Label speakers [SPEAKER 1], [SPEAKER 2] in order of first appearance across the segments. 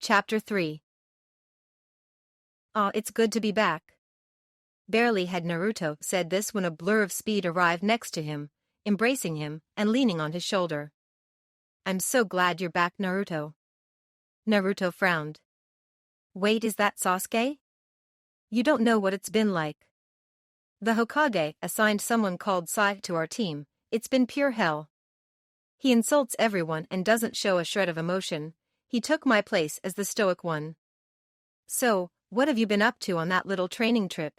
[SPEAKER 1] Chapter 3. It's good to be back. Barely had Naruto said this when a blur of speed arrived next to him, embracing him and leaning on his shoulder. I'm so glad you're back, Naruto. Naruto frowned. Wait, is that Sasuke? You don't know what it's been like. The Hokage assigned someone called Sai to our team. It's been pure hell. He insults everyone and doesn't show a shred of emotion. He took my place as the stoic one. So, what have you been up to on that little training trip?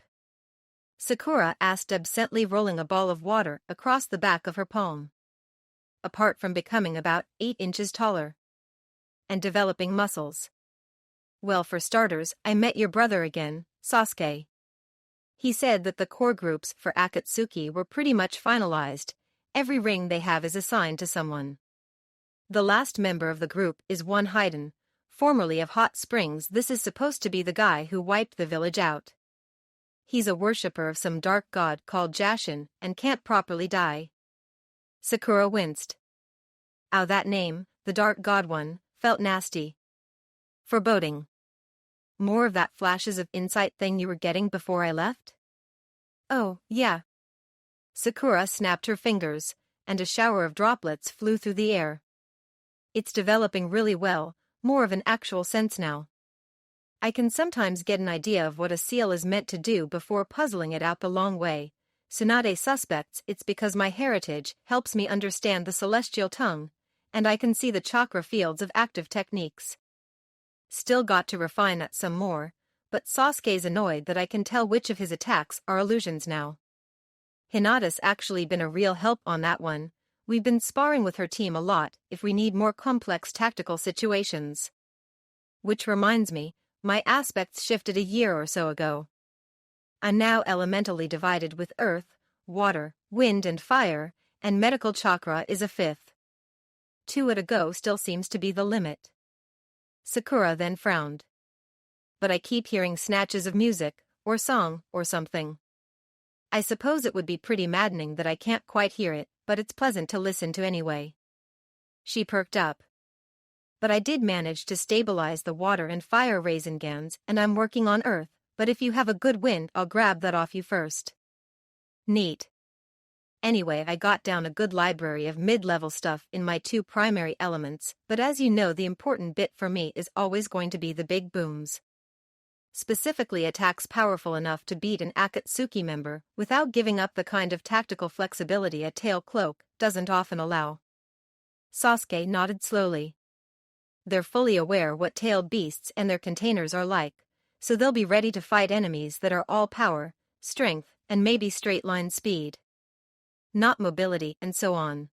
[SPEAKER 1] Sakura asked, absently rolling a ball of water across the back of her palm. Apart from becoming about 8 inches taller and developing muscles. Well, for starters, I met your brother again, Sasuke. He said that the core groups for Akatsuki were pretty much finalized. Every ring they have is assigned to someone. The last member of the group is one Haiden, formerly of Hot Springs. This is supposed to be the guy who wiped the village out. He's a worshipper of some dark god called Jashin and can't properly die. Sakura winced. Ow, that name, the dark god one, felt nasty. Foreboding. More of that flashes of insight thing you were getting before I left? Oh, yeah. Sakura snapped her fingers, and a shower of droplets flew through the air. It's developing really well, more of an actual sense now. I can sometimes get an idea of what a seal is meant to do before puzzling it out the long way. Tsunade suspects it's because my heritage helps me understand the celestial tongue, and I can see the chakra fields of active techniques. Still got to refine that some more, but Sasuke's annoyed that I can tell which of his attacks are illusions now. Hinata's actually been a real help on that one. We've been sparring with her team a lot if we need more complex tactical situations. Which reminds me, my aspects shifted a year or so ago. I'm now elementally divided with earth, water, wind and fire, and medical chakra is a 5th. 2 at a go still seems to be the limit. Sakura then frowned. But I keep hearing snatches of music, or song, or something. I suppose it would be pretty maddening that I can't quite hear it, but it's pleasant to listen to anyway. She perked up. But I did manage to stabilize the water and fire Raisengans, and I'm working on earth, but if you have a good wind I'll grab that off you first. Neat. Anyway, I got down a good library of mid-level stuff in my 2 primary elements, but as you know, the important bit for me is always going to be the big booms. Specifically attacks powerful enough to beat an Akatsuki member without giving up the kind of tactical flexibility a tail cloak doesn't often allow. Sasuke nodded slowly. They're fully aware what tailed beasts and their containers are like, so they'll be ready to fight enemies that are all power, strength, and maybe straight-line speed. Not mobility and so on.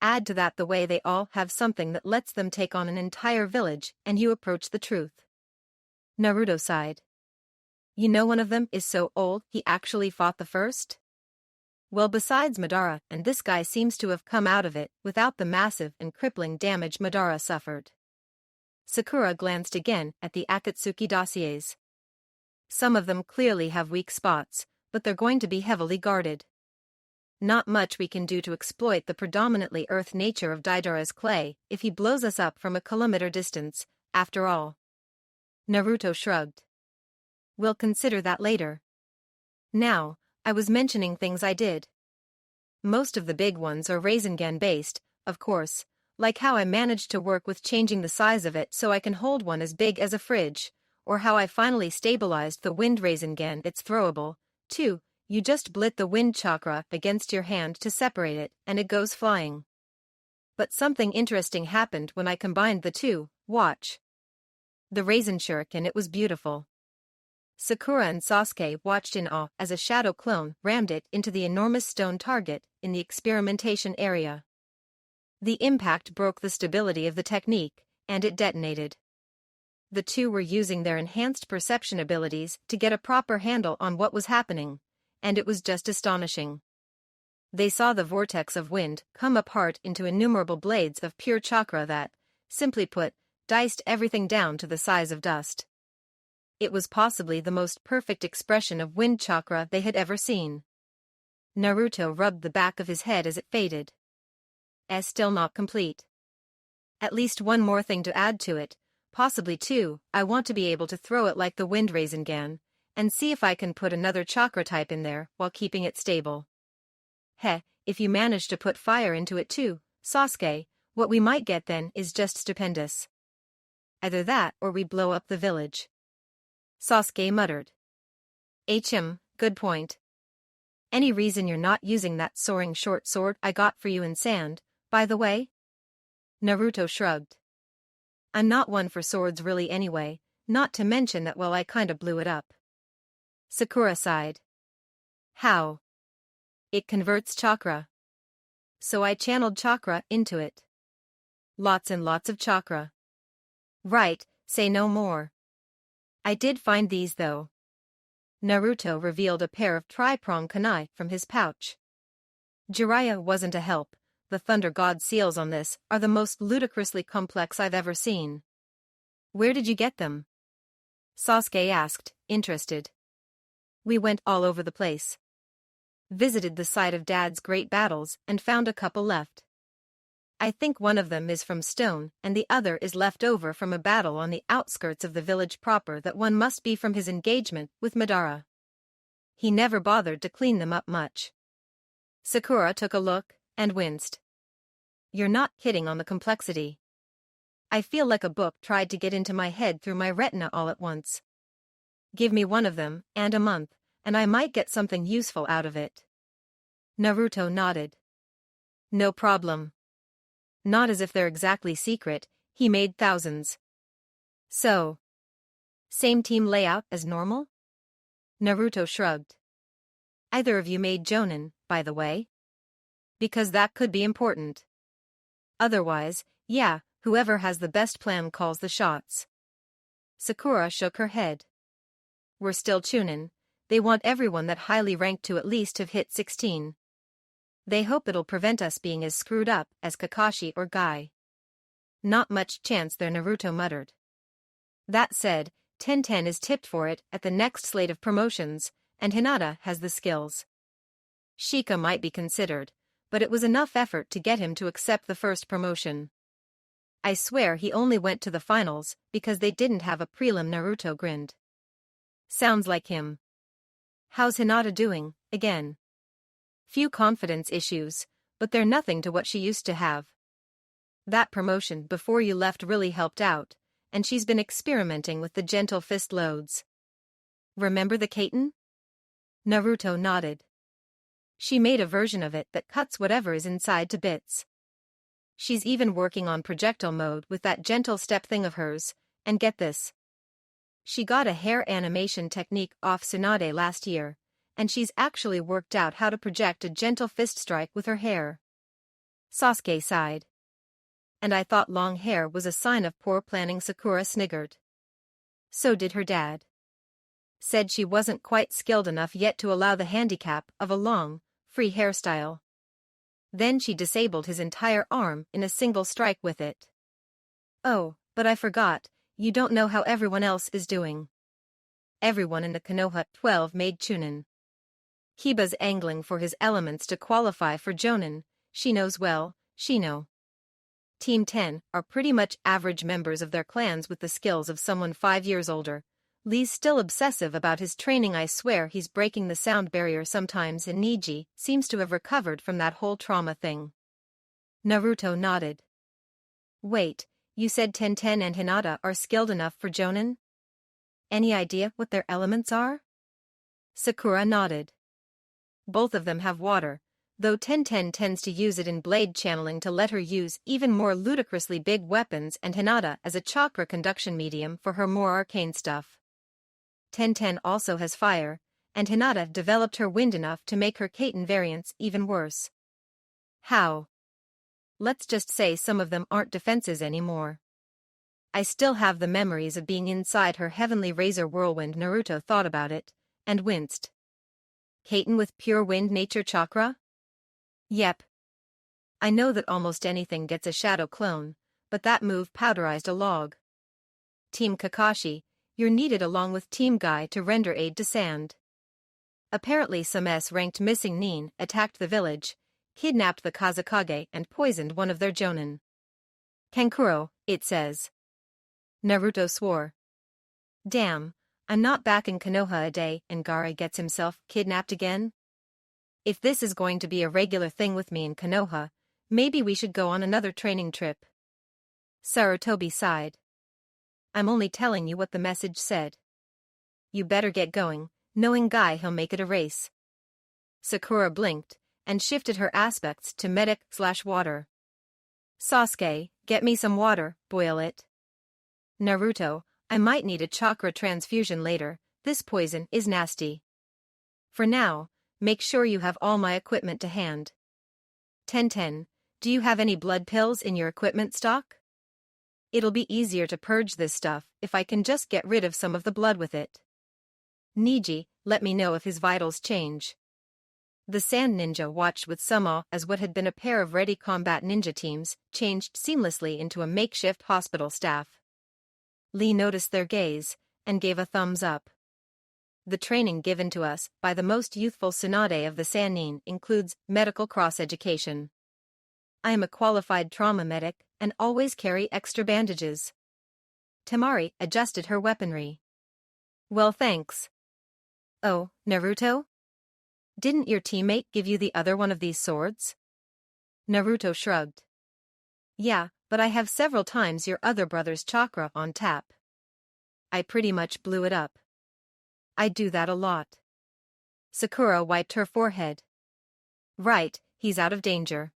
[SPEAKER 1] Add to that the way they all have something that lets them take on an entire village and you approach the truth. Naruto sighed. You know, one of them is so old he actually fought the first? Well, besides Madara, and this guy seems to have come out of it without the massive and crippling damage Madara suffered. Sakura glanced again at the Akatsuki dossiers. Some of them clearly have weak spots, but they're going to be heavily guarded. Not much we can do to exploit the predominantly earth nature of Deidara's clay if he blows us up from a kilometer distance, after all. Naruto shrugged. We'll consider that later. Now, I was mentioning things I did. Most of the big ones are Rasengan-based, of course, like how I managed to work with changing the size of it so I can hold one as big as a fridge, or how I finally stabilized the wind Rasengan. It's throwable, too. You just blit the wind chakra against your hand to separate it, and it goes flying. But something interesting happened when I combined the 2, watch. The Raisin Shuriken, it was beautiful. Sakura and Sasuke watched in awe as a shadow clone rammed it into the enormous stone target in the experimentation area. The impact broke the stability of the technique, and it detonated. The 2 were using their enhanced perception abilities to get a proper handle on what was happening, and it was just astonishing. They saw the vortex of wind come apart into innumerable blades of pure chakra that, simply put, diced everything down to the size of dust. It was possibly the most perfect expression of wind chakra they had ever seen. Naruto rubbed the back of his head as it faded. Still not complete. At least one more thing to add to it, Possibly 2, I want to be able to throw it like the wind Rasengan, and see if I can put another chakra type in there while keeping it stable. If you manage to put fire into it too, Sasuke, what we might get then is just stupendous. Either that or we blow up the village. Sasuke muttered. Good point. Any reason you're not using that soaring short sword I got for you in sand, by the way? Naruto shrugged. I'm not one for swords really anyway, not to mention that I kinda blew it up. Sakura sighed. How? It converts chakra. So I channeled chakra into it. Lots and lots of chakra. Right, say no more. I did find these though. Naruto revealed a pair of tri-prong kunai from his pouch. Jiraiya wasn't a help, the Thunder God seals on this are the most ludicrously complex I've ever seen. Where did you get them? Sasuke asked, interested. We went all over the place. Visited the site of Dad's great battles and found a couple left. I think one of them is from stone and the other is left over from a battle on the outskirts of the village proper that one must be from his engagement with Madara. He never bothered to clean them up much. Sakura took a look and winced. You're not kidding on the complexity. I feel like a book tried to get into my head through my retina all at once. Give me one of them and a month, and I might get something useful out of it. Naruto nodded. No problem. Not as if they're exactly secret, he made thousands. So. Same team layout as normal? Naruto shrugged. Either of you made Jonin, by the way? Because that could be important. Otherwise, yeah, whoever has the best plan calls the shots. Sakura shook her head. We're still Chunin. They want everyone that highly ranked to at least have hit 16. They hope it'll prevent us being as screwed up as Kakashi or Guy. Not much chance there, Naruto muttered. That said, Tenten is tipped for it at the next slate of promotions, and Hinata has the skills. Shika might be considered, but it was enough effort to get him to accept the first promotion. I swear he only went to the finals because they didn't have a prelim. Naruto grinned. Sounds like him. How's Hinata doing, again? Few confidence issues, but they're nothing to what she used to have. That promotion before you left really helped out, and she's been experimenting with the gentle fist loads. Remember the Kaiten? Naruto nodded. She made a version of it that cuts whatever is inside to bits. She's even working on projectile mode with that gentle step thing of hers, and get this. She got a hair animation technique off Tsunade last year, and she's actually worked out how to project a gentle fist strike with her hair. Sasuke sighed. And I thought long hair was a sign of poor planning. Sakura sniggered. So did her dad. Said she wasn't quite skilled enough yet to allow the handicap of a long, free hairstyle. Then she disabled his entire arm in a single strike with it. Oh, but I forgot, you don't know how everyone else is doing. Everyone in the Konoha 12 made Chunin. Kiba's angling for his elements to qualify for Jonin, Shino's well, Shino. Team 10 are pretty much average members of their clans with the skills of someone 5 years older. Lee's still obsessive about his training. I swear he's breaking the sound barrier sometimes, and Niji seems to have recovered from that whole trauma thing. Naruto nodded. Wait, you said Tenten and Hinata are skilled enough for Jonin? Any idea what their elements are? Sakura nodded. Both of them have water, though Tenten tends to use it in blade channeling to let her use even more ludicrously big weapons, and Hinata as a chakra conduction medium for her more arcane stuff. Tenten also has fire, and Hinata developed her wind enough to make her Kaiten variants even worse. How? Let's just say some of them aren't defenses anymore. I still have the memories of being inside her heavenly razor whirlwind. Naruto thought about it, and winced. Kaiten with pure wind nature chakra? Yep. I know that almost anything gets a shadow clone, but that move powderized a log. Team Kakashi, you're needed along with Team Guy to render aid to Sand. Apparently some S-ranked missing nin attacked the village, kidnapped the Kazekage and poisoned one of their Jonin. Kankuro, it says. Naruto swore. Damn, I'm not back in Konoha a day and Gaara gets himself kidnapped again? If this is going to be a regular thing with me in Konoha, maybe we should go on another training trip. Sarutobi sighed. I'm only telling you what the message said. You better get going, knowing Guy he'll make it a race. Sakura blinked, and shifted her aspects to medic/water. Sasuke, get me some water, boil it. Naruto, I might need a chakra transfusion later, this poison is nasty. For now, make sure you have all my equipment to hand. Tenten, do you have any blood pills in your equipment stock? It'll be easier to purge this stuff if I can just get rid of some of the blood with it. Niji, let me know if his vitals change. The Sand Ninja watched with some awe as what had been a pair of ready combat ninja teams changed seamlessly into a makeshift hospital staff. Lee noticed their gaze, and gave a thumbs up. The training given to us by the most youthful Tsunade of the Sannin includes medical cross-education. I am a qualified trauma medic and always carry extra bandages. Temari adjusted her weaponry. Well, thanks. Oh, Naruto? Didn't your teammate give you the other one of these swords? Naruto shrugged. Yeah, but I have several times your other brother's chakra on tap. I pretty much blew it up. I do that a lot. Sakura wiped her forehead. Right, he's out of danger.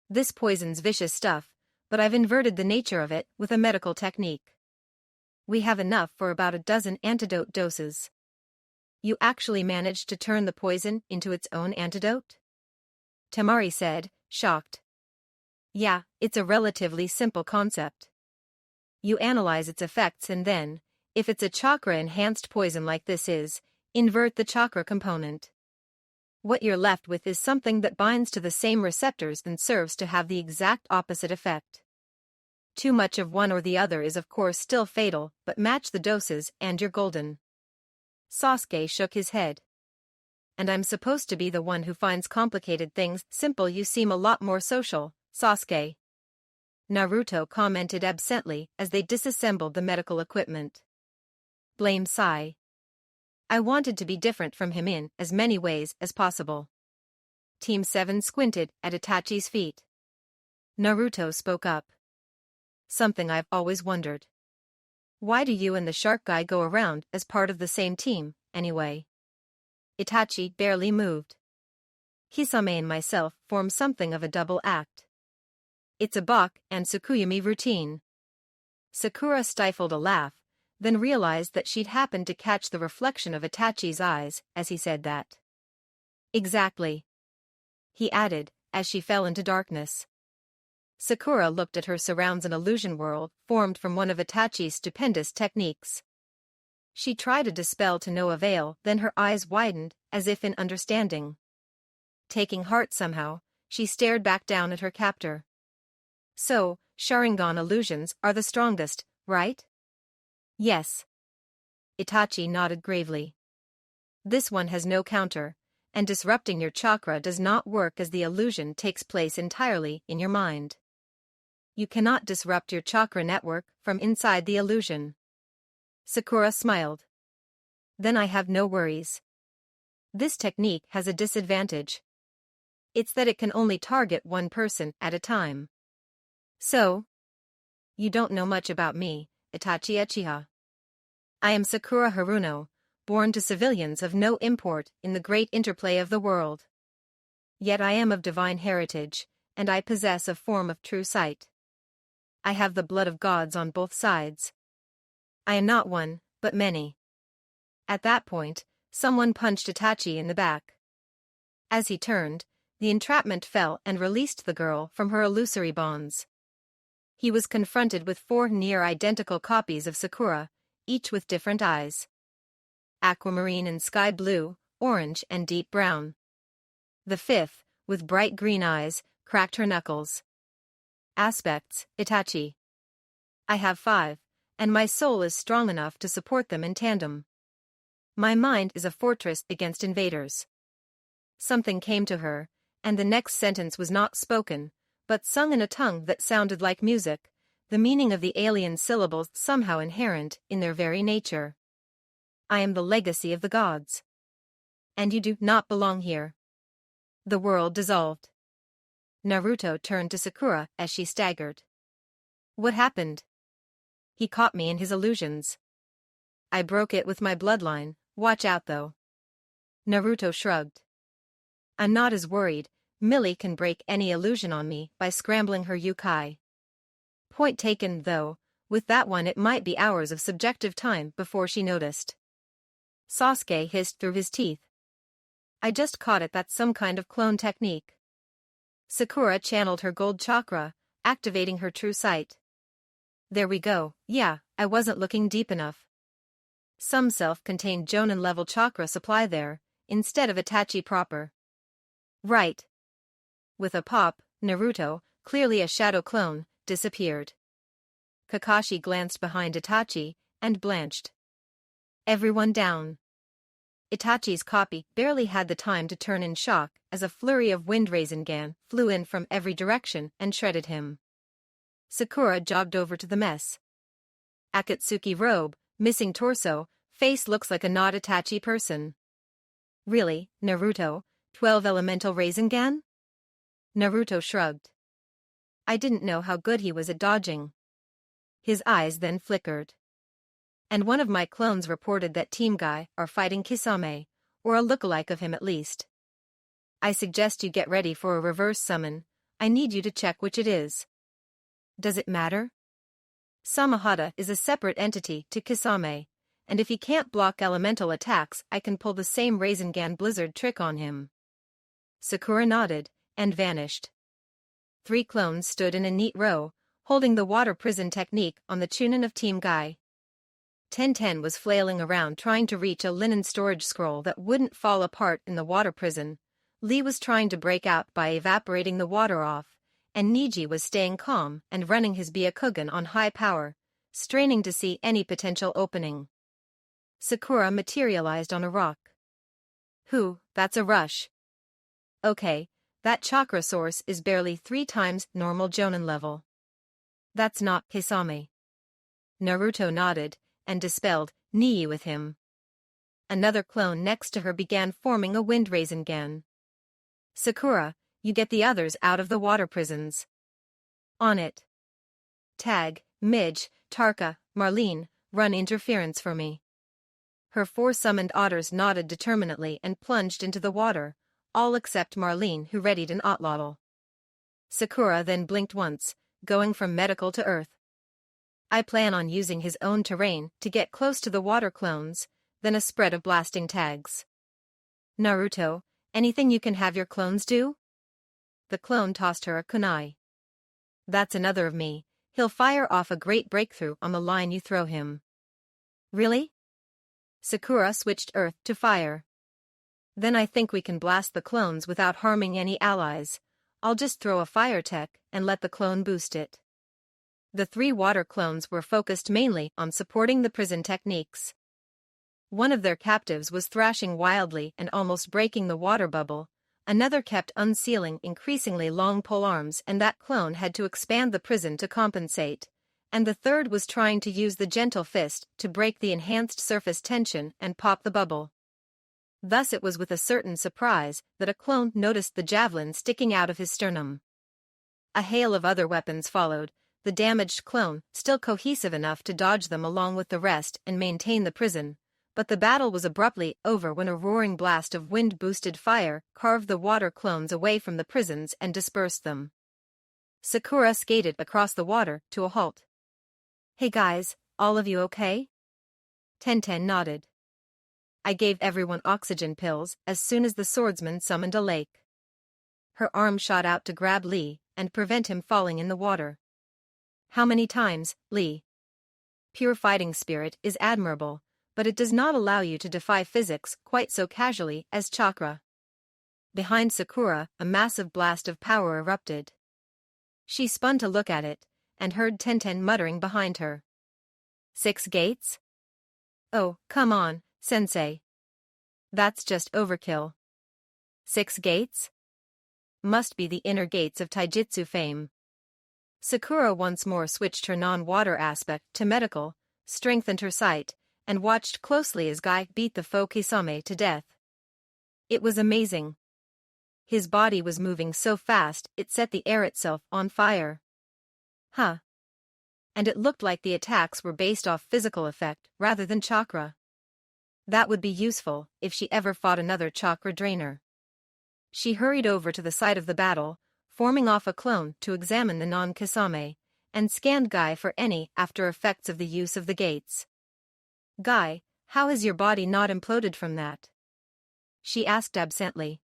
[SPEAKER 1] This poison's vicious stuff, but I've inverted the nature of it with a medical technique. We have enough for about a dozen antidote doses. You actually managed to turn the poison into its own antidote? Temari said, shocked. Yeah, it's a relatively simple concept. You analyze its effects and then, if it's a chakra-enhanced poison like this is, invert the chakra component. What you're left with is something that binds to the same receptors and serves to have the exact opposite effect. Too much of one or the other is of course still fatal, but match the doses and you're golden. Sasuke shook his head. And I'm supposed to be the one who finds complicated things simple. You seem a lot more social, Sasuke. Naruto commented absently as they disassembled the medical equipment. Blame Sai. I wanted to be different from him in as many ways as possible. Team 7 squinted at Itachi's feet. Naruto spoke up. Something I've always wondered. Why do you and the shark guy go around as part of the same team, anyway? Itachi barely moved. Hisame and myself form something of a double act. It's a Bak and Tsukuyumi routine. Sakura stifled a laugh, then realized that she'd happened to catch the reflection of Itachi's eyes as he said that. Exactly. He added, as she fell into darkness. Sakura looked at her surrounds, an illusion world formed from one of Itachi's stupendous techniques. She tried to dispel to no avail, then her eyes widened, as if in understanding. Taking heart somehow, she stared back down at her captor. So, Sharingan illusions are the strongest, right? Yes. Itachi nodded gravely. This one has no counter, and disrupting your chakra does not work as the illusion takes place entirely in your mind. You cannot disrupt your chakra network from inside the illusion. Sakura smiled. Then I have no worries. This technique has a disadvantage. It's that it can only target one person at a time. So? You don't know much about me, Itachi Uchiha. I am Sakura Haruno, born to civilians of no import in the great interplay of the world. Yet I am of divine heritage, and I possess a form of true sight. I have the blood of gods on both sides. I am not one, but many. At that point, someone punched Itachi in the back. As he turned, the entrapment fell and released the girl from her illusory bonds. He was confronted with 4 near-identical copies of Sakura, each with different eyes. Aquamarine and sky blue, orange and deep brown. The 5th, with bright green eyes, cracked her knuckles. Aspects, Itachi. I have 5, and my soul is strong enough to support them in tandem. My mind is a fortress against invaders. Something came to her, and the next sentence was not spoken, but sung in a tongue that sounded like music, The meaning of the alien syllables somehow inherent in their very nature. I am the legacy of the gods. And you do not belong here. The world dissolved. Naruto turned to Sakura as she staggered. What happened? He caught me in his illusions. I broke it with my bloodline, watch out though. Naruto shrugged. I'm not as worried, Millie can break any illusion on me by scrambling her yukai. Point taken though, with that one it might be hours of subjective time before she noticed. Sasuke hissed through his teeth. I just caught it, that's some kind of clone technique. Sakura channeled her gold chakra, activating her true sight. There we go, yeah, I wasn't looking deep enough. Some self-contained Jonin-level chakra supply there, instead of Itachi proper. Right. With a pop, Naruto, clearly a shadow clone, disappeared. Kakashi glanced behind Itachi, and blanched. Everyone down. Itachi's copy barely had the time to turn in shock as a flurry of wind Rasengan flew in from every direction and shredded him. Sakura jogged over to the mess. Akatsuki robe, missing torso, face looks like a not Itachi person. Really, Naruto, 12 elemental Rasengan? Naruto shrugged. I didn't know how good he was at dodging. His eyes then flickered. And one of my clones reported that Team Guy are fighting Kisame, or a lookalike of him at least. I suggest you get ready for a reverse summon. I need you to check which it is. Does it matter? Samahata is a separate entity to Kisame, and if he can't block elemental attacks I can pull the same Rasengan Blizzard trick on him. Sakura nodded, and vanished. 3 clones stood in a neat row, holding the water prison technique on the Chunin of Team Guy. Tenten was flailing around trying to reach a linen storage scroll that wouldn't fall apart in the water prison. Lee was trying to break out by evaporating the water off, and Niji was staying calm and running his Byakugan on high power, straining to see any potential opening. Sakura materialized on a rock. That's a rush. Okay, that chakra source is barely 3 times normal Jonin level. That's not Kisame. Naruto nodded, and dispelled Nii with him. Another clone next to her began forming a wind Rasengan. Sakura, you get the others out of the water prisons. On it. Tag, Midge, Tarka, Marlene, run interference for me. Her 4 summoned otters nodded determinedly and plunged into the water, all except Marlene who readied an Otlotl. Sakura then blinked once, going from medical to earth. I plan on using his own terrain to get close to the water clones, then a spread of blasting tags. Naruto, anything you can have your clones do? The clone tossed her a kunai. That's another of me, he'll fire off a great breakthrough on the line you throw him. Really? Sakura switched earth to fire. Then I think we can blast the clones without harming any allies. I'll just throw a fire tech and let the clone boost it. The 3 water clones were focused mainly on supporting the prison techniques. One of their captives was thrashing wildly and almost breaking the water bubble, another kept unsealing increasingly long pole arms and that clone had to expand the prison to compensate, and the third was trying to use the gentle fist to break the enhanced surface tension and pop the bubble. Thus it was with a certain surprise that a clone noticed the javelin sticking out of his sternum. A hail of other weapons followed, the damaged clone still cohesive enough to dodge them along with the rest and maintain the prison, but the battle was abruptly over when a roaring blast of wind-boosted fire carved the water clones away from the prisons and dispersed them. Sakura skated across the water to a halt. Hey guys, all of you okay? Tenten nodded. I gave everyone oxygen pills as soon as the swordsman summoned a lake. Her arm shot out to grab Lee and prevent him falling in the water. How many times, Lee? Pure fighting spirit is admirable, but it does not allow you to defy physics quite so casually as chakra. Behind Sakura, a massive blast of power erupted. She spun to look at it, and heard Tenten muttering behind her. 6 gates? Oh, come on, sensei. That's just overkill. 6 gates? Must be the inner gates of taijutsu fame. Sakura once more switched her non-water aspect to medical, strengthened her sight, and watched closely as Guy beat the foe Kisame to death. It was amazing. His body was moving so fast it set the air itself on fire. And it looked like the attacks were based off physical effect rather than chakra. That would be useful if she ever fought another chakra drainer. She hurried over to the site of the battle, forming off a clone to examine the non-Kisame, and scanned Guy for any after effects of the use of the gates. "Guy, how has your body not imploded from that?" she asked absently.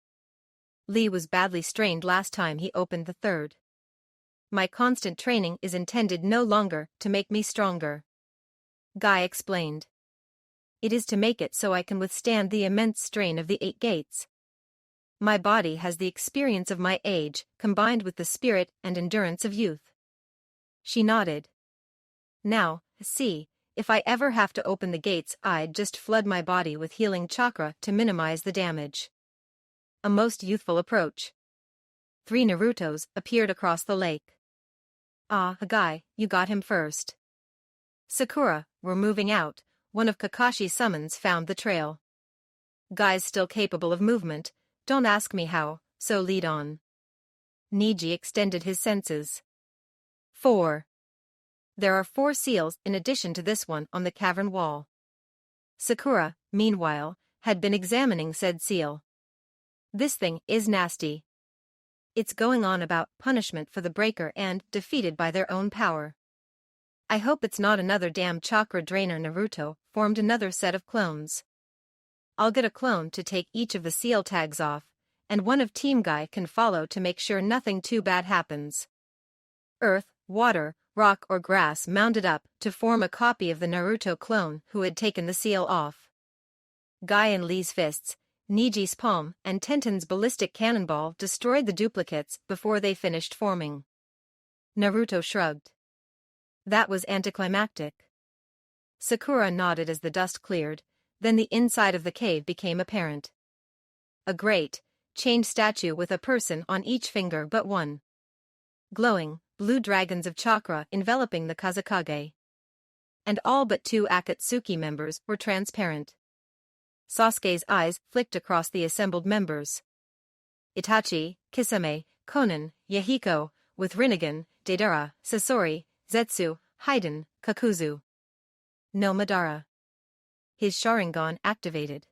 [SPEAKER 1] Lee was badly strained last time he opened the third. "My constant training is intended no longer to make me stronger," Guy explained. "It is to make it so I can withstand the immense strain of the 8 gates. My body has the experience of my age combined with the spirit and endurance of youth." She nodded. "Now, see, if I ever have to open the gates, I'd just flood my body with healing chakra to minimize the damage." A most youthful approach. 3 Narutos appeared across the lake. "Ah, Guy, you got him first." "Sakura, we're moving out." One of Kakashi's summons found the trail. "Guy's still capable of movement, don't ask me how, so lead on." Niji extended his senses. 4. There are 4 seals in addition to this one on the cavern wall. Sakura, meanwhile, had been examining said seal. "This thing is nasty. It's going on about punishment for the breaker and defeated by their own power. I hope it's not another damn chakra drainer." Naruto formed another set of clones. "I'll get a clone to take each of the seal tags off, and one of Team Guy can follow to make sure nothing too bad happens." Earth, water, rock or grass mounded up to form a copy of the Naruto clone who had taken the seal off. Guy and Lee's fists, Niji's palm and Tenten's ballistic cannonball destroyed the duplicates before they finished forming. Naruto shrugged. That was anticlimactic. Sakura nodded as the dust cleared, then the inside of the cave became apparent. A great, chained statue with a person on each finger but one. Glowing, blue dragons of chakra enveloping the Kazekage. And all but 2 Akatsuki members were transparent. Sasuke's eyes flicked across the assembled members. Itachi, Kisame, Konan, Yahiko, with Rinnegan, Deidara, Sasori, Zetsu, Haiden, Kakuzu. No Madara. His Sharingan activated.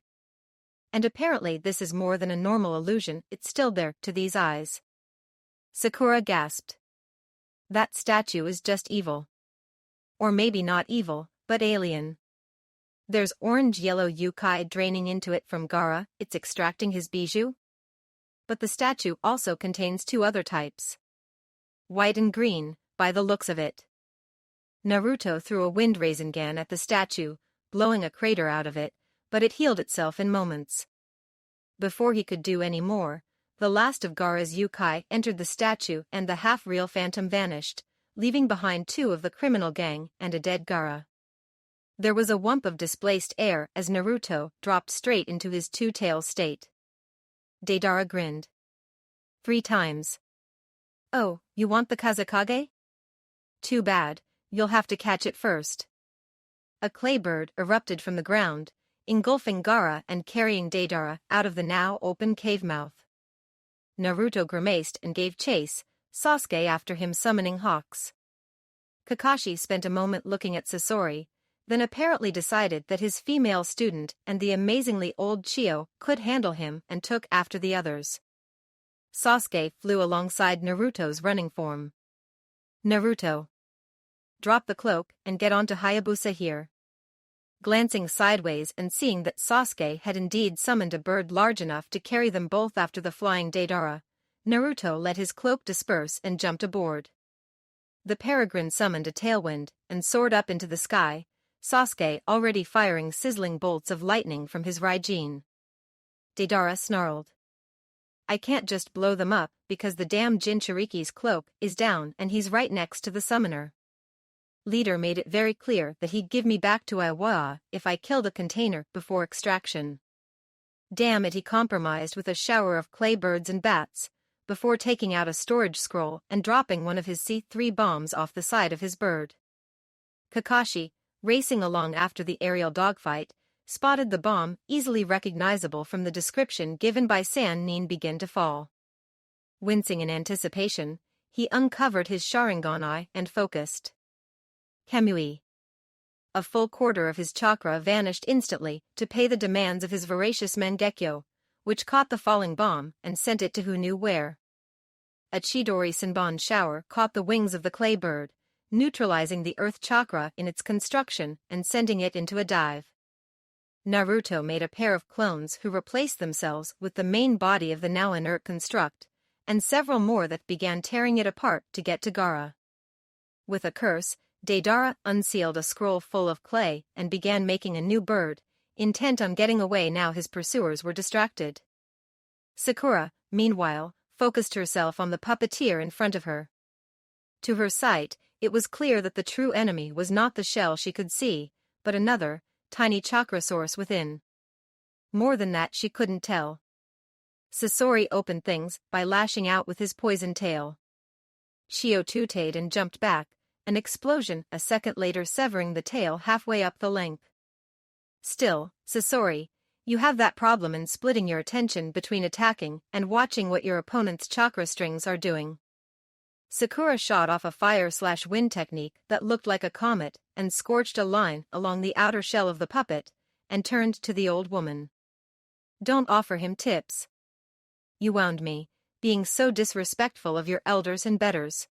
[SPEAKER 1] And apparently this is more than a normal illusion, it's still there to these eyes. Sakura gasped. That statue is just evil. Or maybe not evil, but alien. There's orange-yellow yukai draining into it from Gaara, it's extracting his bijou. But the statue also contains 2 other types. White and green, by the looks of it. Naruto threw a wind Rasengan at the statue, blowing a crater out of it, but it healed itself in moments. Before he could do any more, the last of Gaara's yukai entered the statue and the half-real phantom vanished, leaving behind 2 of the criminal gang and a dead Gaara. There was a whump of displaced air as Naruto dropped straight into his 2-tail state. Deidara grinned. 3 times. "Oh, you want the Kazekage? Too bad, you'll have to catch it first." A clay bird erupted from the ground, engulfing Gaara and carrying Deidara out of the now open cave mouth. Naruto grimaced and gave chase, Sasuke after him summoning hawks. Kakashi spent a moment looking at Sasori, then apparently decided that his female student and the amazingly old Chio could handle him and took after the others. Sasuke flew alongside Naruto's running form. "Naruto. Drop the cloak and get onto Hayabusa here." Glancing sideways and seeing that Sasuke had indeed summoned a bird large enough to carry them both after the flying Deidara, Naruto let his cloak disperse and jumped aboard. The peregrine summoned a tailwind and soared up into the sky, Sasuke already firing sizzling bolts of lightning from his Raijin. Deidara snarled. "I can't just blow them up because the damn Jinchuriki's cloak is down and he's right next to the summoner. Leader made it very clear that he'd give me back to Iwa if I kill the container before extraction. Damn it, he compromised with a shower of clay birds and bats, before taking out a storage scroll and dropping one of his C3 bombs off the side of his bird. Kakashi, racing along after the aerial dogfight, spotted the bomb, easily recognizable from the description given by San Nin, begin to fall. Wincing in anticipation, he uncovered his Sharingan eye and focused. Kamui. A full quarter of his chakra vanished instantly to pay the demands of his voracious Mangekyo, which caught the falling bomb and sent it to who knew where. A Chidori Senbon shower caught the wings of the clay bird, neutralizing the earth chakra in its construction and sending it into a dive. Naruto made a pair of clones who replaced themselves with the main body of the now inert construct, and several more that began tearing it apart to get to Gaara. With a curse, Deidara unsealed a scroll full of clay and began making a new bird, intent on getting away now his pursuers were distracted. Sakura, meanwhile, focused herself on the puppeteer in front of her. To her sight, it was clear that the true enemy was not the shell she could see, but another, tiny chakra source within. More than that she couldn't tell. Sasori opened things by lashing out with his poison tail. Shio tooted and jumped back, an explosion a second later severing the tail halfway up the length. Still, Sasori, you have that problem in splitting your attention between attacking and watching what your opponent's chakra strings are doing. Sakura shot off a fire/wind technique that looked like a comet and scorched a line along the outer shell of the puppet, and turned to the old woman. Don't offer him tips. You wound me, being so disrespectful of your elders and betters.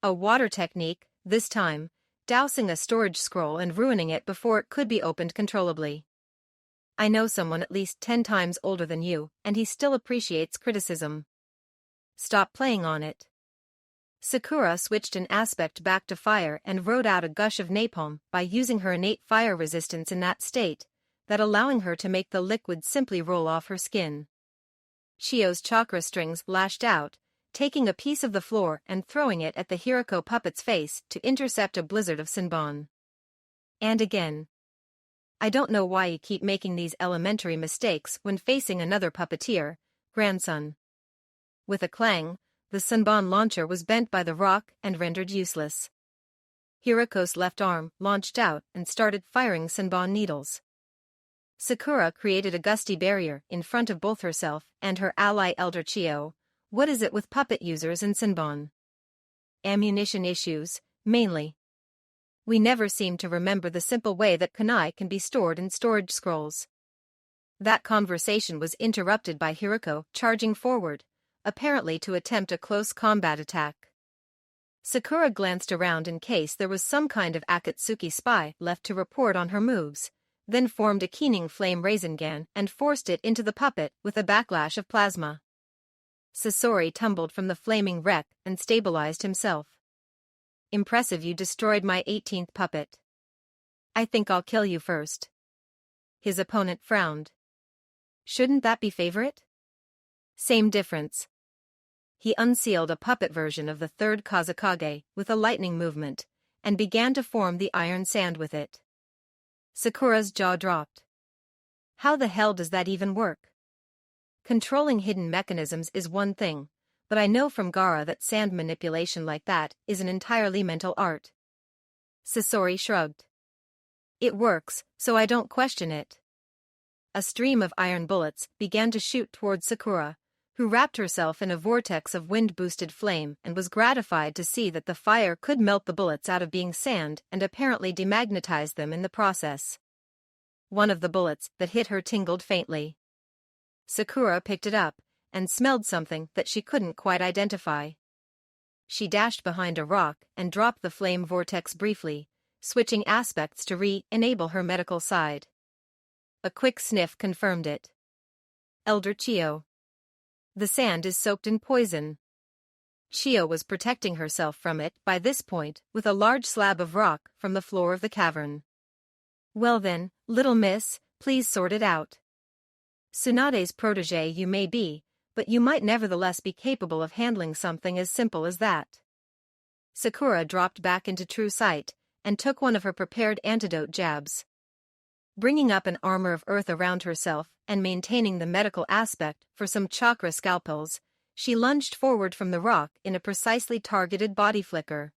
[SPEAKER 1] A water technique, this time, dousing a storage scroll and ruining it before it could be opened controllably. I know someone at least 10 times older than you, and he still appreciates criticism. Stop playing on it. Sakura switched an aspect back to fire and rode out a gush of napalm by using her innate fire resistance in that state, that allowing her to make the liquid simply roll off her skin. Shio's chakra strings lashed out, taking a piece of the floor and throwing it at the Hirako puppet's face to intercept a blizzard of Senbon. And again. I don't know why you keep making these elementary mistakes when facing another puppeteer, grandson. With a clang, the Senbon launcher was bent by the rock and rendered useless. Hirako's left arm launched out and started firing Senbon needles. Sakura created a gusty barrier in front of both herself and her ally Elder Chio. What is it with puppet users and Senbon? Ammunition issues, mainly. We never seem to remember the simple way that kunai can be stored in storage scrolls. That conversation was interrupted by Hirako charging forward, apparently to attempt a close combat attack. Sakura glanced around in case there was some kind of Akatsuki spy left to report on her moves, then formed a keening flame Rasengan and forced it into the puppet with a backlash of plasma. Sasori tumbled from the flaming wreck and stabilized himself. Impressive, you destroyed my 18th puppet. I think I'll kill you first. His opponent frowned. Shouldn't that be favorite? Same difference. He unsealed a puppet version of the third Kazekage with a lightning movement, and began to form the iron sand with it. Sakura's jaw dropped. How the hell does that even work? Controlling hidden mechanisms is one thing, but I know from Gaara that sand manipulation like that is an entirely mental art. Sasori shrugged. It works, so I don't question it. A stream of iron bullets began to shoot towards Sakura, who wrapped herself in a vortex of wind-boosted flame and was gratified to see that the fire could melt the bullets out of being sand and apparently demagnetize them in the process. One of the bullets that hit her tingled faintly. Sakura picked it up and smelled something that she couldn't quite identify. She dashed behind a rock and dropped the flame vortex briefly, switching aspects to re-enable her medical side. A quick sniff confirmed it. Elder Chio. The sand is soaked in poison. Chio was protecting herself from it by this point with a large slab of rock from the floor of the cavern. Well then, little miss, please sort it out. Tsunade's protégé you may be, but you might nevertheless be capable of handling something as simple as that. Sakura dropped back into true sight and took one of her prepared antidote jabs. Bringing up an armor of earth around herself and maintaining the medical aspect for some chakra scalpels, she lunged forward from the rock in a precisely targeted body flicker.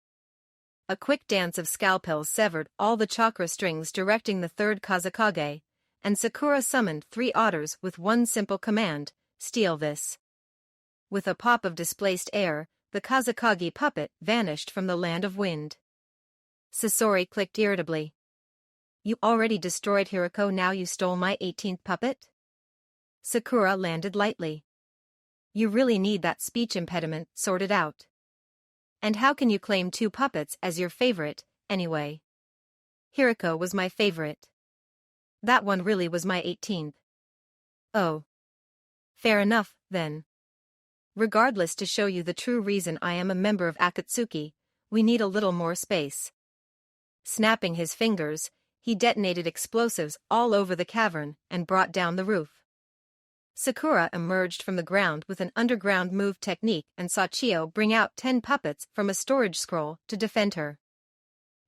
[SPEAKER 1] A quick dance of scalpels severed all the chakra strings directing the third Kazekage, and Sakura summoned 3 otters with one simple command: steal this. With a pop of displaced air, the Kazekage puppet vanished from the land of wind. Sasori clicked irritably. You already destroyed Hiriko, now you stole my 18th puppet? Sakura landed lightly. You really need that speech impediment sorted out. And how can you claim 2 puppets as your favorite, anyway? Hiriko was my favorite. That one really was my 18th. Oh. Fair enough, then. Regardless, to show you the true reason I am a member of Akatsuki, we need a little more space. Snapping his fingers, he detonated explosives all over the cavern and brought down the roof. Sakura emerged from the ground with an underground move technique and saw Chio bring out 10 puppets from a storage scroll to defend her.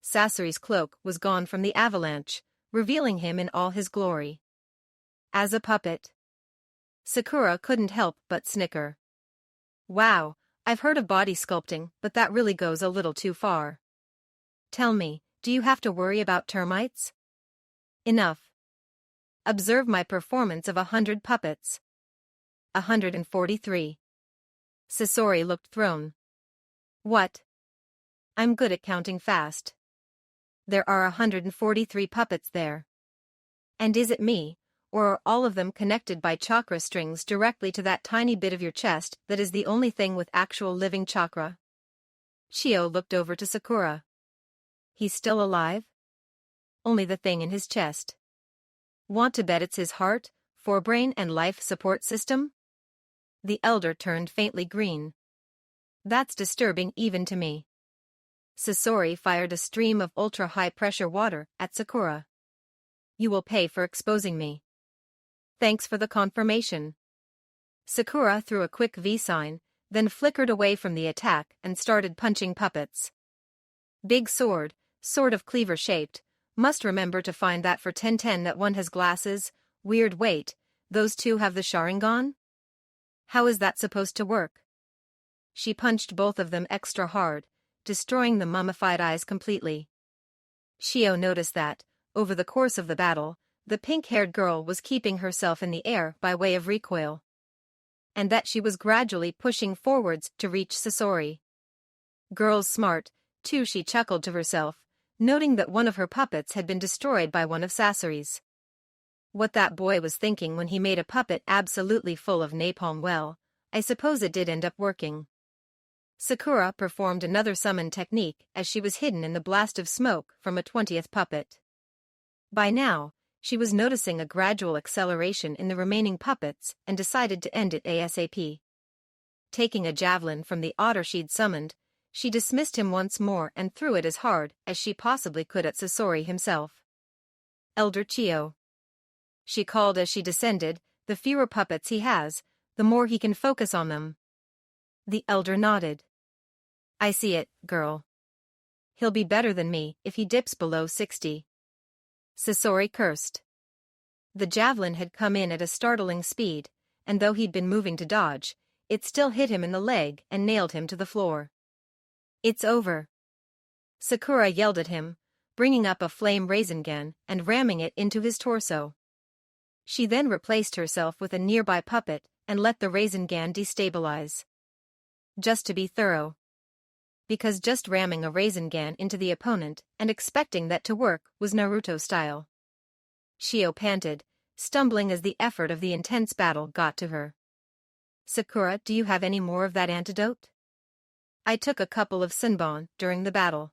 [SPEAKER 1] Sasori's cloak was gone from the avalanche, revealing him in all his glory. As a puppet, Sakura couldn't help but snicker. Wow, I've heard of body sculpting, but that really goes a little too far. Tell me, do you have to worry about termites? Enough. Observe my performance of 100 puppets. 143. Sasori looked thrown. What? I'm good at counting fast. There are 143 puppets there. And is it me, or are all of them connected by chakra strings directly to that tiny bit of your chest that is the only thing with actual living chakra? Chio looked over to Sakura. He's still alive? Only the thing in his chest. Want to bet it's his heart, forebrain and life support system? The elder turned faintly green. That's disturbing even to me. Sasori fired a stream of ultra-high-pressure water at Sakura. You will pay for exposing me. Thanks for the confirmation. Sakura threw a quick V sign, then flickered away from the attack and started punching puppets. Big sword, sort of cleaver-shaped. Must remember to find that for 1010 that one has glasses. Weird, wait, those 2 have the Sharingan? How is that supposed to work? She punched both of them extra hard, destroying the mummified eyes completely. Chio noticed that, over the course of the battle, the pink-haired girl was keeping herself in the air by way of recoil. And that she was gradually pushing forwards to reach Sasori. Girl's smart, too, she chuckled to herself, noting that one of her puppets had been destroyed by one of Sasori's. What that boy was thinking when he made a puppet absolutely full of napalm, well, I suppose it did end up working. Sakura performed another summon technique as she was hidden in the blast of smoke from a 20th puppet. By now, she was noticing a gradual acceleration in the remaining puppets and decided to end it ASAP. Taking a javelin from the otter she'd summoned, she dismissed him once more and threw it as hard as she possibly could at Sasori himself. Elder Chio, she called as she descended, the fewer puppets he has, the more he can focus on them. The elder nodded. I see it, girl. He'll be better than me if he dips below 60. Sasori cursed. The javelin had come in at a startling speed, and though he'd been moving to dodge, it still hit him in the leg and nailed him to the floor. It's over. Sakura yelled at him, bringing up a flame Rasengan and ramming it into his torso. She then replaced herself with a nearby puppet and let the Rasengan destabilize. Just to be thorough. Because just ramming a Rasengan into the opponent and expecting that to work was Naruto style. Chio panted, stumbling as the effort of the intense battle got to her. Sakura, do you have any more of that antidote? I took a couple of Senbon during the battle.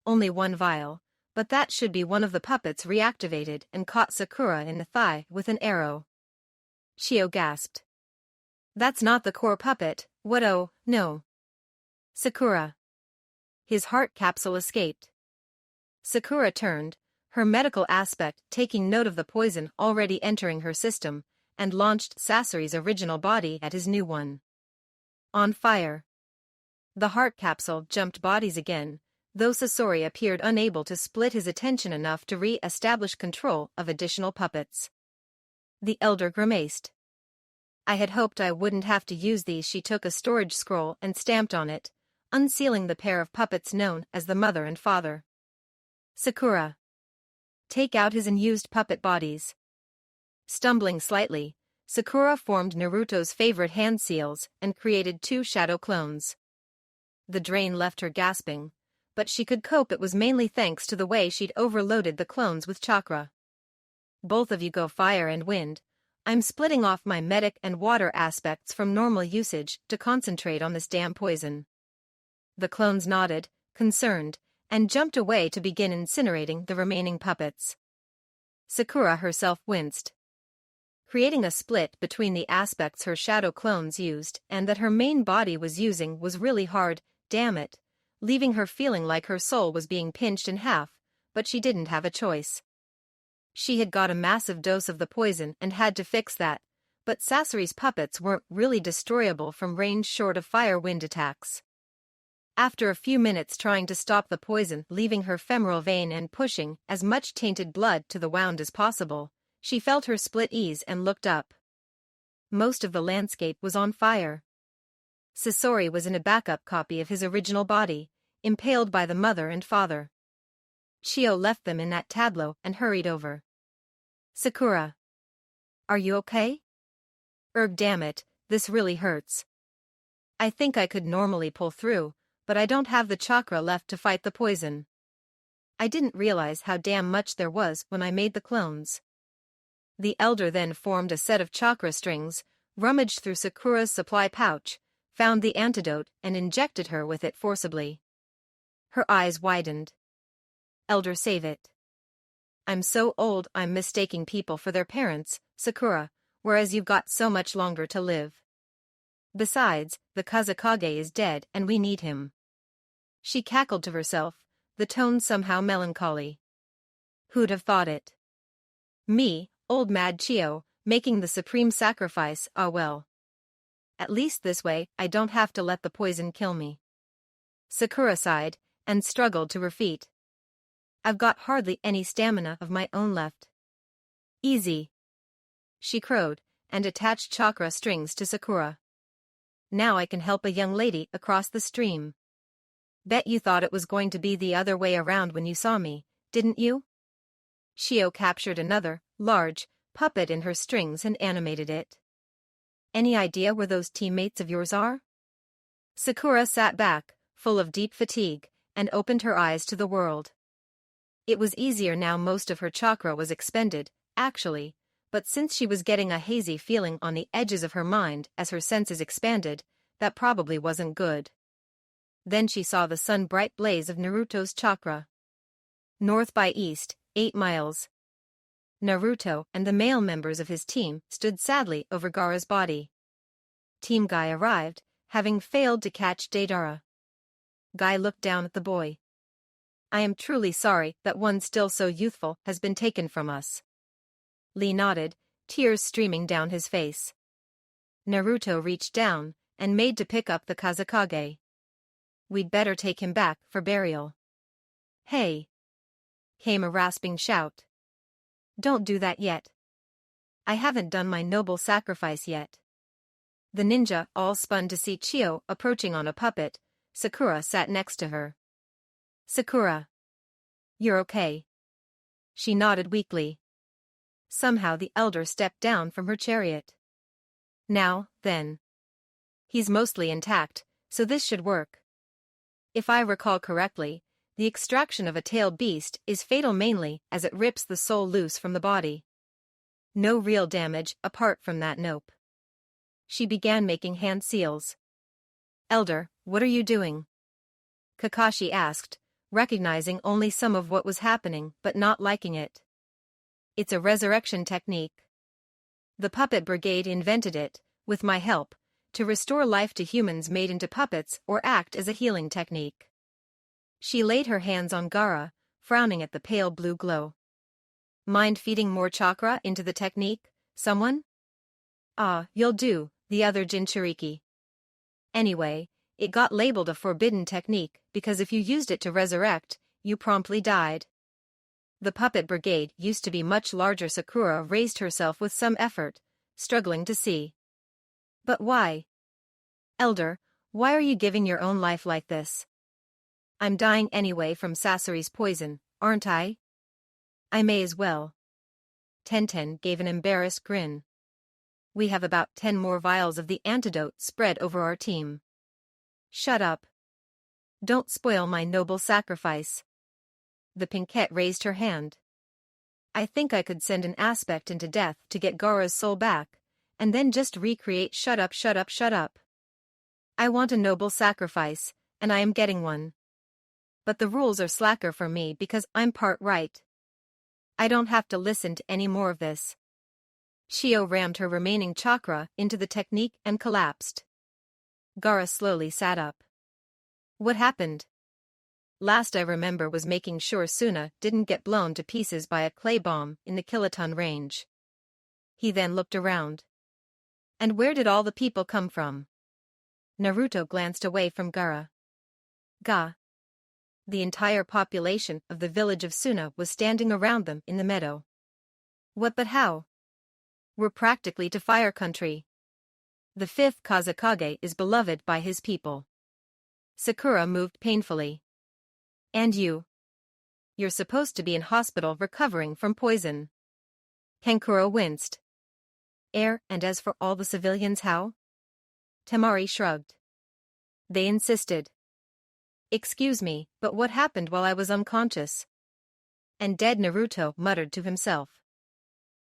[SPEAKER 1] Only 1 vial, but that should be one of the puppets reactivated and caught Sakura in the thigh with an arrow. Chio gasped. That's not the core puppet, what? Oh, no. Sakura. His heart capsule escaped. Sakura turned, her medical aspect taking note of the poison already entering her system, and launched Sasori's original body at his new one. On fire. The heart capsule jumped bodies again, though Sasori appeared unable to split his attention enough to re-establish control of additional puppets. The elder grimaced. I had hoped I wouldn't have to use these. She took a storage scroll and stamped on it, unsealing the pair of puppets known as the mother and father. Sakura. Take out his unused puppet bodies. Stumbling slightly, Sakura formed Naruto's favorite hand seals and created 2 shadow clones. The drain left her gasping, but she could cope. It was mainly thanks to the way she'd overloaded the clones with chakra. Both of you go fire and wind. I'm splitting off my medic and water aspects from normal usage to concentrate on this damn poison. The clones nodded, concerned, and jumped away to begin incinerating the remaining puppets. Sakura herself winced. Creating a split between the aspects her shadow clones used and that her main body was using was really hard, damn it, leaving her feeling like her soul was being pinched in half, but she didn't have a choice. She had got a massive dose of the poison and had to fix that, but Sasori's puppets weren't really destroyable from range short of fire-wind attacks. After a few minutes trying to stop the poison leaving her femoral vein and pushing as much tainted blood to the wound as possible, she felt her split ease and looked up. Most of the landscape was on fire. Sasori was in a backup copy of his original body, impaled by the mother and father. Chio left them in that tableau and hurried over. Sakura. Are you okay? Damn it, this really hurts. I think I could normally pull through, but I don't have the chakra left to fight the poison. I didn't realize how damn much there was when I made the clones. The elder then formed a set of chakra strings, rummaged through Sakura's supply pouch, found the antidote and injected her with it forcibly. Her eyes widened. Elder, save it. I'm so old I'm mistaking people for their parents, Sakura, whereas you've got so much longer to live. Besides, the Kazekage is dead and we need him. She cackled to herself, the tone somehow melancholy. Who'd have thought it? Me, old mad Chio, making the supreme sacrifice. Ah well. At least this way I don't have to let the poison kill me. Sakura sighed, and struggled to her feet. I've got hardly any stamina of my own left. Easy. She crowed, and attached chakra strings to Sakura. Now I can help a young lady across the stream. Bet you thought it was going to be the other way around when you saw me, didn't you? Chio captured another, large, puppet in her strings and animated it. Any idea where those teammates of yours are? Sakura sat back, full of deep fatigue, and opened her eyes to the world. It was easier now. Most of her chakra was expended, actually, but since she was getting a hazy feeling on the edges of her mind as her senses expanded, that probably wasn't good. Then she saw the sun-bright blaze of Naruto's chakra. North by east, 8 miles. Naruto and the male members of his team stood sadly over Gaara's body. Team Guy arrived, having failed to catch Deidara. Guy looked down at the boy. I am truly sorry that one still so youthful has been taken from us. Lee nodded, tears streaming down his face. Naruto reached down and made to pick up the Kazekage. We'd better take him back for burial. Hey! Came a rasping shout. Don't do that yet. I haven't done my noble sacrifice yet. The ninja all spun to see Chio approaching on a puppet. Sakura sat next to her. Sakura. You're okay. She nodded weakly. Somehow the elder stepped down from her chariot. Now, then. He's mostly intact, so this should work. If I recall correctly, the extraction of a tailed beast is fatal mainly as it rips the soul loose from the body. No real damage apart from that. Nope. She began making hand seals. Elder, what are you doing? Kakashi asked, recognizing only some of what was happening but not liking it. It's a resurrection technique. The Puppet Brigade invented it, with my help, to restore life to humans made into puppets or act as a healing technique. She laid her hands on Gaara, frowning at the pale blue glow. Mind feeding more chakra into the technique, someone? Ah, you'll do, the other Jinchuriki. Anyway, it got labeled a forbidden technique because if you used it to resurrect, you promptly died. The Puppet Brigade used to be much larger. Sakura raised herself with some effort, struggling to see. But why? Elder, why are you giving your own life like this? I'm dying anyway from Sasori's poison, aren't I? I may as well. Tenten gave an embarrassed grin. We have about 10 more vials of the antidote spread over our team. Shut up. Don't spoil my noble sacrifice. The Pinkette raised her hand. I think I could send an aspect into death to get Gaara's soul back, and then just recreate shut up shut up shut up. I want a noble sacrifice, and I am getting one. But the rules are slacker for me because I'm part right. I don't have to listen to any more of this. Shio rammed her remaining chakra into the technique and collapsed. Gaara slowly sat up. What happened? Last I remember was making sure Suna didn't get blown to pieces by a clay bomb in the kiloton range. He then looked around. And where did all the people come from? Naruto glanced away from Gaara. Ga. The entire population of the village of Suna was standing around them in the meadow. What but how? We're practically to fire country. The fifth Kazekage is beloved by his people. Sakura moved painfully. And you? You're supposed to be in hospital recovering from poison. Kankuro winced. And as for all the civilians, how? Temari shrugged. They insisted. Excuse me, but what happened while I was unconscious? And dead Naruto muttered to himself.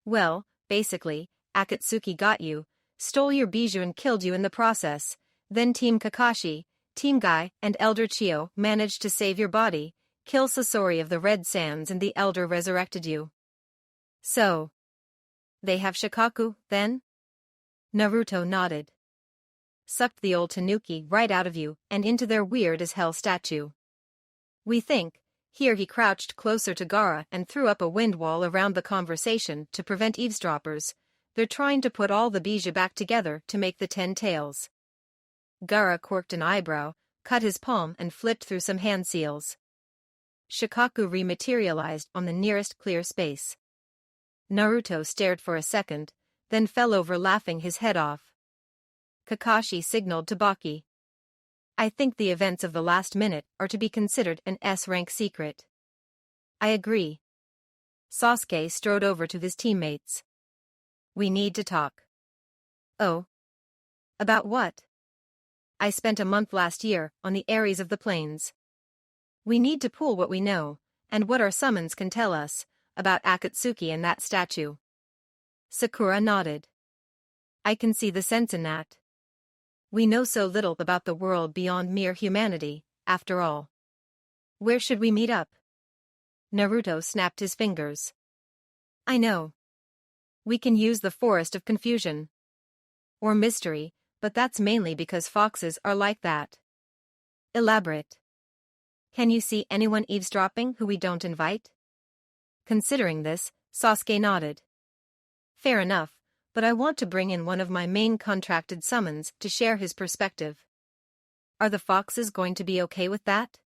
[SPEAKER 1] Well, basically, Akatsuki got you, stole your bijou and killed you in the process, then Team Kakashi, Team Guy and Elder Chio managed to save your body, kill Sasori of the Red Sands and the Elder resurrected you. So. They have Shikaku, then? Naruto nodded. Sucked the old tanuki right out of you and into their weird-as-hell statue. We think, here he crouched closer to Gaara and threw up a wind wall around the conversation to prevent eavesdroppers. They're trying to put all the bijou back together to make the 10 tails. Gaara quirked an eyebrow, cut his palm and flipped through some hand seals. Shikaku rematerialized on the nearest clear space. Naruto stared for a second, then fell over laughing his head off. Kakashi signaled to Baki. I think the events of the last minute are to be considered an S-rank secret. I agree. Sasuke strode over to his teammates. We need to talk. Oh? About what? I spent a month last year on the Ares of the Plains. We need to pool what we know, and what our summons can tell us, about Akatsuki and that statue. Sakura nodded. I can see the sense in that. We know so little about the world beyond mere humanity, after all. Where should we meet up? Naruto snapped his fingers. I know. We can use the Forest of Confusion. Or Mystery, but that's mainly because foxes are like that. Elaborate. Can you see anyone eavesdropping who we don't invite? Considering this, Sasuke nodded. Fair enough, but I want to bring in one of my main contracted summons to share his perspective. Are the foxes going to be okay with that?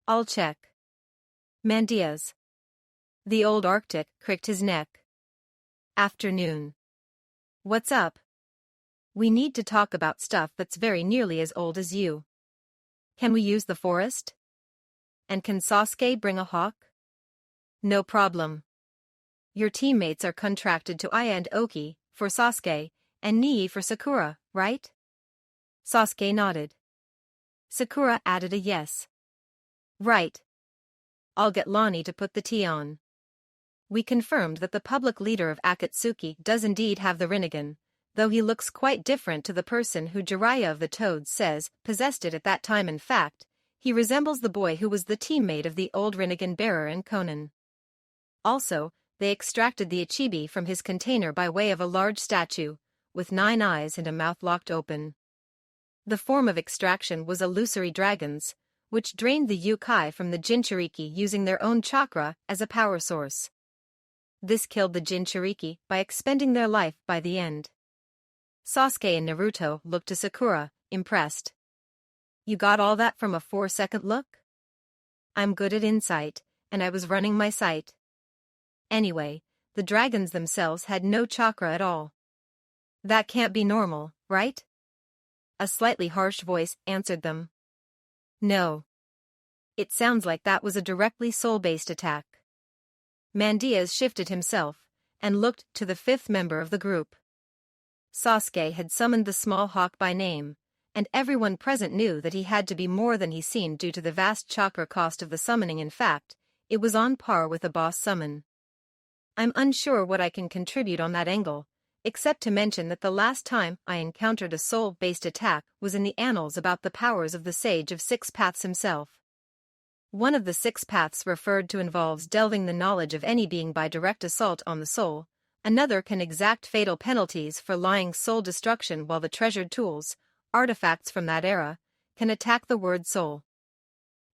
[SPEAKER 1] I'll check. Mandias. The old Arctic cricked his neck. Afternoon. What's up? We need to talk about stuff that's very nearly as old as you. Can we use the forest? And can Sasuke bring a hawk? No problem. Your teammates are contracted to Aya and Oki, for Sasuke, and Nii for Sakura, right? Sasuke nodded. Sakura added a yes. Right. I'll get Lonnie to put the tea on. We confirmed that the public leader of Akatsuki does indeed have the Rinnegan, though he looks quite different to the person who Jiraiya of the Toads says possessed it at that time. In fact, he resembles the boy who was the teammate of the old Rinnegan bearer in Conan. Also, they extracted the Ichibi from his container by way of a large statue, with 9 eyes and a mouth locked open. The form of extraction was illusory dragons, which drained the Yukai from the Jinchuriki using their own chakra as a power source. This killed the Jinchuriki by expending their life by the end. Sasuke and Naruto looked to Sakura, impressed. You got all that from a 4-second look? I'm good at insight, and I was running my sight. Anyway, the dragons themselves had no chakra at all. That can't be normal, right? A slightly harsh voice answered them. No. It sounds like that was a directly soul-based attack. Mandias shifted himself, and looked to the fifth member of the group. Sasuke had summoned the small hawk by name, and everyone present knew that he had to be more than he seemed due to the vast chakra cost of the summoning. In fact, it was on par with a boss summon. I'm unsure what I can contribute on that angle, except to mention that the last time I encountered a soul-based attack was in the annals about the powers of the Sage of Six Paths himself. One of the six paths referred to involves delving the knowledge of any being by direct assault on the soul, another can exact fatal penalties for lying soul destruction, while the treasured tools, artifacts from that era, can attack the word soul.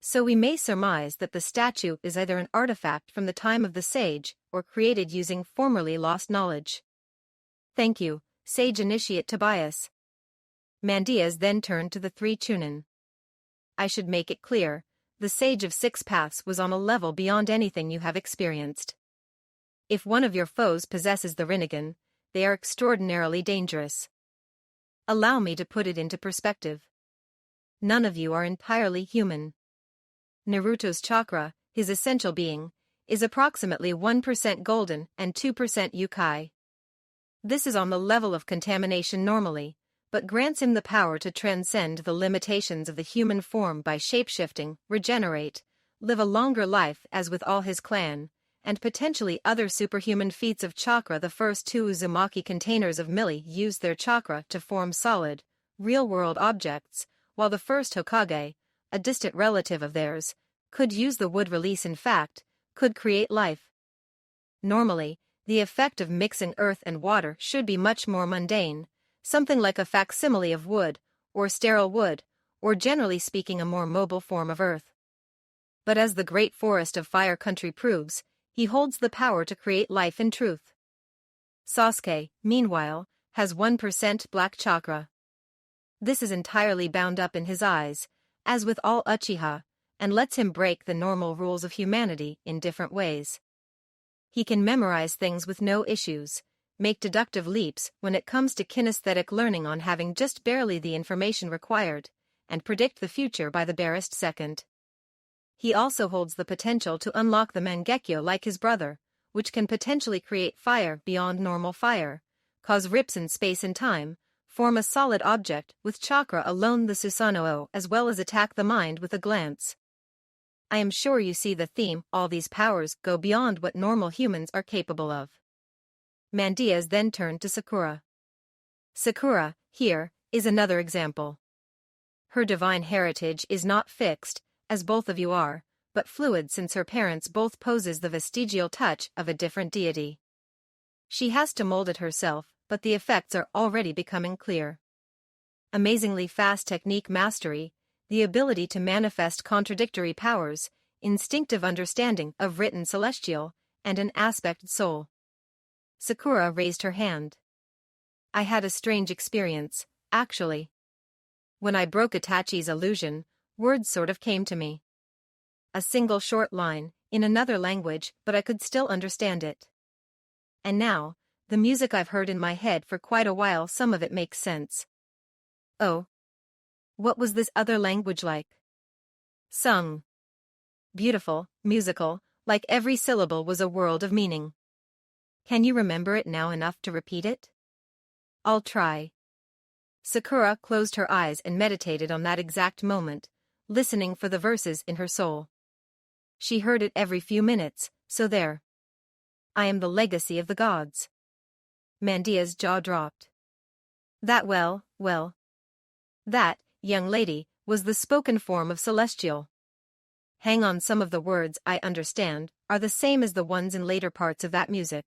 [SPEAKER 1] So we may surmise that the statue is either an artifact from the time of the sage or created using formerly lost knowledge. Thank you, Sage Initiate Tobias. Mandias then turned to the three Chunin. I should make it clear, the Sage of Six Paths was on a level beyond anything you have experienced. If one of your foes possesses the Rinnegan, they are extraordinarily dangerous. Allow me to put it into perspective. None of you are entirely human. Naruto's chakra, his essential being, is approximately 1% golden and 2% yukai. This is on the level of contamination normally, but grants him the power to transcend the limitations of the human form by shapeshifting, regenerate, live a longer life as with all his clan, and potentially other superhuman feats of chakra. The first two Uzumaki containers of Millie used their chakra to form solid, real-world objects, while the first Hokage, a distant relative of theirs, could use the wood release. In fact, could create life. Normally, the effect of mixing earth and water should be much more mundane, something like a facsimile of wood, or sterile wood, or generally speaking a more mobile form of earth. But as the great forest of Fire Country proves, he holds the power to create life in truth. Sasuke, meanwhile, has 1% black chakra. This is entirely bound up in his eyes, as with all Uchiha, and lets him break the normal rules of humanity in different ways. He can memorize things with no issues, make deductive leaps when it comes to kinesthetic learning on having just barely the information required, and predict the future by the barest second. He also holds the potential to unlock the Mangekyo like his brother, which can potentially create fire beyond normal fire, cause rips in space and time, form a solid object with chakra alone, the Susanoo, as well as attack the mind with a glance. I am sure you see the theme. All these powers go beyond what normal humans are capable of. Mandias then turned to Sakura. Sakura, here, is another example. Her divine heritage is not fixed, as both of you are, but fluid, since her parents both possess the vestigial touch of a different deity. She has to mold it herself, but the effects are already becoming clear. Amazingly fast technique mastery, the ability to manifest contradictory powers, instinctive understanding of written celestial, and an aspected soul. Sakura raised her hand. I had a strange experience, actually. When I broke Itachi's illusion, words sort of came to me. A single short line, in another language, but I could still understand it. And now, the music I've heard in my head for quite a while, some of it makes sense. Oh. What was this other language like? Sung. Beautiful, musical, like every syllable was a world of meaning. Can you remember it now enough to repeat it? I'll try. Sakura closed her eyes and meditated on that exact moment, listening for the verses in her soul. She heard it every few minutes, so there. I am the legacy of the gods. Mandia's jaw dropped. That that, young lady, was the spoken form of celestial. Hang on, some of the words I understand are the same as the ones in later parts of that music.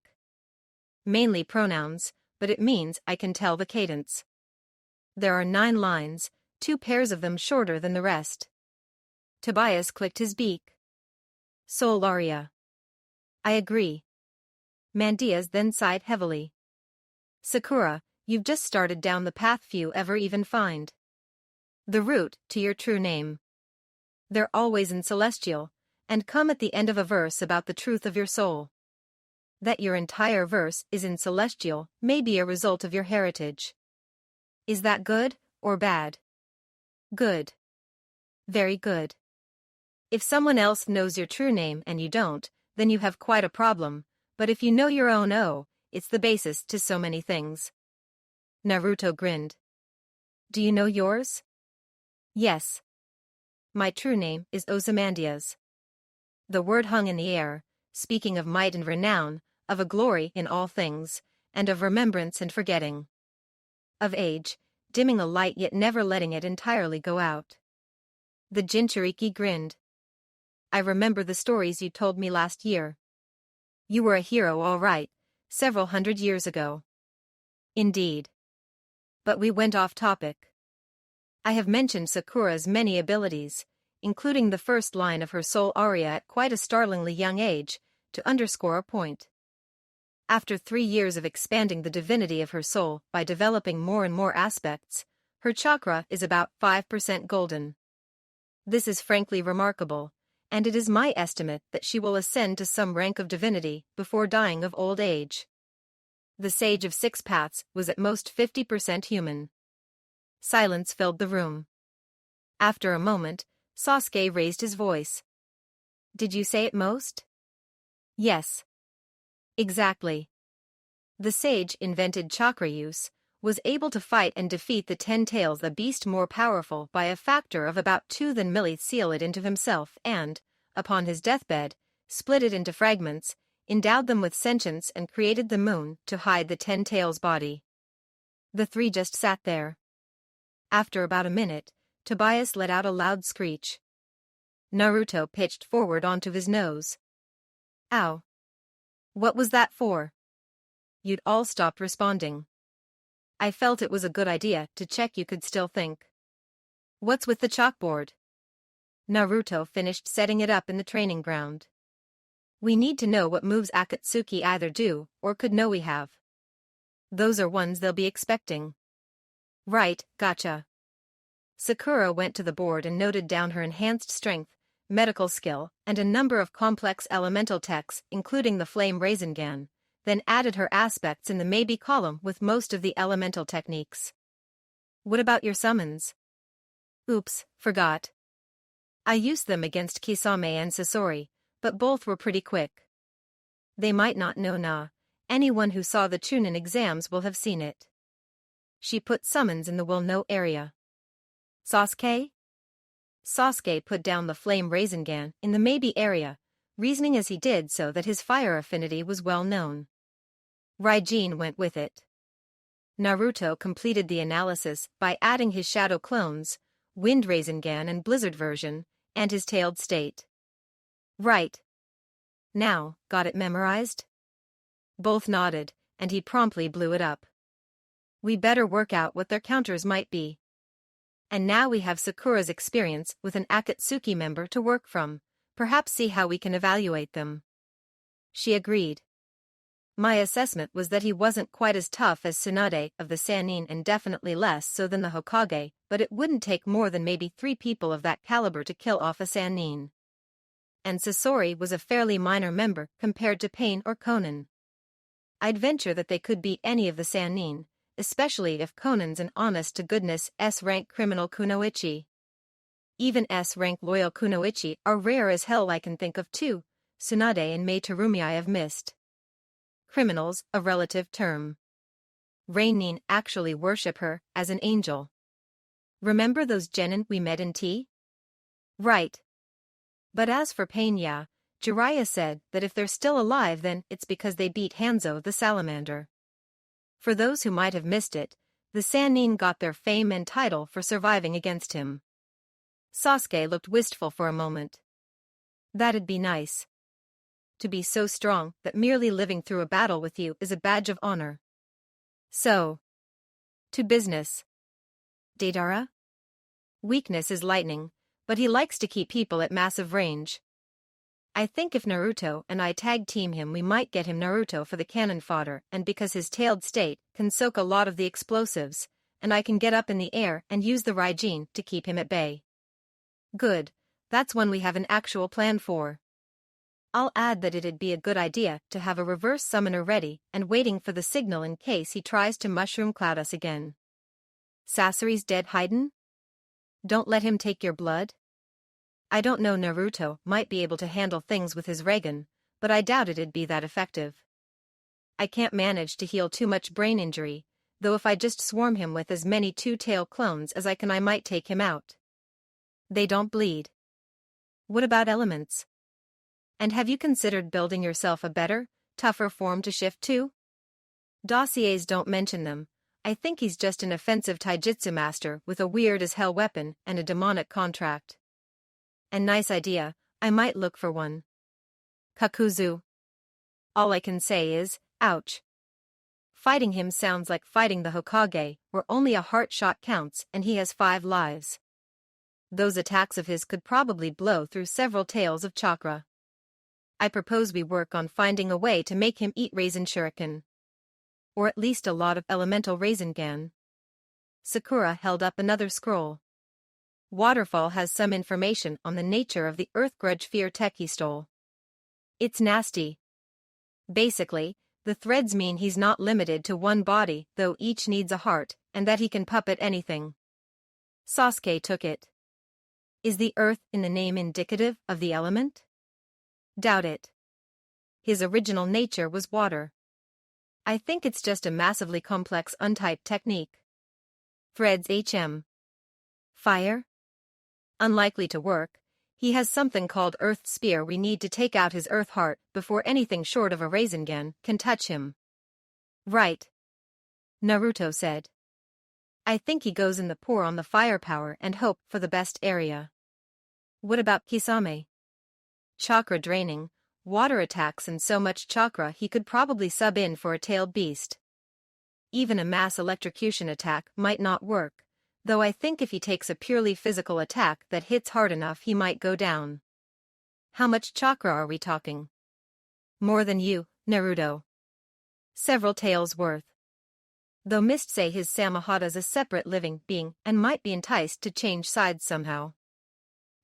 [SPEAKER 1] Mainly pronouns, but it means I can tell the cadence. There are 9 lines, 2 pairs of them shorter than the rest. Tobias clicked his beak. Soul aria. I agree. Mandias then sighed heavily. Sakura, you've just started down the path few ever even find. The route to your true name. They're always in celestial, and come at the end of a verse about the truth of your soul. That your entire verse is in celestial may be a result of your heritage. Is that good or bad? Good. Very good. If someone else knows your true name and you don't, then you have quite a problem, but if you know your own, it's the basis to so many things. Naruto grinned. Do you know yours? Yes. My true name is Ozymandias. The word hung in the air, speaking of might and renown, of a glory in all things, and of remembrance and forgetting. Of age, dimming a light yet never letting it entirely go out. The Jinchuriki grinned. I remember the stories you told me last year. You were a hero, all right, several hundred years ago. Indeed. But we went off topic. I have mentioned Sakura's many abilities, including the first line of her soul aria at quite a startlingly young age, to underscore a point. After 3 years of expanding the divinity of her soul by developing more and more aspects, her chakra is about 5% golden. This is frankly remarkable, and it is my estimate that she will ascend to some rank of divinity before dying of old age. The Sage of Six Paths was at most 50% human. Silence filled the room. After a moment, Sasuke raised his voice. Did you say at most? Yes. Exactly. The sage invented chakra use, was able to fight and defeat the 10 tails, the beast more powerful by a factor of about 2 than Millie seal it into himself and, upon his deathbed, split it into fragments, endowed them with sentience and created the moon to hide the 10 tails body. The three just sat there. After about a minute, Tobias let out a loud screech. Naruto pitched forward onto his nose. Ow. What was that for? You'd all stopped responding. I felt it was a good idea to check you could still think. What's with the chalkboard? Naruto finished setting it up in the training ground. We need to know what moves Akatsuki either do or could know we have. Those are ones they'll be expecting. Right, gotcha. Sakura went to the board and noted down her enhanced strength, medical skill, and a number of complex elemental techs, including the flame Rasengan, then added her aspects in the maybe column with most of the elemental techniques. What about your summons? Oops, forgot. I used them against Kisame and Sasori, but both were pretty quick. They might not know anyone who saw the Chunin exams will have seen it. She put summons in the will know area. Sasuke? Sasuke put down the flame Rasengan in the maybe area, reasoning as he did so that his fire affinity was well known. Raijin went with it. Naruto completed the analysis by adding his shadow clones, Wind Rasengan and Blizzard version, and his tailed state. Right. Now, got it memorized? Both nodded, and he promptly blew it up. We better work out what their counters might be. And now we have Sakura's experience with an Akatsuki member to work from, perhaps see how we can evaluate them. She agreed. My assessment was that he wasn't quite as tough as Tsunade of the Sannin and definitely less so than the Hokage, but it wouldn't take more than maybe 3 people of that caliber to kill off a Sannin. And Sasori was a fairly minor member compared to Pain or Konan. I'd venture that they could beat any of the Sannin, especially if Conan's an honest-to-goodness S-rank criminal kunoichi. Even S-rank loyal kunoichi are rare as hell. I can think of 2, Tsunade and Mei Terumi I have missed. Criminals, a relative term. Reinin actually worship her as an angel. Remember those genin we met in tea? Right. But as for Pain, Jiraiya said that if they're still alive then it's because they beat Hanzo the salamander. For those who might have missed it, the Sannin got their fame and title for surviving against him. Sasuke looked wistful for a moment. That'd be nice. To be so strong that merely living through a battle with you is a badge of honor. So, to business. Deidara? Weakness is lightning, but he likes to keep people at massive range. I think if Naruto and I tag team him we might get him Naruto for the cannon fodder, and because his tailed state can soak a lot of the explosives, and I can get up in the air and use the Raijin to keep him at bay. Good, that's one we have an actual plan for. I'll add that it'd be a good idea to have a reverse summoner ready and waiting for the signal in case he tries to mushroom cloud us again. Sasori's dead hidden? Don't let him take your blood? I don't know, Naruto might be able to handle things with his Ragen, but I doubt it'd be that effective. I can't manage to heal too much brain injury, though if I just swarm him with as many two-tail clones as I can I might take him out. They don't bleed. What about elements? And have you considered building yourself a better, tougher form to shift to? Dossiers don't mention them. I think he's just an offensive taijutsu master with a weird-as-hell weapon and a demonic contract. And nice idea, I might look for one. Kakuzu. All I can say is, ouch. Fighting him sounds like fighting the Hokage, where only a heart shot counts and he has 5 lives. Those attacks of his could probably blow through several tails of chakra. I propose we work on finding a way to make him eat Raisin Shuriken. Or at least a lot of elemental Rasengan. Sakura held up another scroll. Waterfall has some information on the nature of the Earth Grudge Fear tech he stole. It's nasty. Basically, the threads mean he's not limited to one body, though each needs a heart, and that he can puppet anything. Sasuke took it. Is the earth in the name indicative of the element? Doubt it. His original nature was water. I think it's just a massively complex untyped technique. Threads HM. Fire? Unlikely to work. He has something called Earth Spear. We need to take out his Earth Heart before anything short of a Rasengan can touch him. Right. Naruto said. I think he goes in the pour on the firepower and hope for the best area. What about Kisame? Chakra draining, water attacks and so much chakra he could probably sub in for a tailed beast. Even a mass electrocution attack might not work, though I think if he takes a purely physical attack that hits hard enough he might go down. How much chakra are we talking? More than you, Naruto. Several taels worth. Though Mist say his Samahata's a separate living being and might be enticed to change sides somehow.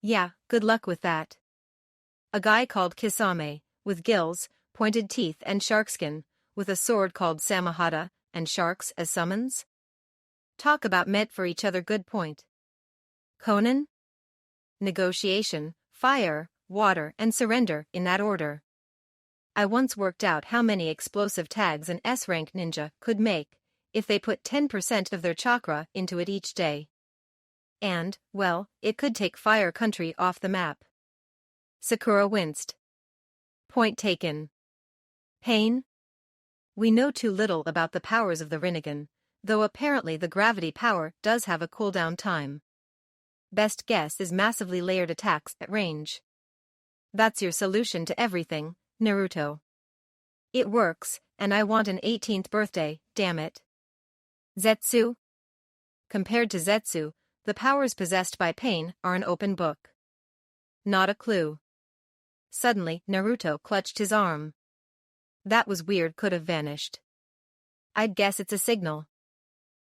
[SPEAKER 1] Yeah, good luck with that. A guy called Kisame, with gills, pointed teeth and sharkskin, with a sword called Samahata, and sharks as summons? Talk about meant for each other. Good point. Conan? Negotiation, fire, water and surrender in that order. I once worked out how many explosive tags an S-rank ninja could make if they put 10% of their chakra into it each day. And, well, it could take Fire Country off the map. Sakura winced. Point taken. Pain? We know too little about the powers of the Rinnegan, though apparently the gravity power does have a cooldown time. Best guess is massively layered attacks at range. That's your solution to everything, Naruto. It works, and I want an 18th birthday, damn it. Zetsu? Compared to Zetsu, the powers possessed by pain are an open book. Not a clue. Suddenly, Naruto clutched his arm. That was weird, could have vanished. I'd guess it's a signal.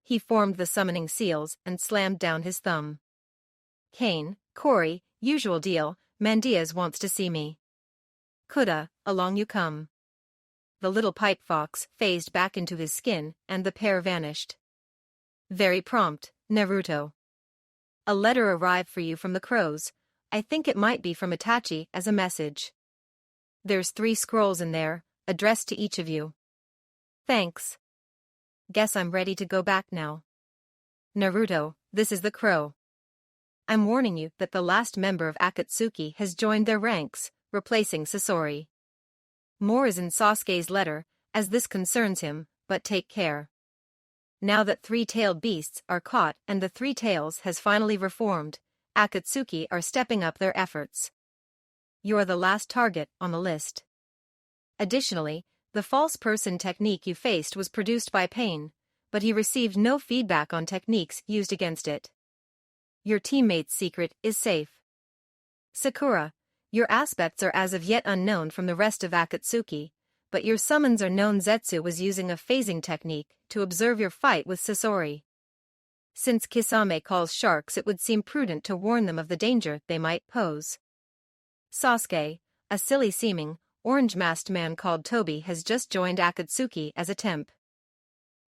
[SPEAKER 1] He formed the summoning seals and slammed down his thumb. Kane, Cory, usual deal, Mandias wants to see me. Kuda, along you come. The little pipe fox phased back into his skin and the pair vanished. Very prompt, Naruto. A letter arrived for you from the crows. I think it might be from Itachi as a message. There's 3 scrolls in there, addressed to each of you. Thanks. Guess I'm ready to go back now. Naruto, this is the crow. I'm warning you that the last member of Akatsuki has joined their ranks, replacing Sasori. More is in Sasuke's letter, as this concerns him, but take care. Now that 3-tailed beasts are caught and the 3 tails has finally reformed, Akatsuki are stepping up their efforts. You're the last target on the list. Additionally, the false person technique you faced was produced by Pain, but he received no feedback on techniques used against it. Your teammate's secret is safe. Sakura, your aspects are as of yet unknown from the rest of Akatsuki, but your summons are known. Zetsu was using a phasing technique to observe your fight with Sasori. Since Kisame calls sharks, it would seem prudent to warn them of the danger they might pose. Sasuke, A silly-seeming, orange-masked man called Toby has just joined Akatsuki as a temp.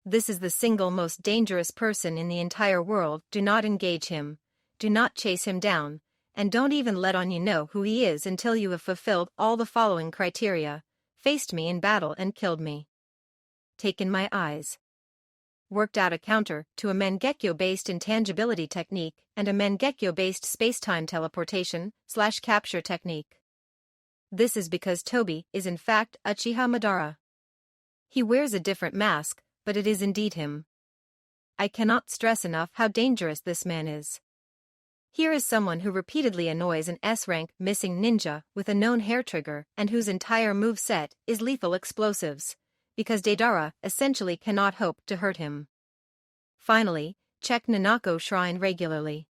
[SPEAKER 1] This is the single most dangerous person in the entire world. Do not engage him, do not chase him down, and don't even let on you know who he is until you have fulfilled all the following criteria: faced me in battle and killed me, taken my eyes, worked out a counter to a Mangekyo-based intangibility technique and a Mangekyo-based space-time teleportation/capture technique. This is because Toby is in fact Uchiha Madara. He wears a different mask, but it is indeed him. I cannot stress enough how dangerous this man is. Here is someone who repeatedly annoys an S-rank missing ninja with a known hair trigger and whose entire move set is lethal explosives, because Deidara essentially cannot hope to hurt him. Finally, check Nanako Shrine regularly.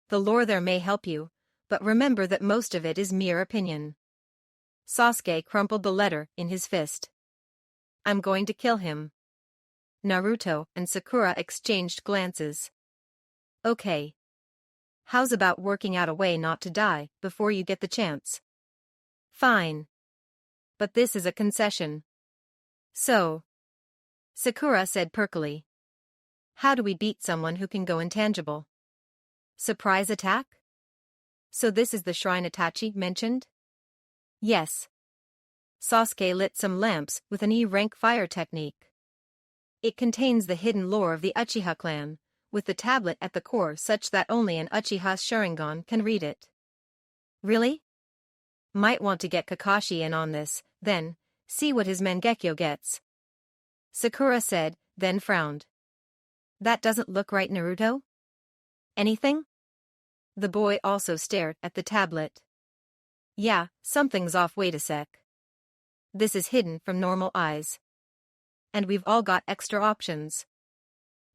[SPEAKER 1] The lore there may help you, but remember that most of it is mere opinion. Sasuke crumpled the letter in his fist. I'm going to kill him. Naruto and Sakura exchanged glances. Okay. How's about working out a way not to die before you get the chance? Fine. But this is a concession. So, Sakura said perkily. How do we beat someone who can go intangible? Surprise attack? So this is the shrine Itachi mentioned? Yes. Sasuke lit some lamps with an E-rank fire technique. It contains the hidden lore of the Uchiha clan, with the tablet at the core such that only an Uchiha Sharingan can read it. Really? Might want to get Kakashi in on this, then, see what his Mangekyo gets. Sakura said, then frowned. That doesn't look right, Naruto? Anything? The boy also stared at the tablet. Yeah, something's off. Wait a sec. This is hidden from normal eyes. And we've all got extra options.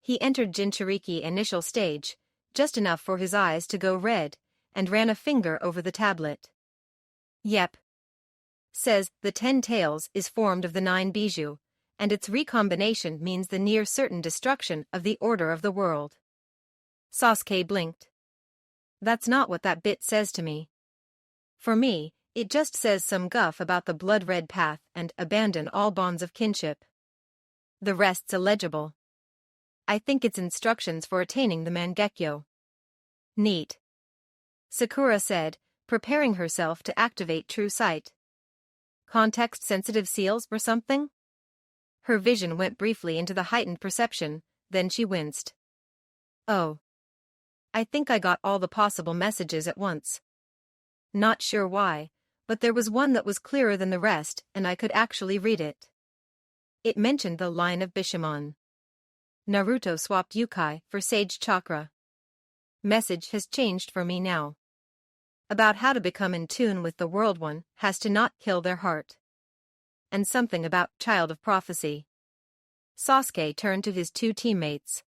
[SPEAKER 1] He entered Jinchuriki initial stage, just enough for his eyes to go red, and ran a finger over the tablet. Yep. Says, the 10 tails is formed of the 9 bijou, and its recombination means the near certain destruction of the order of the world. Sasuke blinked. That's not what that bit says to me. For me, it just says some guff about the blood-red path and abandon all bonds of kinship. The rest's illegible. I think it's instructions for attaining the Mangekyo. Neat. Sakura said, preparing herself to activate true sight. Context-sensitive seals or something? Her vision went briefly into the heightened perception, then she winced. Oh. I think I got all the possible messages at once. Not sure why, but there was one that was clearer than the rest and I could actually read it. It mentioned the line of Bishamon. Naruto swapped Yukai for Sage Chakra. Message has changed for me now. About how to become in tune with the World One has to not kill their heart. And something about Child of Prophecy. Sasuke turned to his 2 teammates.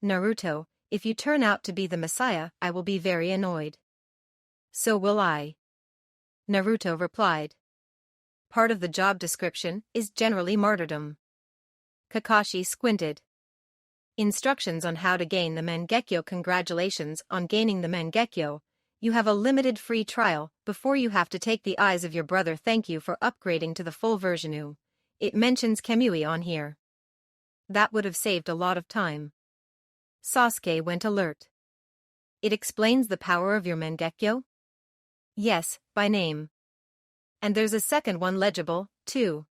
[SPEAKER 1] Naruto, if you turn out to be the Messiah, I will be very annoyed. So will I. Naruto replied. Part of the job description is generally martyrdom. Kakashi squinted. Instructions on how to gain the Mangekyo. Congratulations on gaining the Mangekyo. You have a limited free trial before you have to take the eyes of your brother. Thank you for upgrading to the full version. It mentions Kamui on here. That would have saved a lot of time. Sasuke went alert. It explains the power of your Mangekyo? Yes, by name. And there's a second one legible, too.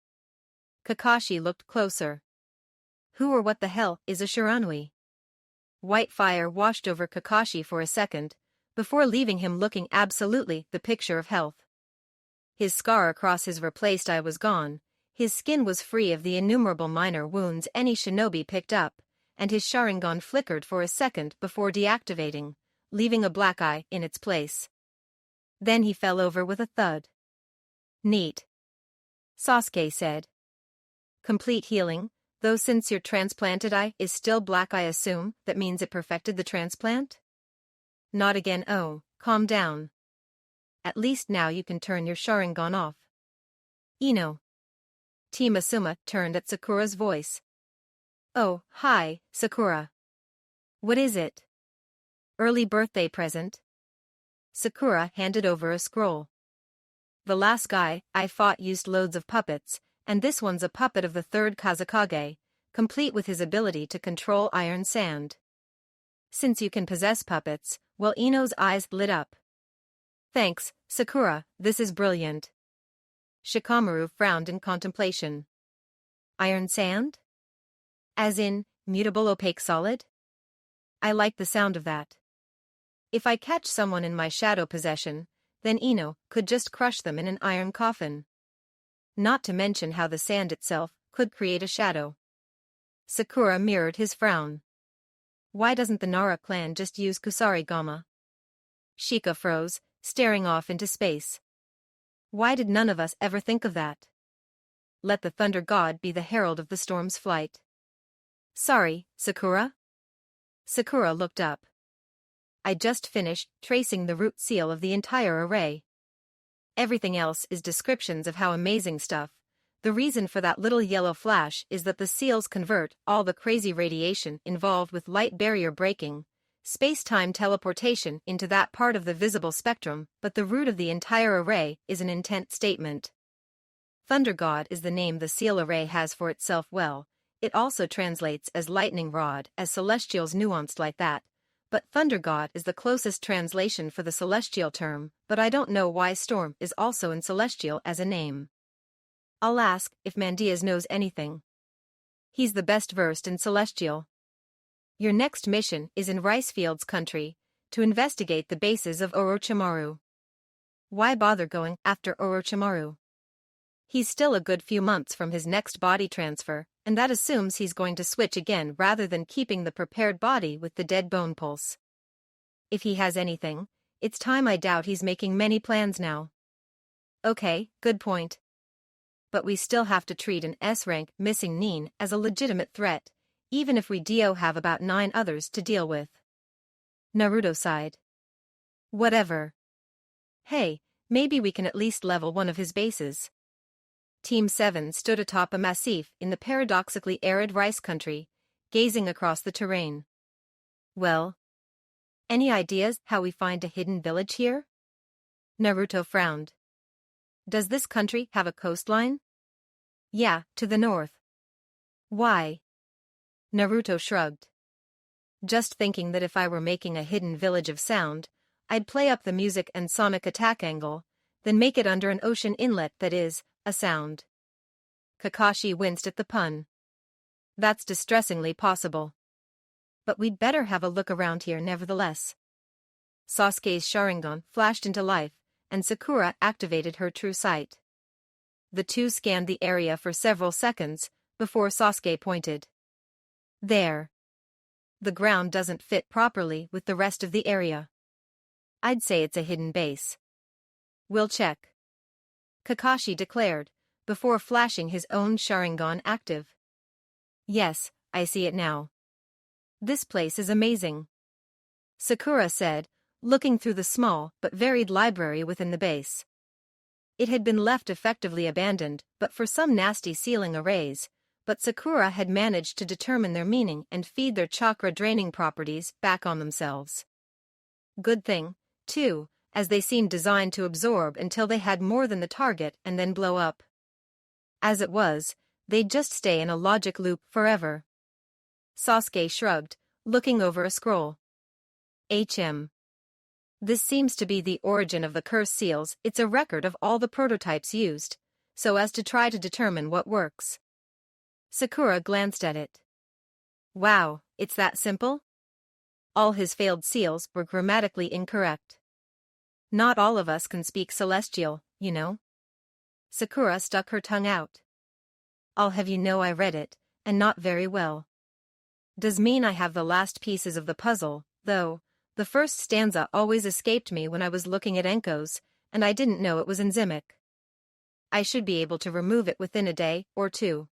[SPEAKER 1] Kakashi looked closer. Who or what the hell is a Shiranui? White fire washed over Kakashi for a second, before leaving him looking absolutely the picture of health. His scar across his replaced eye was gone, his skin was free of the innumerable minor wounds any shinobi picked up, and his Sharingan flickered for a second before deactivating, leaving a black eye in its place. Then he fell over with a thud. Neat. Sasuke said. Complete healing, though since your transplanted eye is still black I assume that means it perfected the transplant? Not again. Oh, calm down. At least now you can turn your Sharingan off. Ino. Team Asuma turned at Sakura's voice. Oh, hi, Sakura. What is it? Early birthday present? Sakura handed over a scroll. The last guy I fought used loads of puppets, and this one's a puppet of the third Kazekage, complete with his ability to control iron sand. Since you can possess puppets, well, Ino's eyes lit up. Thanks, Sakura, this is brilliant. Shikamaru frowned in contemplation. Iron sand? As in, mutable opaque solid? I like the sound of that. If I catch someone in my shadow possession, then Ino could just crush them in an iron coffin. Not to mention how the sand itself could create a shadow. Sakura mirrored his frown. Why doesn't the Nara clan just use Kusarigama? Shika froze, staring off into space. Why did none of us ever think of that? Let the thunder god be the herald of the storm's flight. Sorry, Sakura? Sakura looked up. I just finished tracing the root seal of the entire array. Everything else is descriptions of how amazing stuff. The reason for that little yellow flash is that the seals convert all the crazy radiation involved with light barrier breaking, space-time teleportation into that part of the visible spectrum, but the root of the entire array is an intent statement. Thunder God is the name the seal array has for itself. Well, it also translates as lightning rod, as celestials nuanced like that, but Thunder God is the closest translation for the celestial term, but I don't know why storm is also in celestial as a name. I'll ask if Mandias knows anything. He's the best versed in celestial. Your next mission is in Ricefields country, to investigate the bases of Orochimaru. Why bother going after Orochimaru? He's still a good few months from his next body transfer, and that assumes he's going to switch again rather than keeping the prepared body with the dead bone pulse. If he has anything, it's time. I doubt he's making many plans now. Okay, good point. But we still have to treat an S-rank missing Nin as a legitimate threat, even if we have about 9 others to deal with. Naruto sighed. Whatever. Hey, maybe we can at least level one of his bases. Team 7 stood atop a massif in the paradoxically arid rice country, gazing across the terrain. Well, any ideas how we find a hidden village here? Naruto frowned. Does this country have a coastline? Yeah, to the north. Why? Naruto shrugged. Just thinking that if I were making a hidden village of sound, I'd play up the music and sonic attack angle, then make it under an ocean inlet that is, a sound. Kakashi winced at the pun. That's distressingly possible. But we'd better have a look around here nevertheless. Sasuke's Sharingan flashed into life, and Sakura activated her true sight. The two scanned the area for several seconds, before Sasuke pointed. There. The ground doesn't fit properly with the rest of the area. I'd say it's a hidden base. We'll check. Kakashi declared, before flashing his own Sharingan active. Yes, I see it now. This place is amazing. Sakura said, looking through the small but varied library within the base. It had been left effectively abandoned but for some nasty ceiling arrays, but Sakura had managed to determine their meaning and feed their chakra-draining properties back on themselves. Good thing, too, as they seemed designed to absorb until they had more than the target and then blow up. As it was, they'd just stay in a logic loop forever. Sasuke shrugged, looking over a scroll. This seems to be the origin of the curse seals. It's a record of all the prototypes used, so as to try to determine what works. Sakura glanced at it. Wow, it's that simple? All his failed seals were grammatically incorrect. Not all of us can speak Celestial, you know. Sakura stuck her tongue out. I'll have you know I read it, and not very well. Does mean I have the last pieces of the puzzle, though. The first stanza always escaped me when I was looking at Enko's, and I didn't know it was enzymic. I should be able to remove it within a day or two.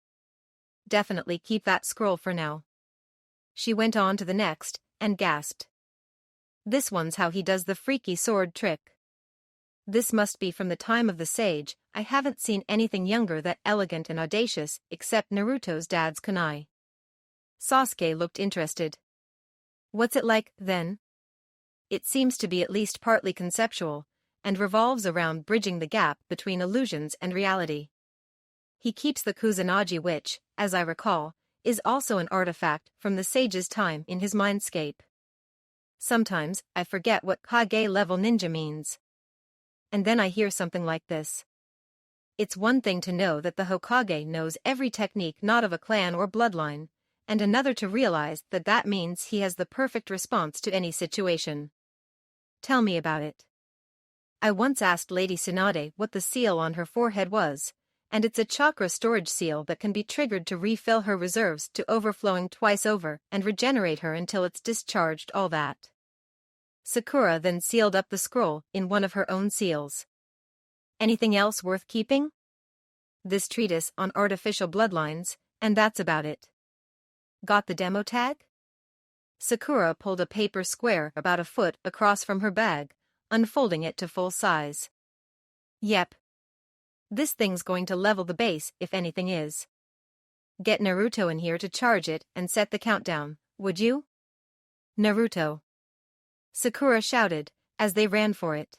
[SPEAKER 1] Definitely keep that scroll for now. She went on to the next, and gasped. This one's how he does the freaky sword trick. This must be from the time of the sage. I haven't seen anything younger that elegant and audacious except Naruto's dad's kunai. Sasuke looked interested. What's it like, then? It seems to be at least partly conceptual, and revolves around bridging the gap between illusions and reality. He keeps the Kusanagi which, as I recall, is also an artifact from the sage's time in his mindscape. Sometimes I forget what Kage-level ninja means. And then I hear something like this. It's one thing to know that the Hokage knows every technique not of a clan or bloodline, and another to realize that that means he has the perfect response to any situation. Tell me about it. I once asked Lady Tsunade what the seal on her forehead was, and it's a chakra storage seal that can be triggered to refill her reserves to overflowing twice over and regenerate her until it's discharged all that. Sakura then sealed up the scroll in one of her own seals. Anything else worth keeping? This treatise on artificial bloodlines, and that's about it. Got the demo tag? Sakura pulled a paper square about a foot across from her bag, unfolding it to full size. Yep. This thing's going to level the base if anything is. Get Naruto in here to charge it and set the countdown, would you? Naruto. Sakura shouted, as they ran for it.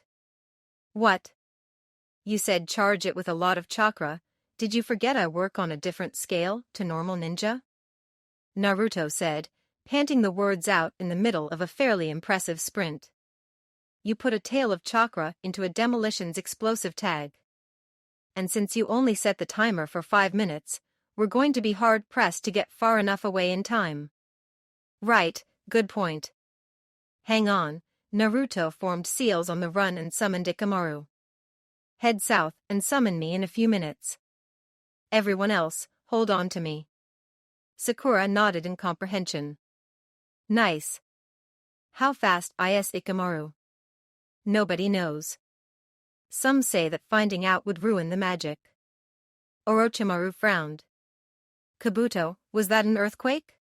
[SPEAKER 1] What? You said charge it with a lot of chakra, did you forget I work on a different scale to normal ninja? Naruto said, panting the words out in the middle of a fairly impressive sprint. You put a tail of chakra into a demolition's explosive tag. And since you only set the timer for 5 minutes, we're going to be hard-pressed to get far enough away in time. Right, good point. Hang on, Naruto formed seals on the run and summoned Ikamaru. Head south and summon me in a few minutes. Everyone else, hold on to me. Sakura nodded in comprehension. Nice. How fast is Ikamaru? Nobody knows. Some say that finding out would ruin the magic. Orochimaru frowned. Kabuto, was that an earthquake?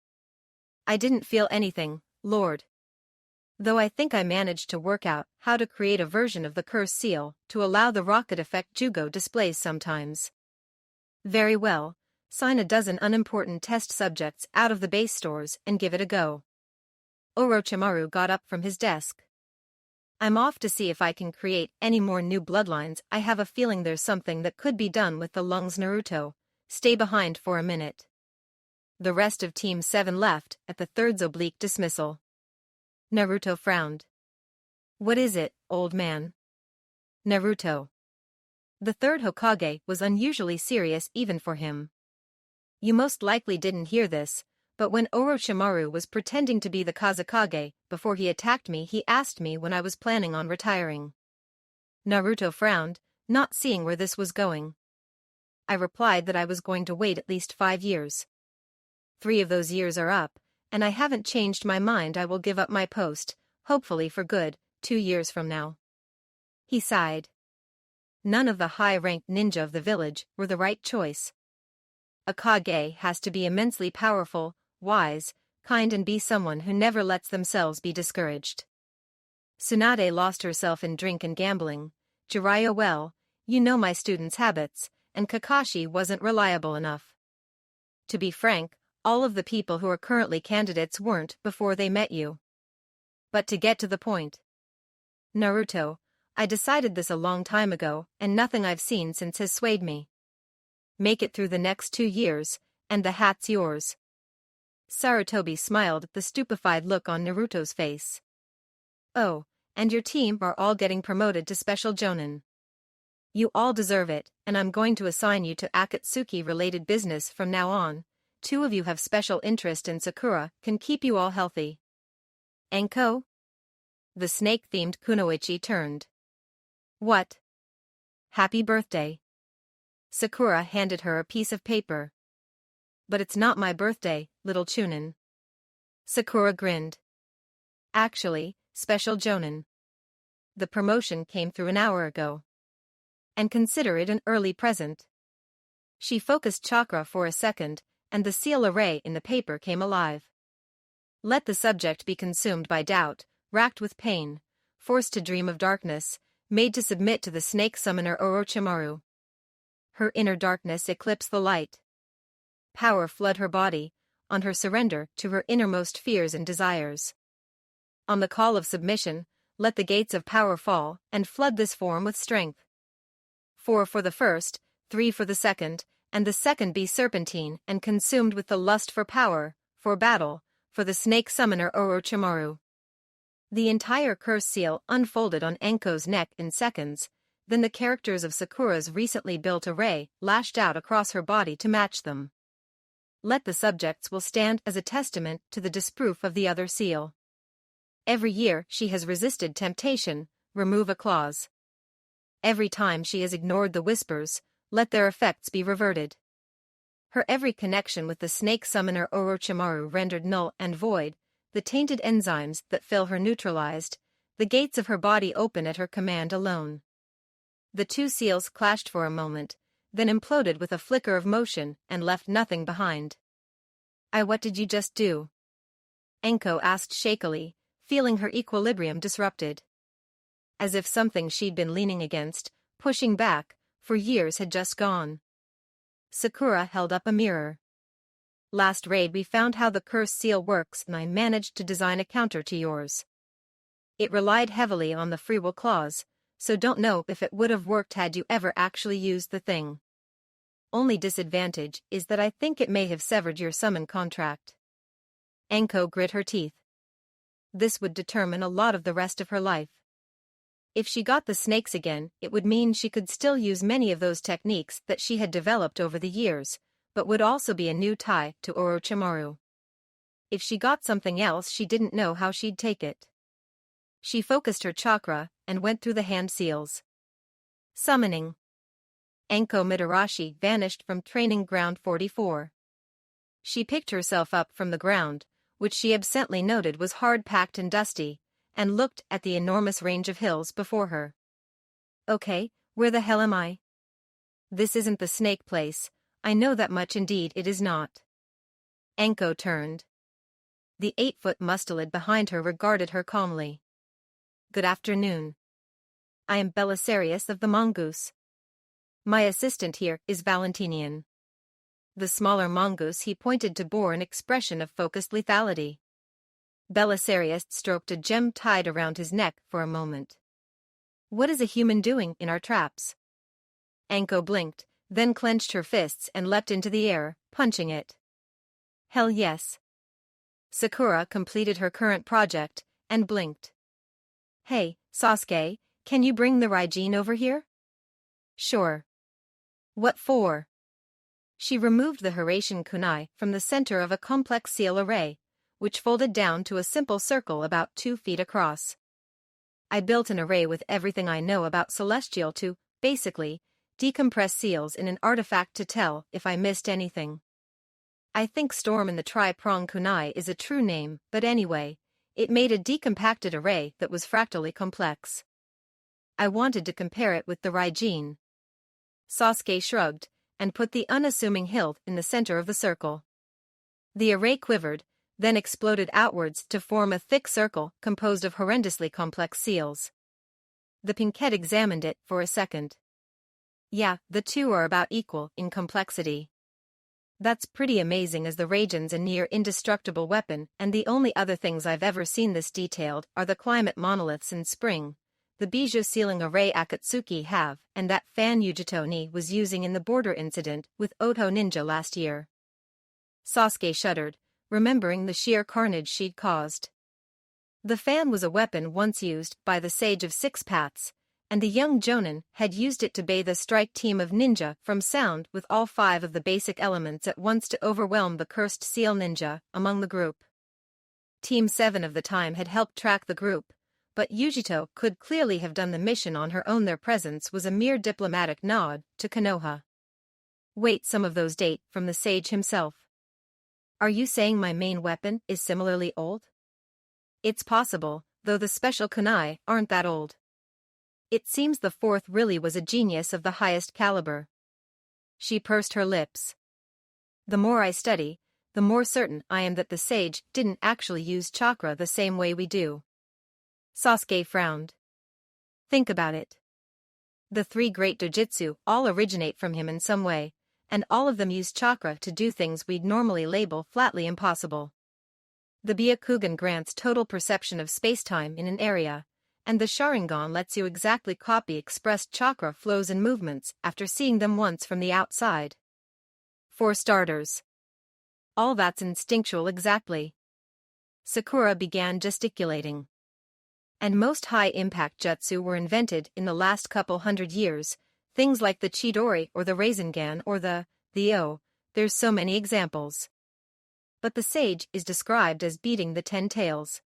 [SPEAKER 1] I didn't feel anything, Lord. Though I think I managed to work out how to create a version of the curse seal to allow the rocket effect Jugo displays sometimes. Very well, sign a dozen unimportant test subjects out of the base stores and give it a go. Orochimaru got up from his desk. I'm off to see if I can create any more new bloodlines. I have a feeling there's something that could be done with the lungs. Naruto, stay behind for a minute. The rest of Team 7 left at the third oblique dismissal. Naruto frowned. What is it, old man? Naruto. The third Hokage was unusually serious even for him. You most likely didn't hear this, but when Orochimaru was pretending to be the Kazekage before he attacked me, he asked me when I was planning on retiring. Naruto frowned, not seeing where this was going. I replied that I was going to wait at least 5 years. 3 of those years are up, and I haven't changed my mind. I will give up my post, hopefully for good, 2 years from now. He sighed. None of the high-ranked ninja of the village were the right choice. A Kage has to be immensely powerful, wise, kind, and be someone who never lets themselves be discouraged. Tsunade lost herself in drink and gambling, Jiraiya well, you know my students' habits, and Kakashi wasn't reliable enough. To be frank, all of the people who are currently candidates weren't before they met you. But to get to the point. Naruto, I decided this a long time ago, and nothing I've seen since has swayed me. Make it through the next 2 years, and the hat's yours. Sarutobi smiled at the stupefied look on Naruto's face. Oh, and your team are all getting promoted to Special Jonin. You all deserve it, and I'm going to assign you to Akatsuki-related business from now on. 2 of you have special interest in Sakura, can keep you all healthy. Enko? The snake-themed kunoichi turned. What? Happy birthday. Sakura handed her a piece of paper. But it's not my birthday, little Chunin. Sakura grinned. Actually, Special Jonin. The promotion came through an hour ago. And consider it an early present. She focused chakra for a second, and the seal array in the paper came alive. Let the subject be consumed by doubt, racked with pain, forced to dream of darkness, made to submit to the snake summoner Orochimaru. Her inner darkness eclipsed the light. Power flooded her body, on her surrender to her innermost fears and desires. On the call of submission, let the gates of power fall, and flood this form with strength. 4 for the first, 3 for the second, and the second be serpentine and consumed with the lust for power, for battle, for the snake summoner Orochimaru. The entire curse seal unfolded on Enko's neck in seconds, then the characters of Sakura's recently built array lashed out across her body to match them. Let the subjects will stand as a testament to the disproof of the other seal. Every year she has resisted temptation, remove a clause. Every time she has ignored the whispers, let their effects be reverted. Her every connection with the snake summoner Orochimaru rendered null and void, the tainted enzymes that fill her neutralized, the gates of her body open at her command alone. The two seals clashed for a moment, then imploded with a flicker of motion and left nothing behind. What did you just do?" Enko asked shakily, feeling her equilibrium disrupted. As if something she'd been leaning against, pushing back, for years had just gone. Sakura held up a mirror. "Last raid we found how the curse seal works and I managed to design a counter to yours. It relied heavily on the free will clause, so don't know if it would have worked had you ever actually used the thing. Only disadvantage is that I think it may have severed your summon contract." Enko grit her teeth. This would determine a lot of the rest of her life. If she got the snakes again, it would mean she could still use many of those techniques that she had developed over the years, but would also be a new tie to Orochimaru. If she got something else, she didn't know how she'd take it. She focused her chakra and went through the hand seals. Summoning. Enko Mitarashi vanished from training ground 44. She picked herself up from the ground, which she absently noted was hard-packed and dusty, and looked at the enormous range of hills before her. "Okay, where the hell am I? This isn't the snake place, I know that much, indeed it is not." Enko turned. The 8-foot mustelid behind her regarded her calmly. "Good afternoon. I am Belisarius of the Mongoose. My assistant here is Valentinian." The smaller mongoose he pointed to bore an expression of focused lethality. Belisarius stroked a gem tied around his neck for a moment. "What is a human doing in our traps?" Enko blinked, then clenched her fists and leapt into the air, punching it. "Hell yes." Sakura completed her current project, and blinked. "Hey, Sasuke, can you bring the Raijin over here?" "Sure." "What for?" She removed the Hiraishin kunai from the center of a complex seal array, which folded down to a simple circle about 2 feet across. "I built an array with everything I know about Celestial to, basically, decompress seals in an artifact to tell if I missed anything. I think Storm in the Tri-Prong Kunai is a true name, but anyway, it made a decompacted array that was fractally complex. I wanted to compare it with the Raijin." Sasuke shrugged, and put the unassuming hilt in the center of the circle. The array quivered, then exploded outwards to form a thick circle composed of horrendously complex seals. The Pinkette examined it for a second. "Yeah, the two are about equal in complexity. That's pretty amazing, as the Raijin's a near indestructible weapon, and the only other things I've ever seen this detailed are the climate monoliths in spring, the bijou sealing array Akatsuki have, and that fan Yujito was using in the border incident with Oto Ninja last year." Sasuke shuddered, remembering the sheer carnage she'd caused. The fan was a weapon once used by the Sage of Six Paths, and the young Jonin had used it to bathe a strike team of ninja from sound with all 5 of the basic elements at once to overwhelm the cursed seal ninja among the group. Team 7 of the time had helped track the group, but Yujito could clearly have done the mission on her own. Their presence was a mere diplomatic nod to Konoha. Wait, some of those date from the sage himself. Are you saying my main weapon is similarly old? It's possible, though the special kunai aren't that old. It seems the 4th really was a genius of the highest caliber. She pursed her lips. The more I study, the more certain I am that the sage didn't actually use chakra the same way we do. Sasuke frowned. Think about it. The 3 great dojutsu all originate from him in some way, and all of them use chakra to do things we'd normally label flatly impossible. The Byakugan grants total perception of spacetime in an area, and the Sharingan lets you exactly copy expressed chakra flows and movements after seeing them once from the outside. For starters, all that's instinctual exactly. Sakura began gesticulating. And most high-impact jutsu were invented in the last couple hundred years, things like the Chidori or the Rasengan or the O, there's so many examples. But the sage is described as beating the 10 tails.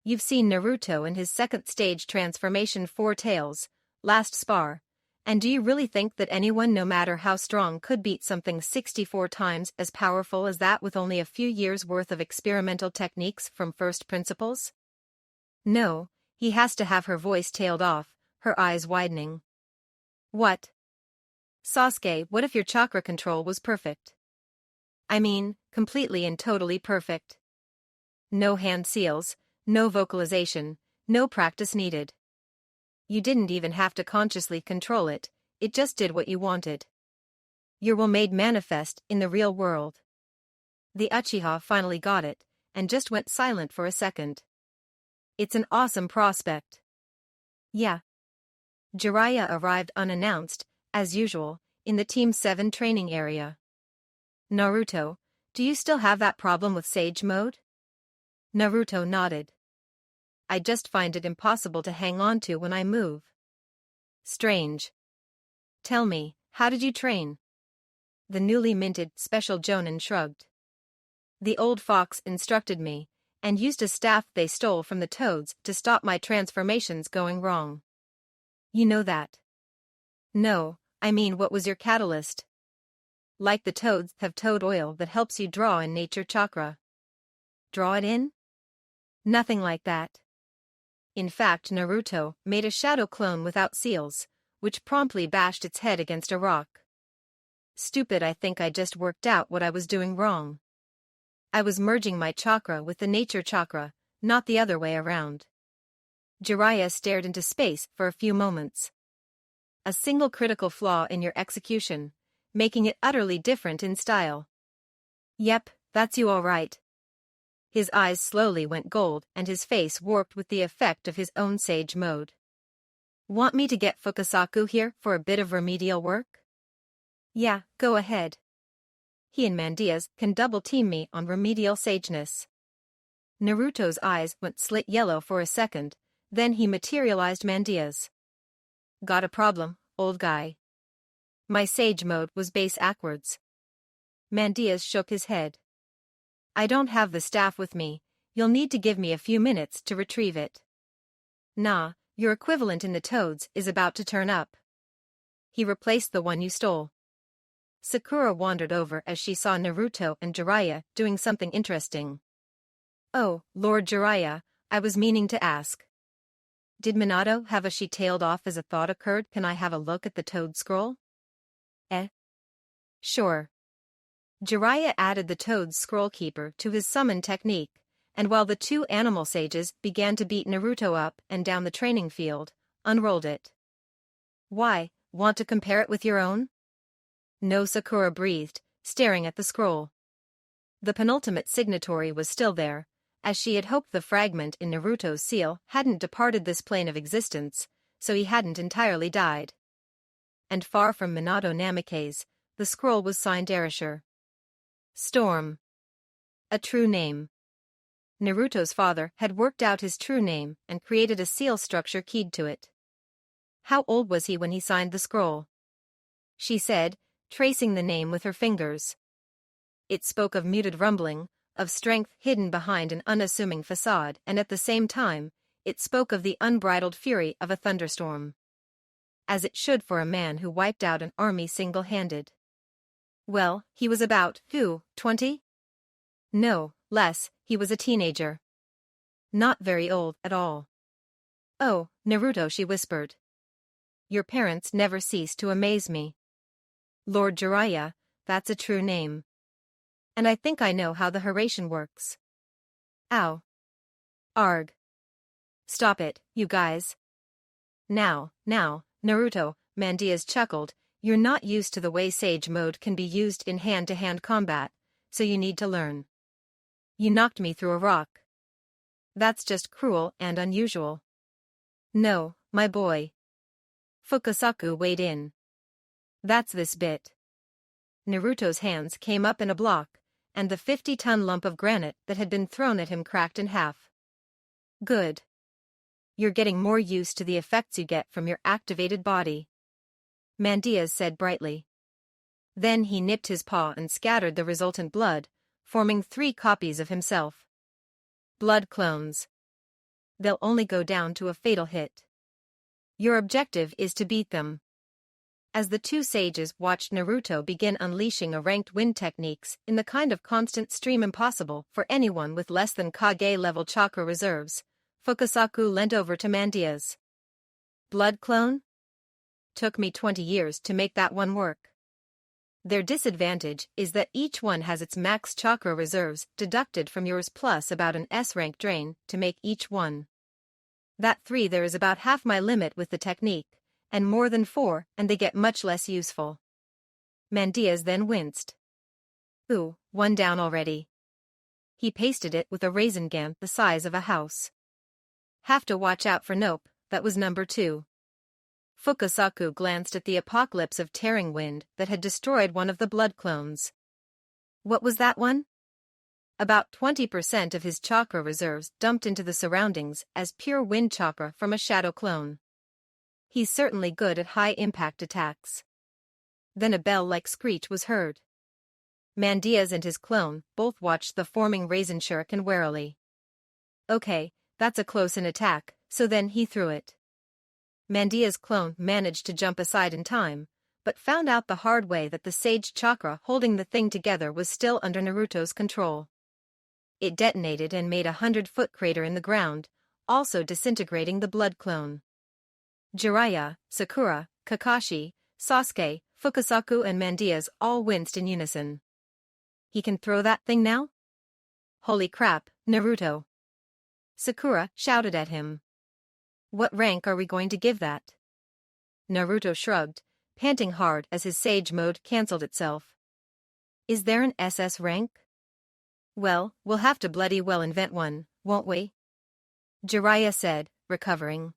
[SPEAKER 1] You've seen Naruto in his second stage transformation 4 tails, last spar, and do you really think that anyone no matter how strong could beat something 64 times as powerful as that with only a few years worth of experimental techniques from first principles? No, he has to have her voice tailed off, her eyes widening. What? Sasuke, what if your chakra control was perfect? I mean, completely and totally perfect. No hand seals, no vocalization, no practice needed. You didn't even have to consciously control it, it just did what you wanted. Your will made manifest in the real world. The Uchiha finally got it, and just went silent for a second. It's an awesome prospect. Yeah. Jiraiya arrived unannounced, as usual, in the Team 7 training area. Naruto, do you still have that problem with Sage Mode? Naruto nodded. I just find it impossible to hang on to when I move. Strange. Tell me, how did you train? The newly minted Special Jonin shrugged. The old fox instructed me, and used a staff they stole from the toads to stop my transformations going wrong. You know that? No, I mean what was your catalyst? Like the toads have toad oil that helps you draw in nature chakra. Draw it in? Nothing like that. In fact, Naruto made a shadow clone without seals, which promptly bashed its head against a rock. Stupid, I think I just worked out what I was doing wrong. I was merging my chakra with the nature chakra, not the other way around. Jiraiya stared into space for a few moments. A single critical flaw in your execution, making it utterly different in style. Yep, that's you all right. His eyes slowly went gold and his face warped with the effect of his own Sage Mode. Want me to get Fukasaku here for a bit of remedial work? Yeah, go ahead. He and Mandias can double-team me on remedial sageness. Naruto's eyes went slit yellow for a second, then he materialized Mandias. Got a problem, old guy. My Sage Mode was base-ackwards. Mandias shook his head. I don't have the staff with me, you'll need to give me a few minutes to retrieve it. Nah, your equivalent in the toads is about to turn up. He replaced the one you stole. Sakura wandered over as she saw Naruto and Jiraiya doing something interesting. Oh, Lord Jiraiya, I was meaning to ask. Did Minato have a she tailed off as a thought occurred? Can I have a look at the toad scroll? Sure. Jiraiya added the toad's scroll keeper to his summon technique, and while the two animal sages began to beat Naruto up and down the training field, unrolled it. Why, want to compare it with your own? No, Sakura breathed, staring at the scroll. The penultimate signatory was still there, as she had hoped the fragment in Naruto's seal hadn't departed this plane of existence, so he hadn't entirely died. And far from Minato Namikaze, the scroll was signed Erasure. Storm. A true name. Naruto's father had worked out his true name and created a seal structure keyed to it. How old was he when he signed the scroll? She said, tracing the name with her fingers. It spoke of muted rumbling, of strength hidden behind an unassuming facade, and at the same time, it spoke of the unbridled fury of a thunderstorm. As it should for a man who wiped out an army single-handed. Well, he was about, 20? No, less, he was a teenager. Not very old at all. Oh, Naruto, she whispered. Your parents never cease to amaze me. Lord Jiraiya, that's a true name. And I think I know how the Hiraishin works. Ow. Arg. Stop it, you guys. Now, Naruto, Mandias chuckled, you're not used to the way Sage Mode can be used in hand-to-hand combat, so you need to learn. You knocked me through a rock. That's just cruel and unusual. No, my boy. Fukasaku weighed in. That's this bit. Naruto's hands came up in a block, and the 50-ton lump of granite that had been thrown at him cracked in half. Good. You're getting more used to the effects you get from your activated body, Mandias said brightly. Then he nipped his paw and scattered the resultant blood, forming 3 copies of himself. Blood clones. They'll only go down to a fatal hit. Your objective is to beat them. As the 2 sages watched Naruto begin unleashing a ranked wind techniques in the kind of constant stream impossible for anyone with less than Kage-level chakra reserves, Fukasaku leant over to Mandias. Blood clone? Took me 20 years to make that one work. Their disadvantage is that each one has its max chakra reserves deducted from yours plus about an S-rank drain to make each one. That 3 there is about half my limit with the technique, and more than 4 and they get much less useful. Mandias then winced. Ooh, 1 down already. He pasted it with a Rasengan the size of a house. Have to watch out for Nope, that was number 2. Fukasaku glanced at the apocalypse of tearing wind that had destroyed one of the blood clones. What was that one? About 20% of his chakra reserves dumped into the surroundings as pure wind chakra from a shadow clone. He's certainly good at high-impact attacks. Then a bell-like screech was heard. Mandias and his clone both watched the forming Raisin Shuriken warily. Okay, that's a close-in attack, so then he threw it. Mandia's clone managed to jump aside in time, but found out the hard way that the sage chakra holding the thing together was still under Naruto's control. It detonated and made a 100-foot crater in the ground, also disintegrating the blood clone. Jiraiya, Sakura, Kakashi, Sasuke, Fukasaku and Mandias all winced in unison. He can throw that thing now? Holy crap, Naruto! Sakura shouted at him. What rank are we going to give that? Naruto shrugged, panting hard as his sage mode cancelled itself. Is there an SS rank? Well, we'll have to bloody well invent one, won't we? Jiraiya said, recovering.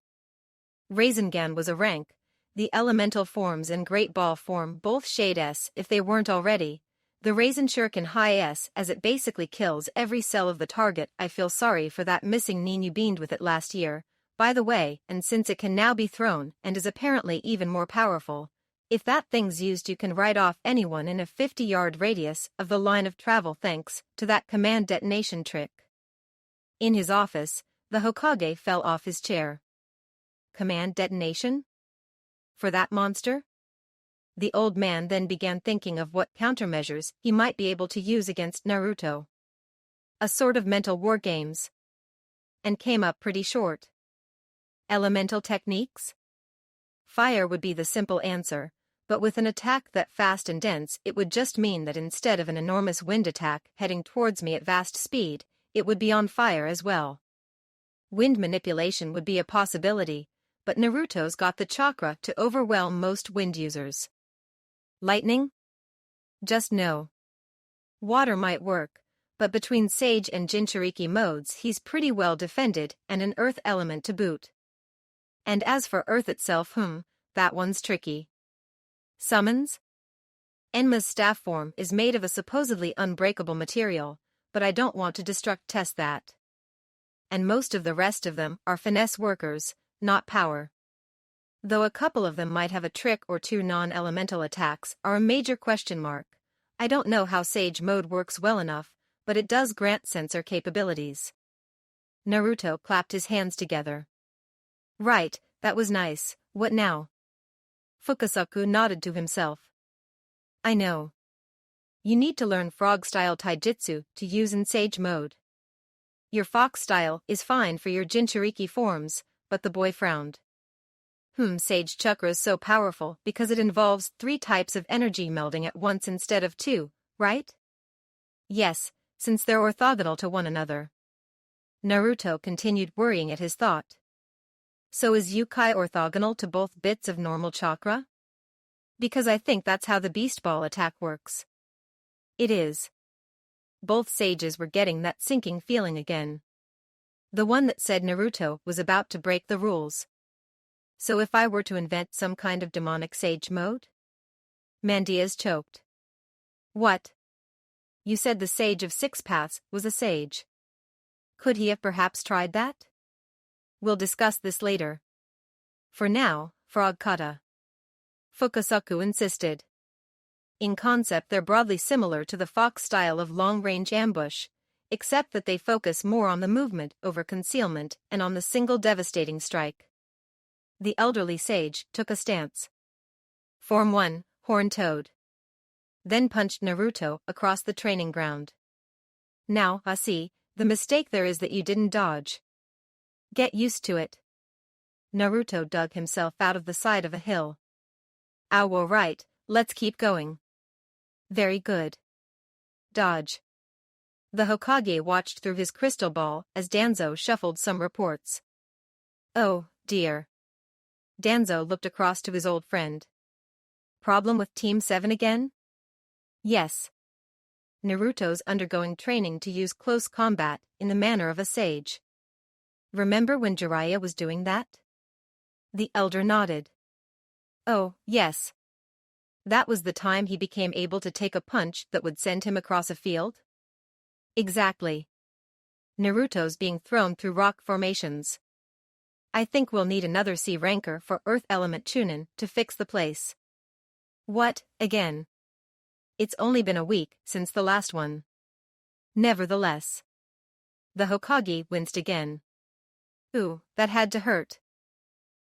[SPEAKER 1] Rasengan was a rank, the elemental forms in Great Ball form both shade S if they weren't already, the Raisin Shuriken high S as it basically kills every cell of the target. I feel sorry for that missing nin you beamed with it last year, by the way, and since it can now be thrown and is apparently even more powerful, if that thing's used you can write off anyone in a 50-yard radius of the line of travel thanks to that command detonation trick. In his office, the Hokage fell off his chair. Command detonation? For that monster? The old man then began thinking of what countermeasures he might be able to use against Naruto. A sort of mental war games. And came up pretty short. Elemental techniques? Fire would be the simple answer, but with an attack that fast and dense it would just mean that instead of an enormous wind attack heading towards me at vast speed, it would be on fire as well. Wind manipulation would be a possibility, but Naruto's got the chakra to overwhelm most wind users. Lightning? Just no. Water might work, but between Sage and Jinchuriki modes he's pretty well defended and an earth element to boot. And as for earth itself, that one's tricky. Summons? Enma's staff form is made of a supposedly unbreakable material, but I don't want to destruct test that. And most of the rest of them are finesse workers, not power. Though a couple of them might have a trick or 2 non-elemental attacks are a major question mark. I don't know how Sage mode works well enough, but it does grant sensor capabilities. Naruto clapped his hands together. Right, that was nice, what now? Fukasaku nodded to himself. I know. You need to learn frog-style taijutsu to use in Sage mode. Your fox style is fine for your Jinchuriki forms, but the boy frowned. Sage chakra's so powerful because it involves 3 types of energy melding at once instead of 2, right? Yes, since they're orthogonal to one another. Naruto continued worrying at his thought. So is Yukai orthogonal to both bits of normal chakra? Because I think that's how the Beast Ball attack works. It is. Both sages were getting that sinking feeling again. The one that said Naruto was about to break the rules, So if I were to invent some kind of demonic sage mode? Mandias choked. What? You said the Sage of Six Paths was a sage. Could he have perhaps tried that? We'll discuss this later. For now, Frog Kata. Fukasaku insisted. In concept they're broadly similar to the fox style of long-range ambush, except that they focus more on the movement over concealment and on the single devastating strike. The elderly sage took a stance. Form 1, Horn-Toad. Then punched Naruto across the training ground. Now, I see, the mistake there is that you didn't dodge. Get used to it. Naruto dug himself out of the side of a hill. Ow, right, let's keep going. Very good. Dodge. The Hokage watched through his crystal ball as Danzo shuffled some reports. Oh, dear. Danzo looked across to his old friend. Problem with Team 7 again? Yes. Naruto's undergoing training to use close combat in the manner of a sage. Remember when Jiraiya was doing that? The elder nodded. Oh, yes. That was the time he became able to take a punch that would send him across a field? Exactly. Naruto's being thrown through rock formations. I think we'll need another C ranker for Earth Element Chunin to fix the place. What, again? It's only been a week since the last one. Nevertheless. The Hokage winced again. Ooh, that had to hurt.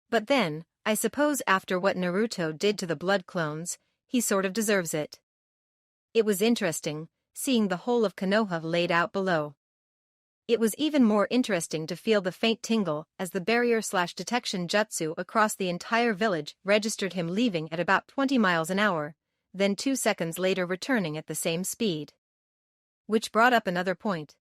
[SPEAKER 1] But then, I suppose after what Naruto did to the blood clones, he sort of deserves it. It was interesting, seeing the whole of Konoha laid out below. It was even more interesting to feel the faint tingle as the barrier/detection jutsu across the entire village registered him leaving at about 20 miles an hour, then 2 seconds later returning at the same speed. Which brought up another point.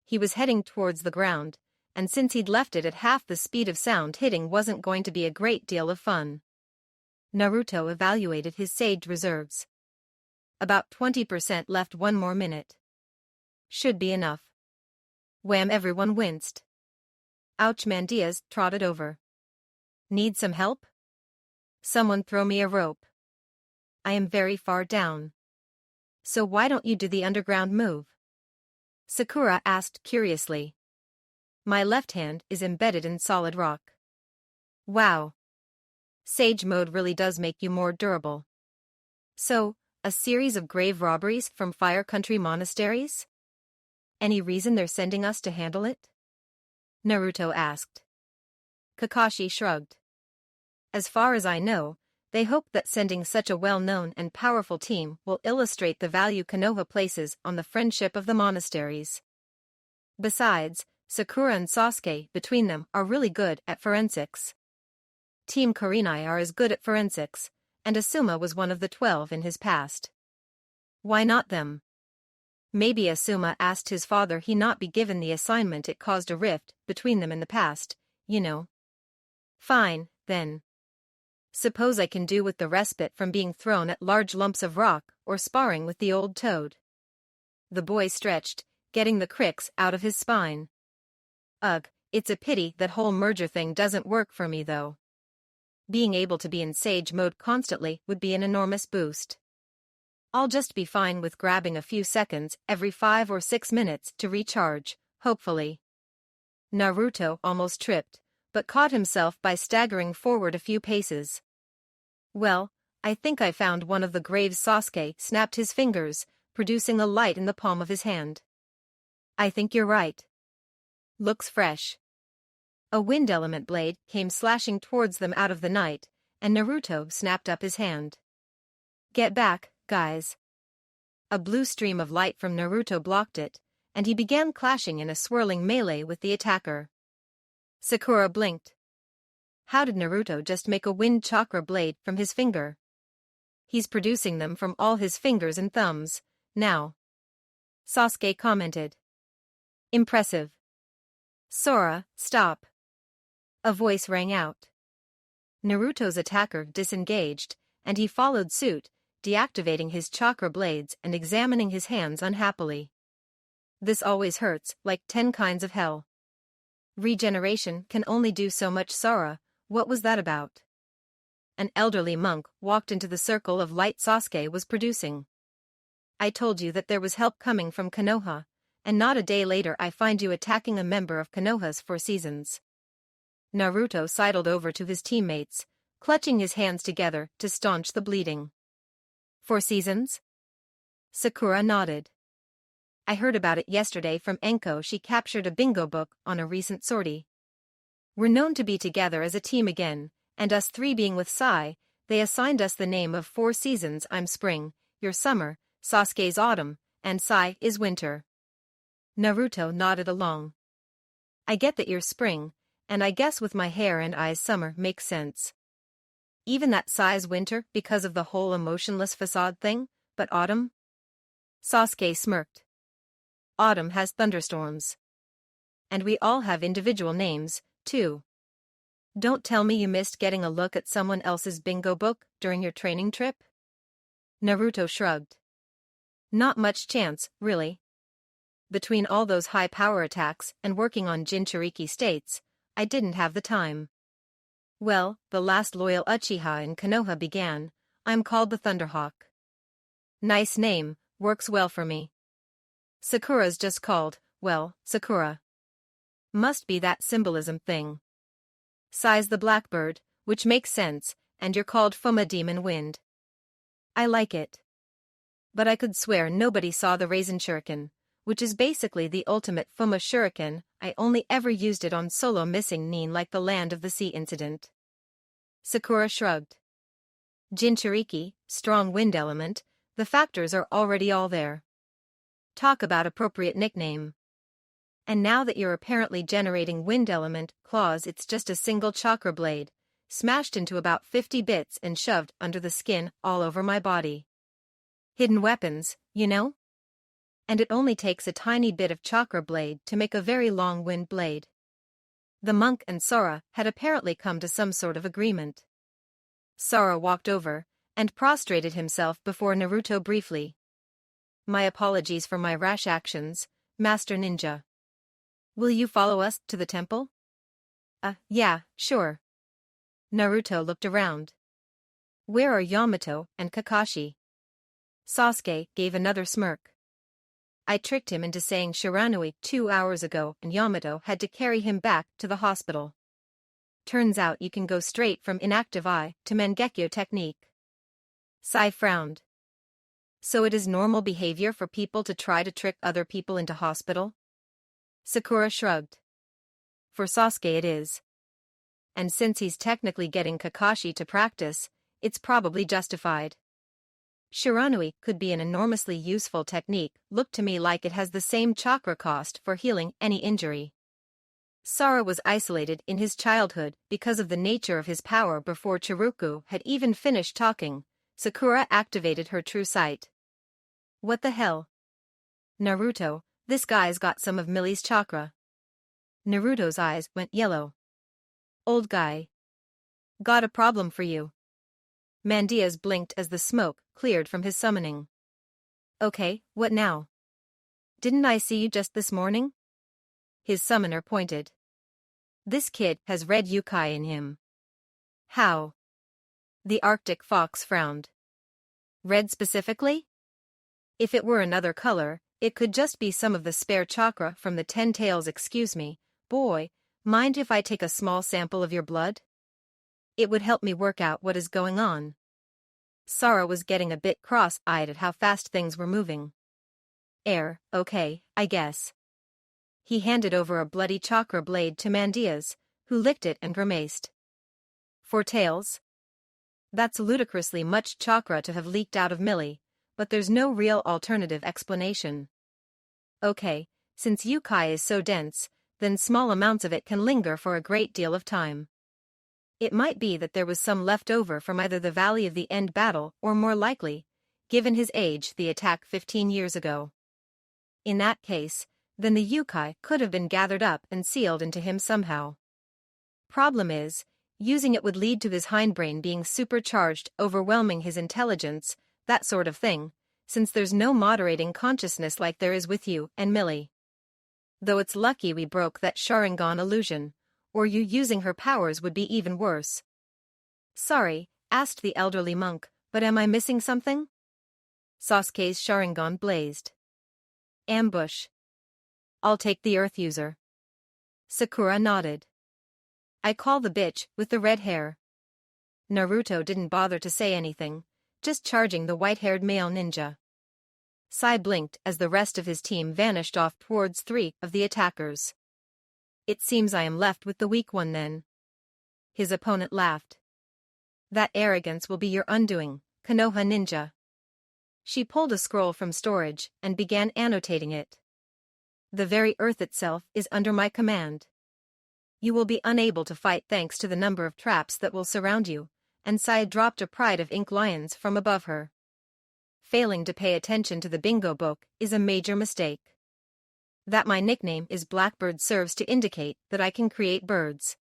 [SPEAKER 1] He was heading towards the ground, and since he'd left it at half the speed of sound, hitting wasn't going to be a great deal of fun. Naruto evaluated his sage reserves. About 20% left, 1 more minute. Should be enough. Wham! Everyone winced. Ouch! Mandias trotted over. Need some help? Someone throw me a rope. I am very far down. So why don't you do the underground move? Sakura asked curiously. My left hand is embedded in solid rock. Wow. Sage mode really does make you more durable. So, a series of grave robberies from Fire Country monasteries? Any reason they're sending us to handle it? Naruto asked. Kakashi shrugged. As far as I know, they hope that sending such a well-known and powerful team will illustrate the value Konoha places on the friendship of the monasteries. Besides, Sakura and Sasuke between them are really good at forensics. Team Kurenai are as good at forensics, and Asuma was one of the 12 in his past. Why not them? Maybe Asuma asked his father he not be given the assignment. It caused a rift between them in the past, you know. Fine, then. Suppose I can do with the respite from being thrown at large lumps of rock or sparring with the old toad. The boy stretched, getting the cricks out of his spine. Ugh, it's a pity that whole merger thing doesn't work for me though. Being able to be in sage mode constantly would be an enormous boost. I'll just be fine with grabbing a few seconds every 5 or 6 minutes to recharge, hopefully. Naruto almost tripped, but caught himself by staggering forward a few paces. Well, I think I found one of the graves. Sasuke snapped his fingers, producing a light in the palm of his hand. I think you're right. Looks fresh. A wind element blade came slashing towards them out of the night, and Naruto snapped up his hand. Get back, guys. A blue stream of light from Naruto blocked it, and he began clashing in a swirling melee with the attacker. Sakura blinked. How did Naruto just make a wind chakra blade from his finger? He's producing them from all his fingers and thumbs, now. Sasuke commented. Impressive. Sora, stop. A voice rang out. Naruto's attacker disengaged, and he followed suit, deactivating his chakra blades and examining his hands unhappily. This always hurts like 10 kinds of hell. Regeneration can only do so much. Sora, What was that about? An elderly monk walked into the circle of light Sasuke was producing. I told you that there was help coming from Konoha, and not a day later I find you attacking a member of Konoha's Four Seasons. Naruto sidled over to his teammates, clutching his hands together to staunch the bleeding. Four Seasons? Sakura nodded. I heard about it yesterday from Enko. She captured a bingo book on a recent sortie. We're known to be together as a team again, and us three being with Sai, they assigned us the name of Four Seasons. I'm spring, you're summer, Sasuke's autumn, and Sai is winter. Naruto nodded along. I get that you're spring, and I guess with my hair and eyes summer makes sense. Even that Sai's winter because of the whole emotionless facade thing, but autumn? Sasuke smirked. Autumn has thunderstorms. And we all have individual names, too. Don't tell me you missed getting a look at someone else's bingo book during your training trip? Naruto shrugged. Not much chance, really. Between all those high power attacks and working on Jinchuriki states, I didn't have the time. Well, the last loyal Uchiha in Konoha began. I'm called the Thunderhawk. Nice name, works well for me. Sakura's just called, well, Sakura. Must be that symbolism thing. Sai's the blackbird, which makes sense, and you're called Fuma Demon Wind. I like it. But I could swear nobody saw the Raisin Shuriken, which is basically the ultimate Fuma Shuriken. I only ever used it on solo missing Nin like the Land of the Sea incident. Sakura shrugged. Jinchuriki, strong wind element, the factors are already all there. Talk about appropriate nickname. And now that you're apparently generating wind element claws, it's just a single chakra blade, smashed into about 50 bits and shoved under the skin all over my body. Hidden weapons, you know? And it only takes a tiny bit of chakra blade to make a very long wind blade. The monk and Sora had apparently come to some sort of agreement. Sora walked over and prostrated himself before Naruto briefly. My apologies for my rash actions, Master Ninja. Will you follow us to the temple? Yeah, sure. Naruto looked around. Where are Yamato and Kakashi? Sasuke gave another smirk. I tricked him into saying Shiranui 2 hours ago and Yamato had to carry him back to the hospital. Turns out you can go straight from inactive eye to Mangekyo technique. Sai frowned. So it is normal behavior for people to try to trick other people into hospital? Sakura shrugged. For Sasuke it is. And since he's technically getting Kakashi to practice, it's probably justified. Shiranui could be an enormously useful technique. Looked to me like it has the same chakra cost for healing any injury. Sora was isolated in his childhood because of the nature of his power. Before Chiruku had even finished talking, Sakura activated her true sight. What the hell? Naruto, this guy's got some of Millie's chakra. Naruto's eyes went yellow. Old guy. Got a problem for you. Mandia's blinked as the smoke cleared from his summoning. Okay, what now? Didn't I see you just this morning? His summoner pointed. This kid has red yukai in him. How? The Arctic fox frowned. Red specifically? If it were another color, it could just be some of the spare chakra from the 10 tails. Excuse me, boy, mind if I take a small sample of your blood? It would help me work out what is going on. Sora was getting a bit cross-eyed at how fast things were moving. Okay, I guess. He handed over a bloody chakra blade to Mandias, who licked it and grimaced. 4 tails? That's ludicrously much chakra to have leaked out of Millie, but there's no real alternative explanation. Okay, since yukai is so dense, then small amounts of it can linger for a great deal of time. It might be that there was some left over from either the Valley of the End battle or more likely, given his age, the attack 15 years ago. In that case, then the yukai could have been gathered up and sealed into him somehow. Problem is, using it would lead to his hindbrain being supercharged, overwhelming his intelligence, that sort of thing, since there's no moderating consciousness like there is with you and Millie. Though it's lucky we broke that Sharingan illusion, or you using her powers would be even worse. Sorry, asked the elderly monk, but am I missing something? Sasuke's Sharingan blazed. Ambush. I'll take the Earth User. Sakura nodded. I call the bitch with the red hair. Naruto didn't bother to say anything, just charging the white-haired male ninja. Sai blinked as the rest of his team vanished off towards 3 of the attackers. It seems I am left with the weak one then. His opponent laughed. That arrogance will be your undoing, Konoha ninja. She pulled a scroll from storage and began annotating it. The very earth itself is under my command. You will be unable to fight thanks to the number of traps that will surround you, and Sai dropped a pride of ink lions from above her. Failing to pay attention to the bingo book is a major mistake. That my nickname is Blackbird serves to indicate that I can create birds.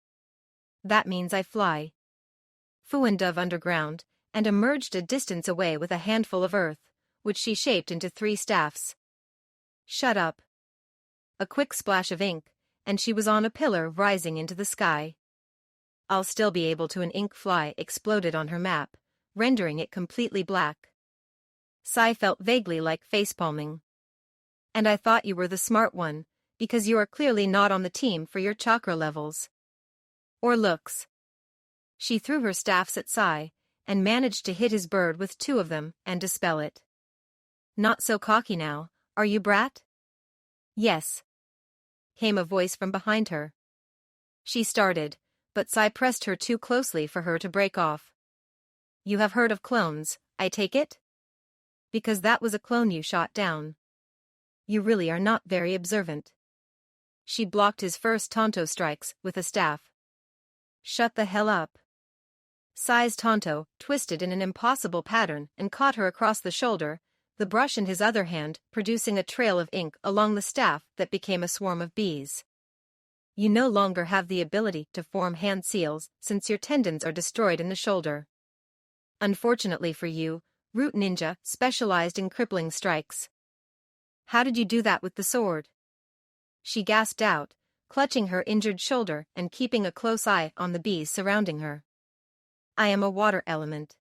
[SPEAKER 1] That means I fly. Flew and dove underground, and emerged a distance away with a handful of earth, which she shaped into 3 staffs. Shut up. A quick splash of ink, and she was on a pillar rising into the sky. I'll still be able to. An ink fly exploded on her map, rendering it completely black. Sai felt vaguely like facepalming. And I thought you were the smart one, because you are clearly not on the team for your chakra levels. Or looks. She threw her staffs at Sai, and managed to hit his bird with 2 of them and dispel it. Not so cocky now, are you, brat? Yes. Came a voice from behind her. She started, but Sai pressed her too closely for her to break off. You have heard of clones, I take it? Because that was a clone you shot down. You really are not very observant. She blocked his first Tonto strikes with a staff. Shut the hell up. Sai's Tonto twisted in an impossible pattern and caught her across the shoulder, the brush in his other hand producing a trail of ink along the staff that became a swarm of bees. You no longer have the ability to form hand seals since your tendons are destroyed in the shoulder. Unfortunately for you, Root Ninja specialized in crippling strikes. How did you do that with the sword? She gasped out, clutching her injured shoulder and keeping a close eye on the bees surrounding her. I am a water element.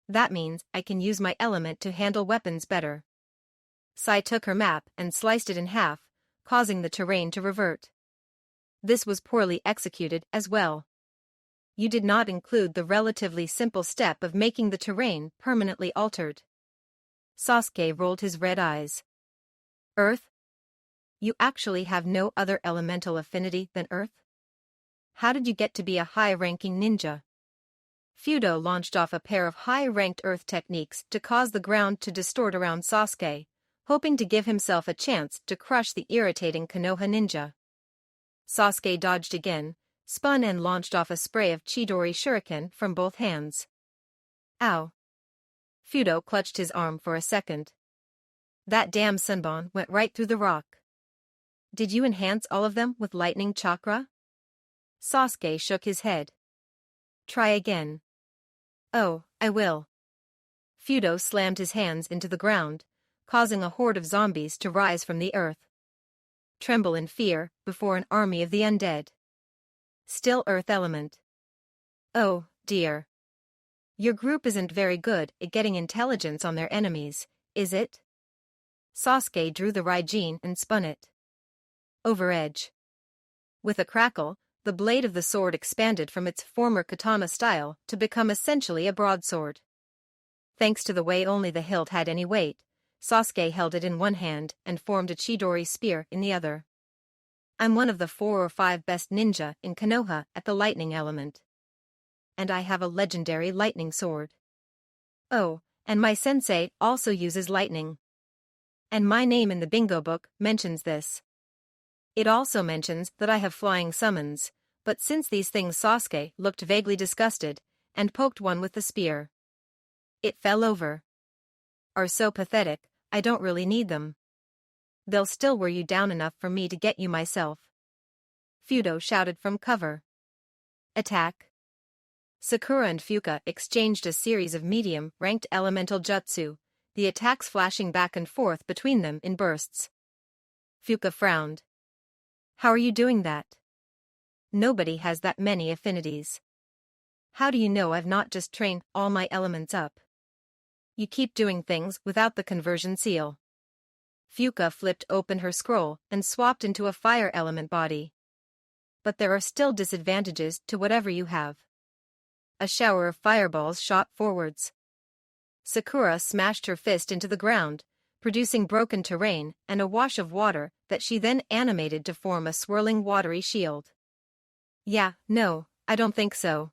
[SPEAKER 1] That means I can use my element to handle weapons better. Sai took her map and sliced it in half, causing the terrain to revert. This was poorly executed as well. You did not include the relatively simple step of making the terrain permanently altered. Sasuke rolled his red eyes. Earth? You actually have no other elemental affinity than Earth? How did you get to be a high-ranking ninja? Fudo launched off a pair of high-ranked Earth techniques to cause the ground to distort around Sasuke, hoping to give himself a chance to crush the irritating Konoha ninja. Sasuke dodged again, spun and launched off a spray of Chidori shuriken from both hands. Ow. Fudo clutched his arm for a second. That damn sunbon went right through the rock. Did you enhance all of them with lightning chakra? Sasuke shook his head. Try again. Oh, I will. Fudo slammed his hands into the ground, causing a horde of zombies to rise from the earth. Tremble in fear before an army of the undead. Still earth element. Oh, dear. Your group isn't very good at getting intelligence on their enemies, is it? Sasuke drew the Raijin and spun it. Over edge. With a crackle, the blade of the sword expanded from its former katana style to become essentially a broadsword. Thanks to the way only the hilt had any weight, Sasuke held it in one hand and formed a Chidori spear in the other. I'm one of the 4 or 5 best ninja in Konoha at the lightning element. And I have a legendary lightning sword. Oh, and my sensei also uses lightning. And my name in the bingo book mentions this. It also mentions that I have flying summons, but since these things Sasuke looked vaguely disgusted, and poked one with the spear. It fell over. Are so pathetic, I don't really need them. They'll still wear you down enough for me to get you myself. Fudo shouted from cover. Attack. Sakura and Fuka exchanged a series of medium-ranked elemental jutsu, the attacks flashing back and forth between them in bursts. Fuka frowned. How are you doing that? Nobody has that many affinities. How do you know I've not just trained all my elements up? You keep doing things without the conversion seal. Fuka flipped open her scroll and swapped into a fire element body. But there are still disadvantages to whatever you have. A shower of fireballs shot forwards. Sakura smashed her fist into the ground, producing broken terrain and a wash of water that she then animated to form a swirling watery shield. Yeah, no, I don't think so.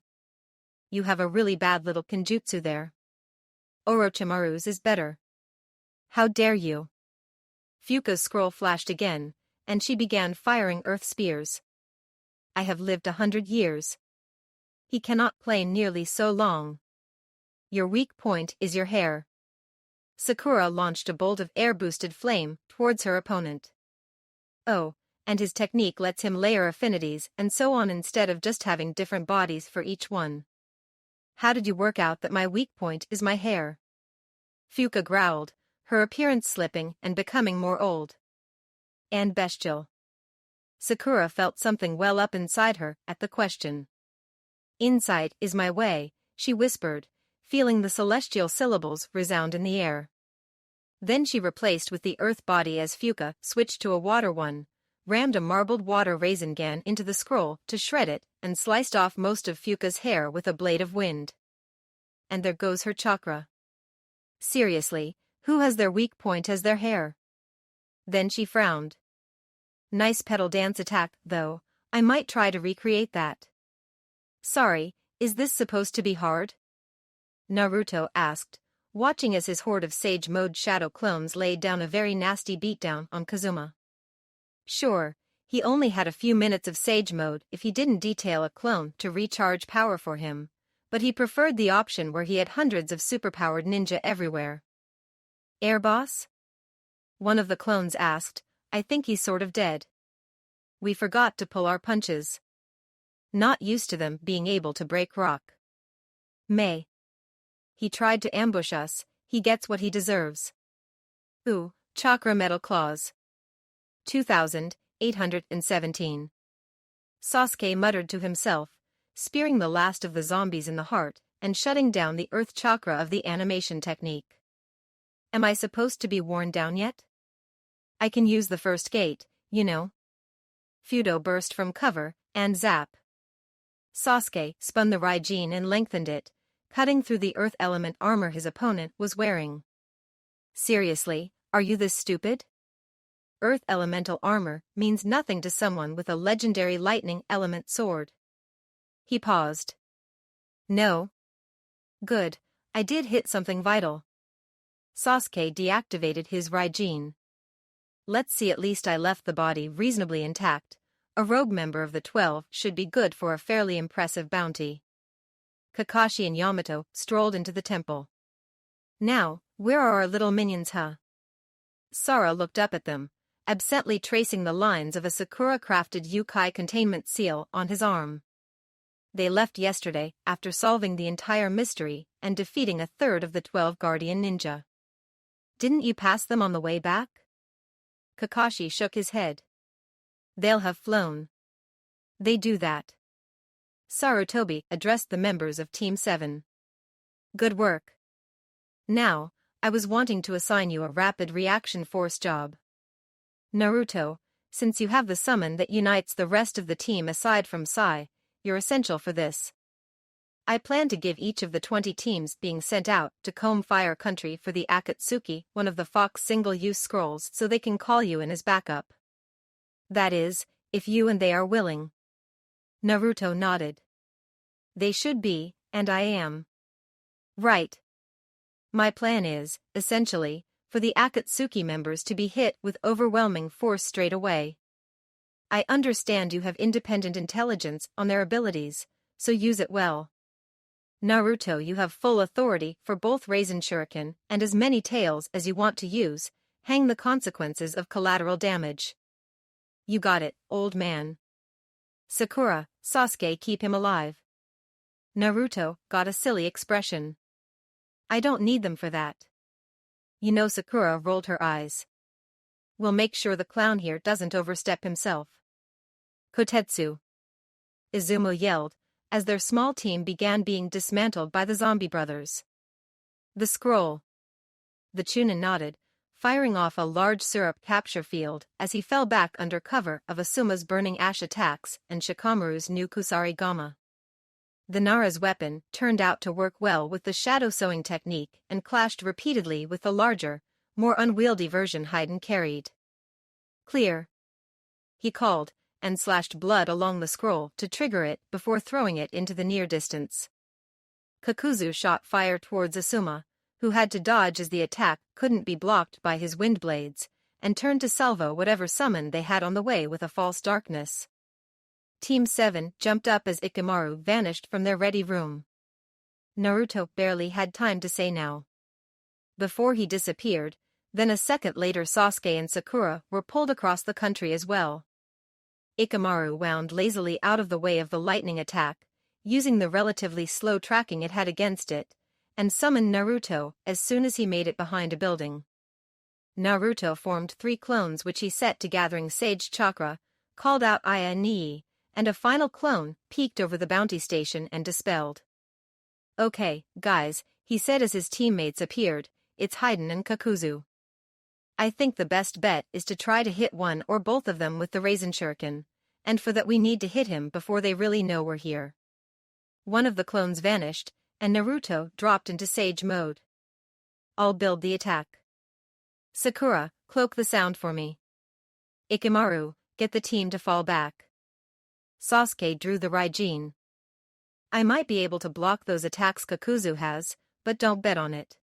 [SPEAKER 1] You have a really bad little kenjutsu there. Orochimaru's is better. How dare you? Fuka's scroll flashed again, and she began firing earth spears. I have lived 100 years. He cannot play nearly so long. Your weak point is your hair. Sakura launched a bolt of air-boosted flame towards her opponent. Oh, and his technique lets him layer affinities and so on instead of just having different bodies for each one. How did you work out that my weak point is my hair? Fuka growled, her appearance slipping and becoming more old and bestial. Sakura felt something well up inside her at the question. Insight is my way, she whispered, feeling the celestial syllables resound in the air. Then she replaced with the earth body as Fuka switched to a water one, rammed a marbled water Rasengan into the scroll to shred it, and sliced off most of Fuka's hair with a blade of wind. And there goes her chakra. Seriously, who has their weak point as their hair? Then she frowned. Nice pedal dance attack, though. I might try to recreate that. Sorry, is this supposed to be hard? Naruto asked, watching as his horde of Sage Mode Shadow clones laid down a very nasty beatdown on Kazuma. Sure, he only had a few minutes of Sage Mode if he didn't detail a clone to recharge power for him, but he preferred the option where he had hundreds of superpowered ninja everywhere. Air boss? One of the clones asked. I think he's sort of dead. We forgot to pull our punches. Not used to them being able to break rock. May. He tried to ambush us, he gets what he deserves. Ooh, chakra metal claws. 2817. Sasuke muttered to himself, spearing the last of the zombies in the heart and shutting down the earth chakra of the animation technique. Am I supposed to be worn down yet? I can use the first gate, you know. Fudo burst from cover, and zap. Sasuke spun the Raijin and lengthened it, cutting through the earth element armor his opponent was wearing. Seriously, are you this stupid? Earth elemental armor means nothing to someone with a legendary lightning element sword. He paused. No. Good, I did hit something vital. Sasuke deactivated his Raijin. Let's see, at least I left the body reasonably intact. A rogue member of the 12 should be good for a fairly impressive bounty. Kakashi and Yamato strolled into the temple. Now, where are our little minions, huh? Sara looked up at them, absently tracing the lines of a Sakura-crafted Yukai containment seal on his arm. They left yesterday after solving the entire mystery and defeating a third of the 12 Guardian Ninja. Didn't you pass them on the way back? Kakashi shook his head. They'll have flown. They do that. Sarutobi addressed the members of Team 7. Good work. Now, I was wanting to assign you a rapid reaction force job. Naruto, since you have the summon that unites the rest of the team aside from Sai, you're essential for this. I plan to give each of the 20 teams being sent out to comb Fire Country for the Akatsuki one of the Fox single-use scrolls so they can call you in as backup. That is, if you and they are willing. Naruto nodded. They should be, and I am. Right. My plan is, essentially, for the Akatsuki members to be hit with overwhelming force straight away. I understand you have independent intelligence on their abilities, so use it well. Naruto, you have full authority for both Rasen Shuriken and as many tails as you want to use, hang the consequences of collateral damage. You got it, old man. Sakura, Sasuke, keep him alive. Naruto got a silly expression. I don't need them for that. You know, Sakura rolled her eyes. We'll make sure the clown here doesn't overstep himself. Kotetsu. Izumo yelled, as their small team began being dismantled by the zombie brothers. The scroll. The Chunin nodded, firing off a large syrup capture field as he fell back under cover of Asuma's burning ash attacks and Shikamaru's new Kusarigama. The Nara's weapon turned out to work well with the shadow sewing technique and clashed repeatedly with the larger, more unwieldy version Haiden carried. Clear. He called, and slashed blood along the scroll to trigger it before throwing it into the near distance. Kakuzu shot fire towards Asuma, who had to dodge as the attack couldn't be blocked by his wind blades, and turned to salvo whatever summon they had on the way with a false darkness. Team 7 jumped up as Ikamaru vanished from their ready room. Naruto barely had time to say now. Before he disappeared, then a second later Sasuke and Sakura were pulled across the country as well. Ikamaru wound lazily out of the way of the lightning attack, using the relatively slow tracking it had against it, and summoned Naruto as soon as he made it behind a building. Naruto formed 3 clones which he set to gathering Sage Chakra, called out Aya and Nii, and a final clone peeked over the bounty station and dispelled. "Okay, guys," he said as his teammates appeared, "it's Haiden and Kakuzu. I think the best bet is to try to hit one or both of them with the Raisin Shuriken, and for that we need to hit him before they really know we're here." One of the clones vanished, and Naruto dropped into Sage mode. "I'll build the attack. Sakura, cloak the sound for me. Ikamaru, get the team to fall back." Sasuke drew the Raijin. "I might be able to block those attacks Kakuzu has, but don't bet on it.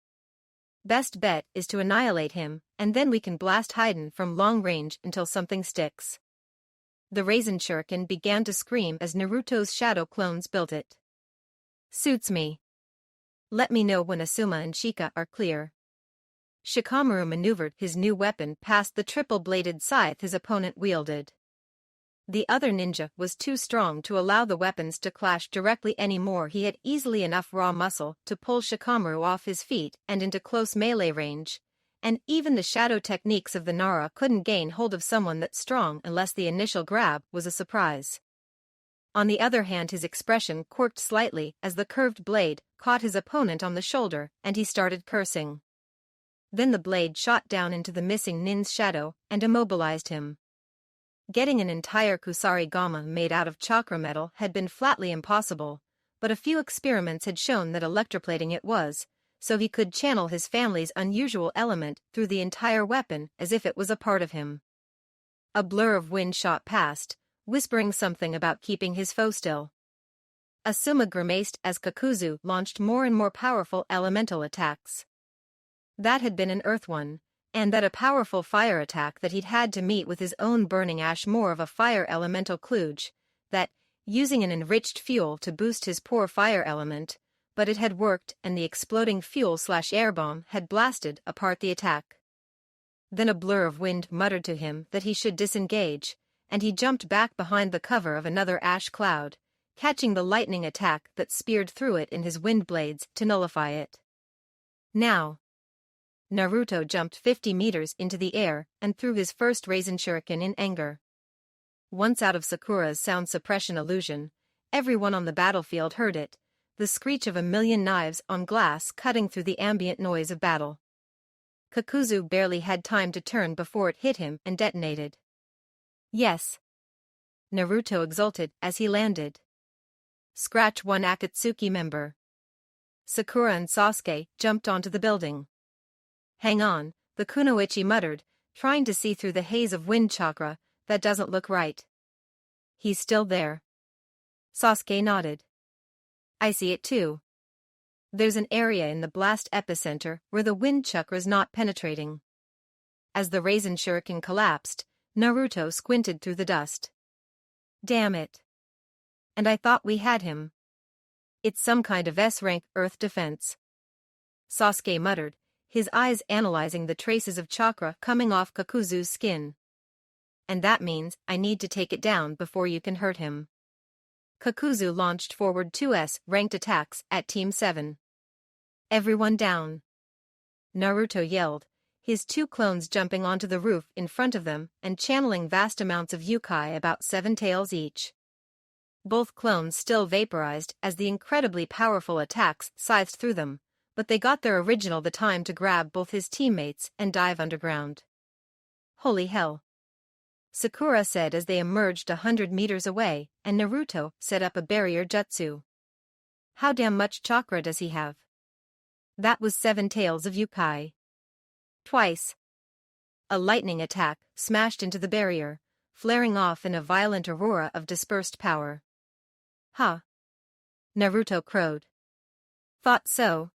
[SPEAKER 1] Best bet is to annihilate him, and then we can blast Haiden from long range until something sticks." The Raisin Shuriken began to scream as Naruto's shadow clones built it. "Suits me. Let me know when Asuma and Shika are clear." Shikamaru maneuvered his new weapon past the triple-bladed scythe his opponent wielded. The other ninja was too strong to allow the weapons to clash directly anymore. He had easily enough raw muscle to pull Shikamaru off his feet and into close melee range, and even the shadow techniques of the Nara couldn't gain hold of someone that strong unless the initial grab was a surprise. On the other hand, his expression quirked slightly as the curved blade caught his opponent on the shoulder and he started cursing. Then the blade shot down into the missing nin's shadow and immobilized him. Getting an entire Kusarigama made out of chakra metal had been flatly impossible, but a few experiments had shown that electroplating it was, so he could channel his family's unusual element through the entire weapon as if it was a part of him. A blur of wind shot past, whispering something about keeping his foe still. Asuma grimaced as Kakuzu launched more and more powerful elemental attacks. That had been an earth one, and that a powerful fire attack that he'd had to meet with his own burning ash, more of a fire elemental kludge, that, using an enriched fuel to boost his poor fire element, but it had worked and the exploding fuel/air bomb had blasted apart the attack. Then a blur of wind muttered to him that he should disengage, and he jumped back behind the cover of another ash cloud, catching the lightning attack that speared through it in his wind blades to nullify it. Now, Naruto jumped 50 meters into the air and threw his first Raisin Shuriken in anger. Once out of Sakura's sound suppression illusion, everyone on the battlefield heard it, the screech of a million knives on glass cutting through the ambient noise of battle. Kakuzu barely had time to turn before it hit him and detonated. "Yes," Naruto exulted as he landed. "Scratch one Akatsuki member." Sakura and Sasuke jumped onto the building. "Hang on," the Kunoichi muttered, trying to see through the haze of wind chakra. "That doesn't look right." "He's still there." Sasuke nodded. "I see it too. There's an area in the blast epicenter where the wind chakra's not penetrating." As the Raisin Shuriken collapsed, Naruto squinted through the dust. "Damn it. And I thought we had him. It's some kind of S-rank earth defense." Sasuke muttered, his eyes analyzing the traces of chakra coming off Kakuzu's skin. "And that means I need to take it down before you can hurt him." Kakuzu launched forward 2 S-ranked attacks at Team 7. "Everyone down!" Naruto yelled, his 2 clones jumping onto the roof in front of them and channeling vast amounts of yukai, about 7 tails each. Both clones still vaporized as the incredibly powerful attacks scythed through them, but they got their original the time to grab both his teammates and dive underground. Holy hell. Sakura said as they emerged 100 meters away, and Naruto set up a barrier jutsu. How damn much chakra does he have? That was 7 tails of Yukai. Twice. A lightning attack smashed into the barrier, flaring off in a violent aurora of dispersed power. Huh. Naruto crowed. Thought so.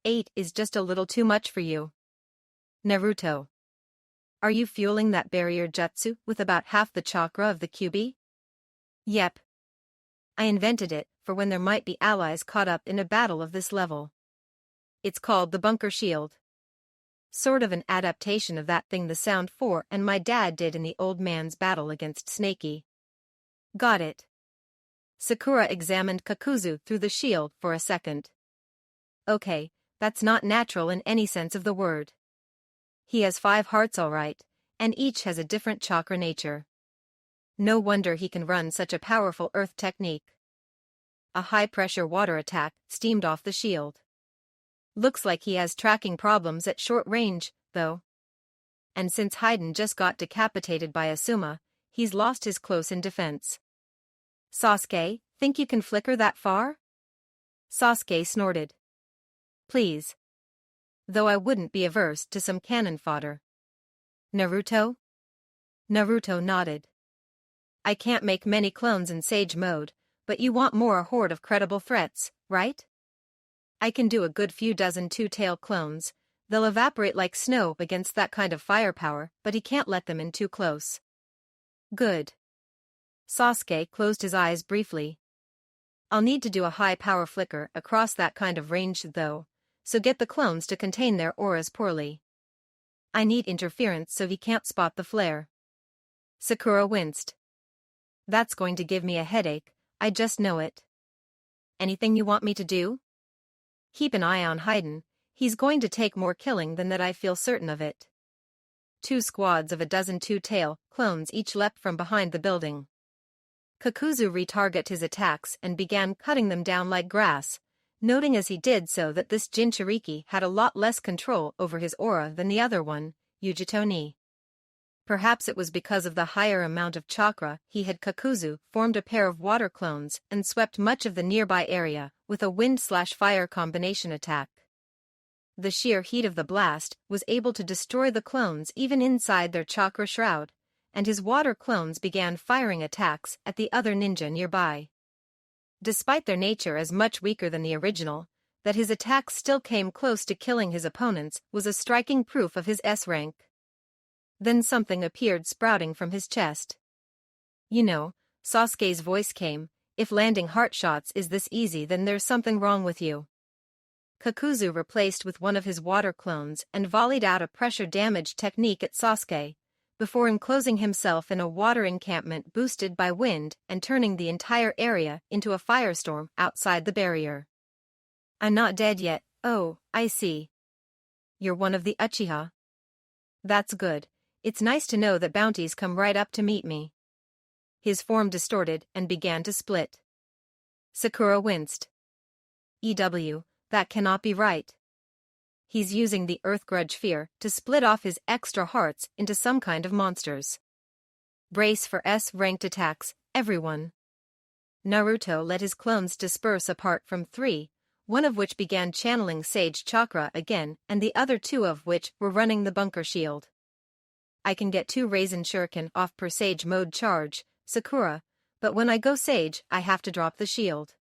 [SPEAKER 1] 8 is just a little too much for you. Naruto. Are you fueling that barrier jutsu with about half the chakra of the QB? Yep. I invented it for when there might be allies caught up in a battle of this level. It's called the bunker shield. Sort of an adaptation of that thing the Sound 4 and my dad did in the old man's battle against Snakey. Got it. Sakura examined Kakuzu through the shield for a second. Okay, that's not natural in any sense of the word. He has 5 hearts all right, and each has a different chakra nature. No wonder he can run such a powerful earth technique. A high-pressure water attack steamed off the shield. Looks like he has tracking problems at short range, though. And since Haiden just got decapitated by Asuma, he's lost his close-in defense. Sasuke, think you can flicker that far? Sasuke snorted. Please. Though I wouldn't be averse to some cannon fodder. Naruto? Naruto nodded. I can't make many clones in Sage mode, but you want more a horde of credible threats, right? I can do a good few dozen 2-tail clones. They'll evaporate like snow against that kind of firepower, but he can't let them in too close. Good. Sasuke closed his eyes briefly. I'll need to do a high-power flicker across that kind of range though, so get the clones to contain their auras poorly. I need interference so he can't spot the flare. Sakura winced. That's going to give me a headache, I just know it. Anything you want me to do? Keep an eye on Haiden, he's going to take more killing than that, I feel certain of it. 2 squads of a dozen 2-tail clones each leapt from behind the building. Kakuzu retargeted his attacks and began cutting them down like grass, noting as he did so that this Jinchuriki had a lot less control over his aura than the other one, Yujito ni. Perhaps it was because of the higher amount of chakra he had. Kakuzu formed a pair of water clones and swept much of the nearby area with a wind/fire combination attack. The sheer heat of the blast was able to destroy the clones even inside their chakra shroud, and his water clones began firing attacks at the other ninja nearby. Despite their nature as much weaker than the original, that his attacks still came close to killing his opponents was a striking proof of his S rank. Then something appeared sprouting from his chest. You know, Sasuke's voice came, if landing heart shots is this easy then there's something wrong with you. Kakuzu replaced with one of his water clones and volleyed out a pressure damage technique at Sasuke, before enclosing himself in a water encampment boosted by wind and turning the entire area into a firestorm outside the barrier. I'm not dead yet, oh, I see. You're one of the Uchiha. That's good. It's nice to know that bounties come right up to meet me. His form distorted and began to split. Sakura winced. EW, that cannot be right. He's using the Earth Grudge Fear to split off his extra hearts into some kind of monsters. Brace for S-ranked attacks, everyone. Naruto let his clones disperse apart from 3, one of which began channeling Sage Chakra again and the other 2 of which were running the bunker shield. I can get 2 Raisin Shuriken off per Sage mode charge, Sakura, but when I go Sage I have to drop the shield.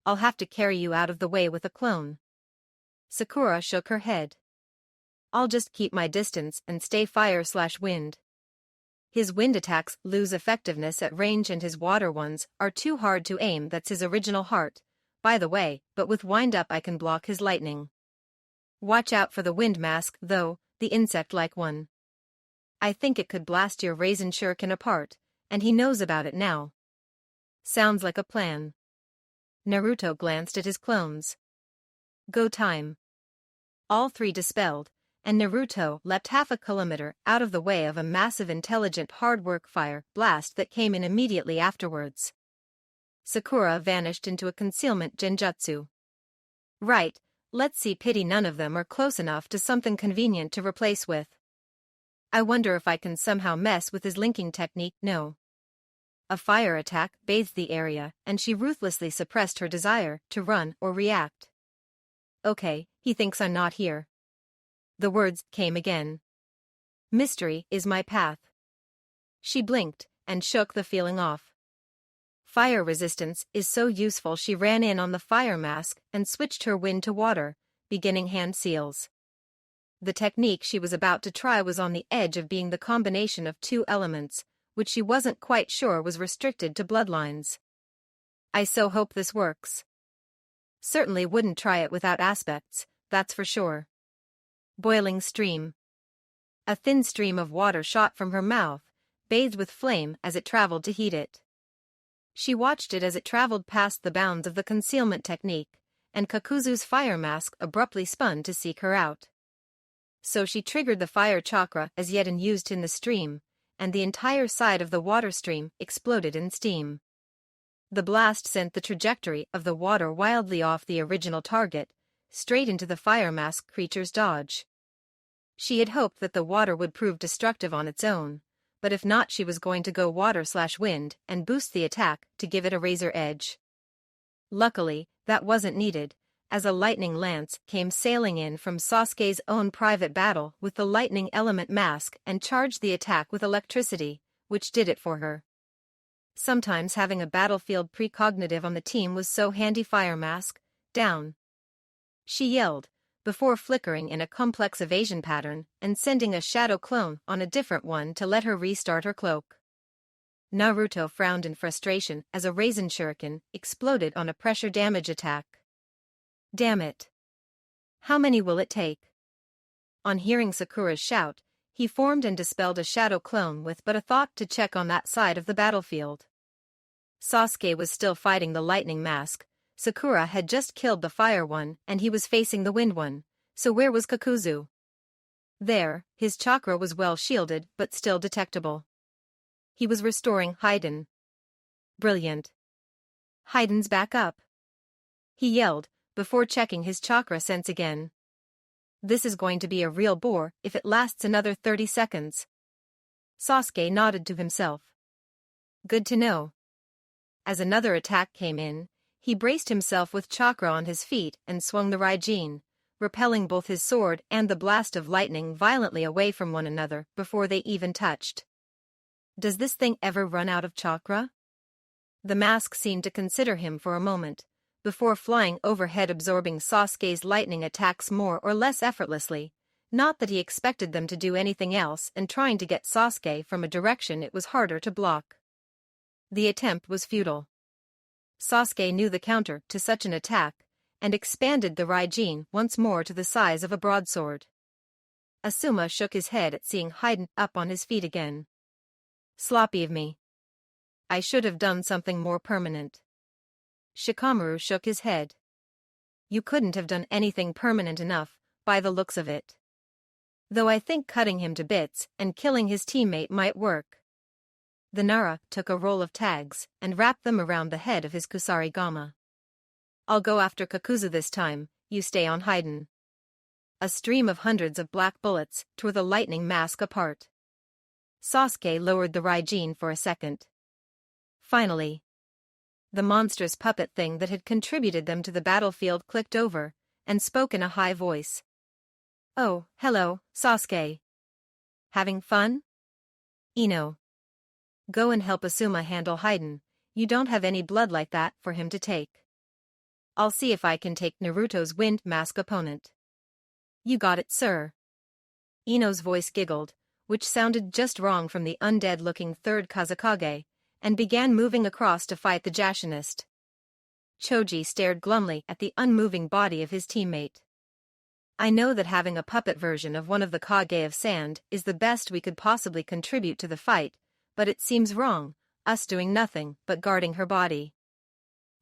[SPEAKER 1] I'll have to carry you out of the way with a clone. Sakura shook her head. I'll just keep my distance and stay fire/wind. His wind attacks lose effectiveness at range and his water ones are too hard to aim. That's his original heart, by the way, but with wind-up I can block his lightning. Watch out for the wind mask though, the insect-like one. I think it could blast your Raisin Shuriken apart, and he knows about it now. Sounds like a plan. Naruto glanced at his clones. Go time. All 3 dispelled, and Naruto leapt half a kilometer out of the way of a massive intelligent hard work fire blast that came in immediately afterwards. Sakura vanished into a concealment genjutsu. Right, let's see, pity none of them are close enough to something convenient to replace with. I wonder if I can somehow mess with his linking technique. No. A fire attack bathed the area, and she ruthlessly suppressed her desire to run or react. Okay, he thinks I'm not here. The words came again. Mystery is my path. She blinked and shook the feeling off. Fire resistance is so useful. She ran in on the fire mask and switched her wind to water, beginning hand seals. The technique she was about to try was on the edge of being the combination of two elements, which she wasn't quite sure was restricted to bloodlines. I so hope this works. Certainly wouldn't try it without aspects, that's for sure. Boiling stream. A thin stream of water shot from her mouth, bathed with flame as it traveled to heat it. She watched it as it traveled past the bounds of the concealment technique, and Kakuzu's fire mask abruptly spun to seek her out. So she triggered the fire chakra as yet unused in the stream, and the entire side of the water stream exploded in steam. The blast sent the trajectory of the water wildly off the original target, straight into the fire mask creature's dodge. She had hoped that the water would prove destructive on its own, but if not, she was going to go water/wind and boost the attack to give it a razor edge. Luckily, that wasn't needed, as a lightning lance came sailing in from Sasuke's own private battle with the lightning element mask and charged the attack with electricity, which did it for her. Sometimes having a battlefield precognitive on the team was so handy. Fire mask, down. She yelled, before flickering in a complex evasion pattern and sending a shadow clone on a different one to let her restart her cloak. Naruto frowned in frustration as a raisin shuriken exploded on a pressure damage attack. Damn it. How many will it take? On hearing Sakura's shout, he formed and dispelled a shadow clone with but a thought to check on that side of the battlefield. Sasuke was still fighting the lightning mask. Sakura had just killed the fire one and he was facing the wind one, so where was Kakuzu? There, his chakra was well shielded but still detectable. He was restoring Haiden. Brilliant. Haiden's back up. He yelled, before checking his chakra sense again. This is going to be a real bore if it lasts another 30 seconds. Sasuke nodded to himself. Good to know. As another attack came in, he braced himself with chakra on his feet and swung the Raijin, repelling both his sword and the blast of lightning violently away from one another before they even touched. Does this thing ever run out of chakra? The mask seemed to consider him for a moment, before flying overhead absorbing Sasuke's lightning attacks more or less effortlessly, not that he expected them to do anything else, and trying to get Sasuke from a direction it was harder to block. The attempt was futile. Sasuke knew the counter to such an attack, and expanded the Raijin once more to the size of a broadsword. Asuma shook his head at seeing Haiden up on his feet again. Sloppy of me. I should have done something more permanent. Shikamaru shook his head. You couldn't have done anything permanent enough, by the looks of it. Though I think cutting him to bits and killing his teammate might work. The Nara took a roll of tags and wrapped them around the head of his Kusarigama. I'll go after Kakuzu this time, you stay on Haiden. A stream of hundreds of black bullets tore the lightning mask apart. Sasuke lowered the Raijin for a second. Finally, the monstrous puppet thing that had contributed them to the battlefield clicked over, and spoke in a high voice. Oh, hello, Sasuke. Having fun? Ino. Go and help Asuma handle Haiden, you don't have any blood like that for him to take. I'll see if I can take Naruto's wind mask opponent. You got it, sir. Ino's voice giggled, which sounded just wrong from the undead-looking third Kazekage, and began moving across to fight the Jashinist. Choji stared glumly at the unmoving body of his teammate. I know that having a puppet version of one of the Kage of Sand is the best we could possibly contribute to the fight, but it seems wrong, us doing nothing but guarding her body.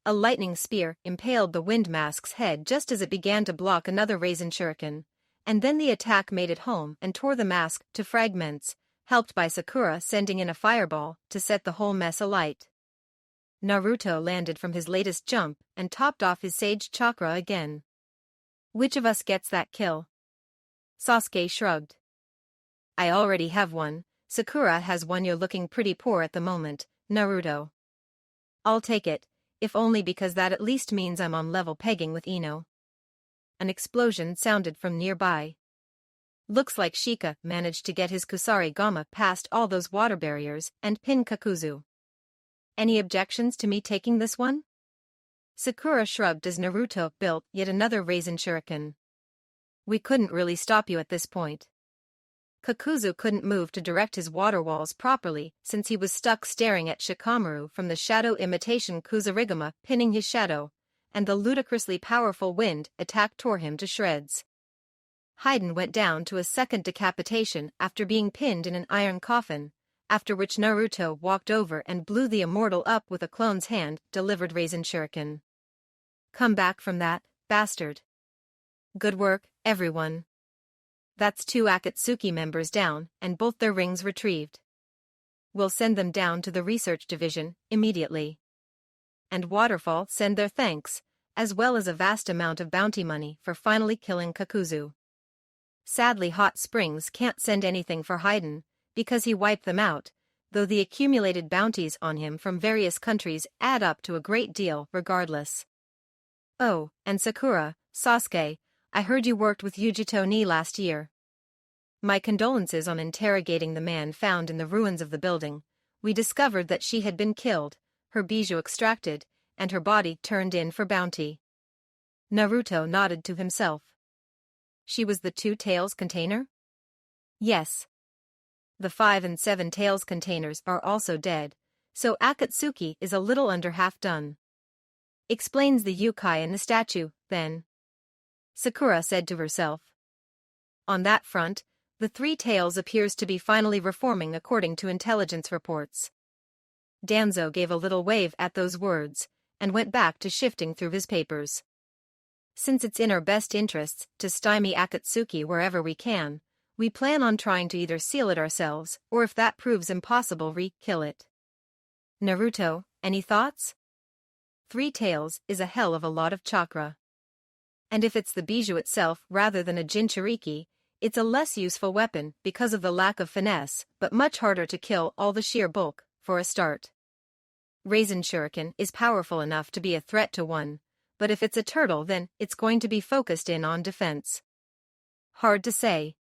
[SPEAKER 1] A lightning spear impaled the wind mask's head just as it began to block another raisin shuriken, and then the attack made it home and tore the mask to fragments, helped by Sakura sending in a fireball to set the whole mess alight. Naruto landed from his latest jump and topped off his Sage Chakra again. Which of us gets that kill? Sasuke shrugged. I already have one. Sakura has one. You're looking pretty poor at the moment, Naruto. I'll take it, if only because that at least means I'm on level pegging with Ino. An explosion sounded from nearby. Looks like Shika managed to get his Kusarigama past all those water barriers and pin Kakuzu. Any objections to me taking this one? Sakura shrugged as Naruto built yet another Raisin Shuriken. We couldn't really stop you at this point. Kakuzu couldn't move to direct his water walls properly since he was stuck staring at Shikamaru from the shadow imitation Kusarigama pinning his shadow, and the ludicrously powerful wind attack tore him to shreds. Haiden went down to a second decapitation after being pinned in an iron coffin, after which Naruto walked over and blew the immortal up with a clone's hand-delivered Raisin Shuriken. Come back from that, bastard. Good work, everyone. That's 2 Akatsuki members down and both their rings retrieved. We'll send them down to the research division immediately. And Waterfall send their thanks, as well as a vast amount of bounty money for finally killing Kakuzu. Sadly, Hot Springs can't send anything for Haiden, because he wiped them out, though the accumulated bounties on him from various countries add up to a great deal regardless. Oh, and Sakura, Sasuke, I heard you worked with Yujito Ni last year. My condolences on interrogating the man found in the ruins of the building. We discovered that she had been killed, her bijou extracted, and her body turned in for bounty. Naruto nodded to himself. She was the 2 tails container? Yes. The 5 and 7 tails containers are also dead, so Akatsuki is a little under half done. Explains the yokai in the statue, then. Sakura said to herself. On that front, the 3 tails appears to be finally reforming according to intelligence reports. Danzo gave a little wave at those words, and went back to shifting through his papers. Since it's in our best interests to stymie Akatsuki wherever we can, we plan on trying to either seal it ourselves or if that proves impossible kill it. Naruto, any thoughts? 3 tails is a hell of a lot of chakra. And if it's the bijou itself rather than a Jinchuriki, it's a less useful weapon because of the lack of finesse, but much harder to kill all the sheer bulk, for a start. Raisin Shuriken is powerful enough to be a threat to one, but if it's a turtle then it's going to be focused in on defense. Hard to say.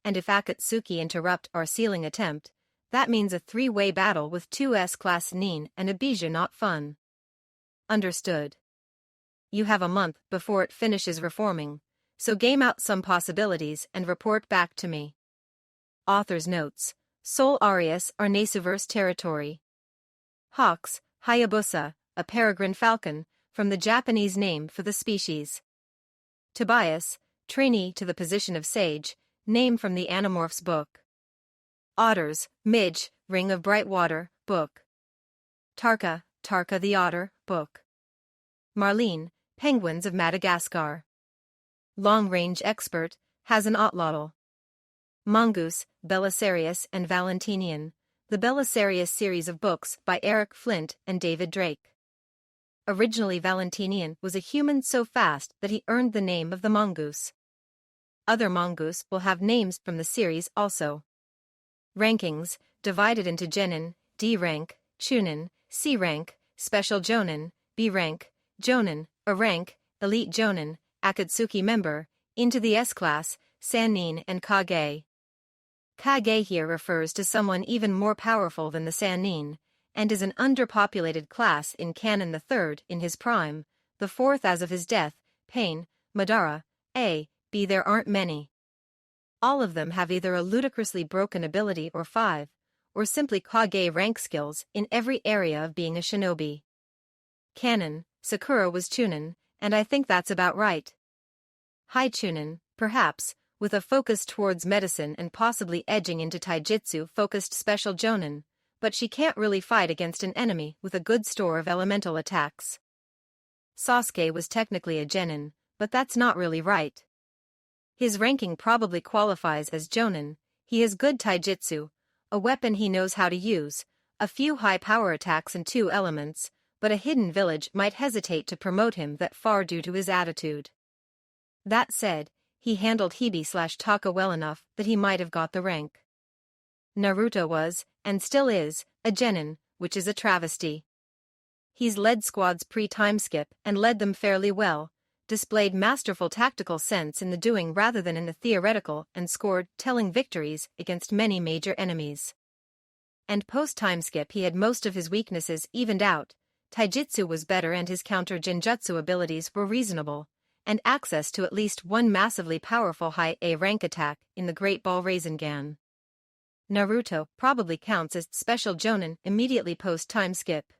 [SPEAKER 1] And if Akatsuki interrupt our sealing attempt, that means a 3-way battle with 2 S-class Nin and a bijou. Not fun. Understood. You have a month before it finishes reforming, so game out some possibilities and report back to me. Author's notes. Sol Arius are Nasuverse territory. Hawks, Hayabusa, a peregrine falcon, from the Japanese name for the species. Tobias, trainee to the position of sage, name from the Animorphs book. Otters, Midge, Ring of Bright Water, book. Tarka, Tarka the Otter, book. Marlene, Penguins of Madagascar. Long-range expert, has an Otlotl. Mongoose, Belisarius and Valentinian, the Belisarius series of books by Eric Flint and David Drake. Originally Valentinian was a human so fast that he earned the name of the mongoose. Other mongoose will have names from the series also. Rankings, divided into Genin, D rank, Chunin, C rank, Special Jonin, B rank, Jonin, A rank, Elite Jonin, Akatsuki member, into the S-class, Sannin and Kage. Kage here refers to someone even more powerful than the Sannin, and is an underpopulated class in canon, the 3rd in his prime, the 4th as of his death, Pain, Madara, A, B. There aren't many. All of them have either a ludicrously broken ability or 5, or simply Kage rank skills in every area of being a shinobi. Canon, Sakura was Chunin, and I think that's about right. High Chunin, perhaps, with a focus towards medicine and possibly edging into taijutsu-focused Special Jonin, but she can't really fight against an enemy with a good store of elemental attacks. Sasuke was technically a genin, but that's not really right. His ranking probably qualifies as jonin. He has good taijutsu, a weapon he knows how to use, A few high-power attacks and 2 elements, but a hidden village might hesitate to promote him that far due to his attitude. That said, he handled Hibi/Taka well enough that he might have got the rank. Naruto was, and still is, a genin, which is a travesty. He's led squads pre-time skip and led them fairly well, displayed masterful tactical sense in the doing rather than in the theoretical, and scored telling victories against many major enemies. And post-time skip he had most of his weaknesses evened out, taijutsu was better and his counter genjutsu abilities were reasonable, and access to at least one massively powerful high A rank attack in the Great Ball Rasengan. Naruto probably counts as special jonin immediately post-time skip.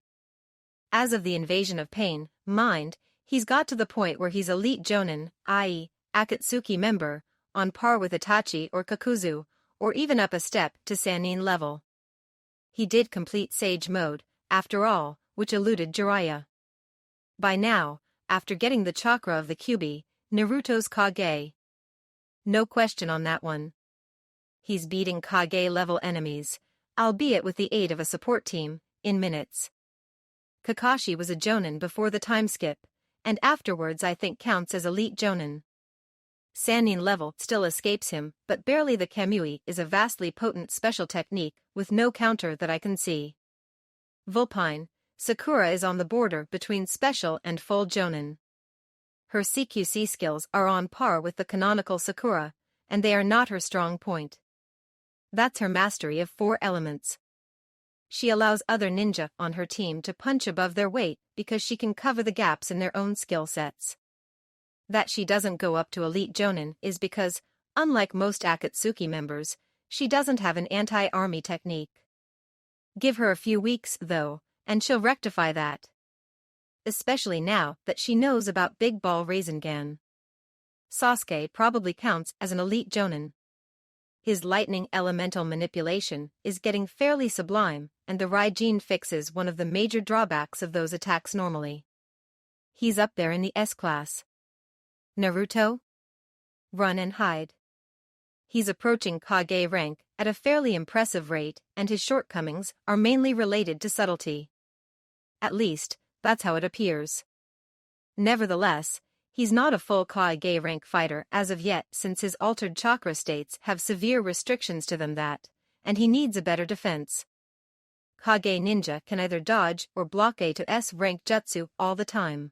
[SPEAKER 1] As of the invasion of pain, mind, he's got to the point where he's elite jonin, i.e., Akatsuki member, on par with Itachi or Kakuzu, or even up a step to Sannin level. He did complete Sage Mode, after all, which eluded Jiraiya. By now, after getting the chakra of the Kyuubi, Naruto's Kage. No question on that one. He's beating Kage-level enemies, albeit with the aid of a support team, in minutes. Kakashi was a jonin before the time skip, and afterwards I think counts as elite jonin. Sannin level still escapes him, but barely. The Kamui is a vastly potent special technique with no counter that I can see. Vulpine, Sakura is on the border between special and full jonin. Her CQC skills are on par with the canonical Sakura, and they are not her strong point. That's her mastery of 4 elements. She allows other ninja on her team to punch above their weight because she can cover the gaps in their own skill sets. That she doesn't go up to elite jonin is because, unlike most Akatsuki members, she doesn't have an anti-army technique. Give her a few weeks, though, and she'll rectify that. Especially now that she knows about Big Ball Rasengan. Sasuke probably counts as an elite jonin. His lightning elemental manipulation is getting fairly sublime, and the Raijin fixes one of the major drawbacks of those attacks normally. He's up there in the S-class. Naruto? Run and hide. He's approaching Kage rank at a fairly impressive rate, and his shortcomings are mainly related to subtlety. At least, that's how it appears. Nevertheless, he's not a full Kage rank fighter as of yet, since his altered chakra states have severe restrictions to them and he needs a better defense. Kage ninja can either dodge or block A to S rank jutsu all the time.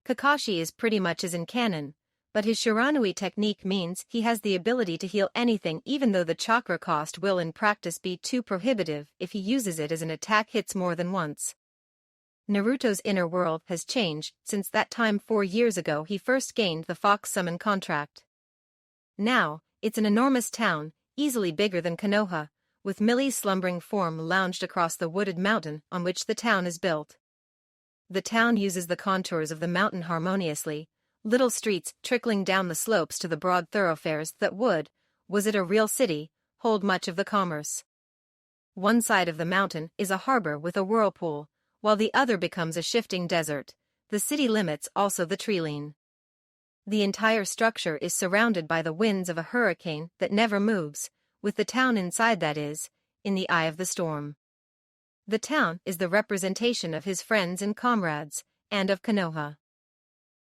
[SPEAKER 1] Kakashi is pretty much as in canon, but his Shiranui technique means he has the ability to heal anything, even though the chakra cost will in practice be too prohibitive if he uses it as an attack hits more than once. Naruto's inner world has changed since that time 4 years ago he first gained the Fox Summon contract. Now, it's an enormous town, easily bigger than Konoha, with Millie's slumbering form lounged across the wooded mountain on which the town is built. The town uses the contours of the mountain harmoniously, little streets trickling down the slopes to the broad thoroughfares that would, was it a real city, hold much of the commerce. One side of the mountain is a harbor with a whirlpool, while the other becomes a shifting desert. The city limits also the treeline. The entire structure is surrounded by the winds of a hurricane that never moves, with the town inside, that is, in the eye of the storm. The town is the representation of his friends and comrades, and of Konoha.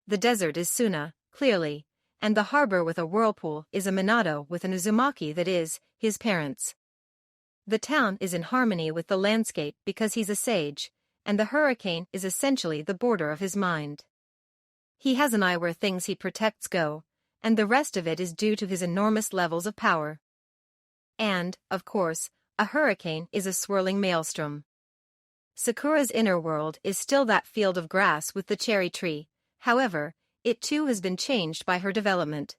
[SPEAKER 1] The desert is Suna, clearly, and the harbor with a whirlpool is a Minato with an Uzumaki, that is, his parents. The town is in harmony with the landscape because he's a sage, and the hurricane is essentially the border of his mind. He has an eye where things he protects go, and the rest of it is due to his enormous levels of power. And, of course, a hurricane is a swirling maelstrom. Sakura's inner world is still that field of grass with the cherry tree, however, it too has been changed by her development.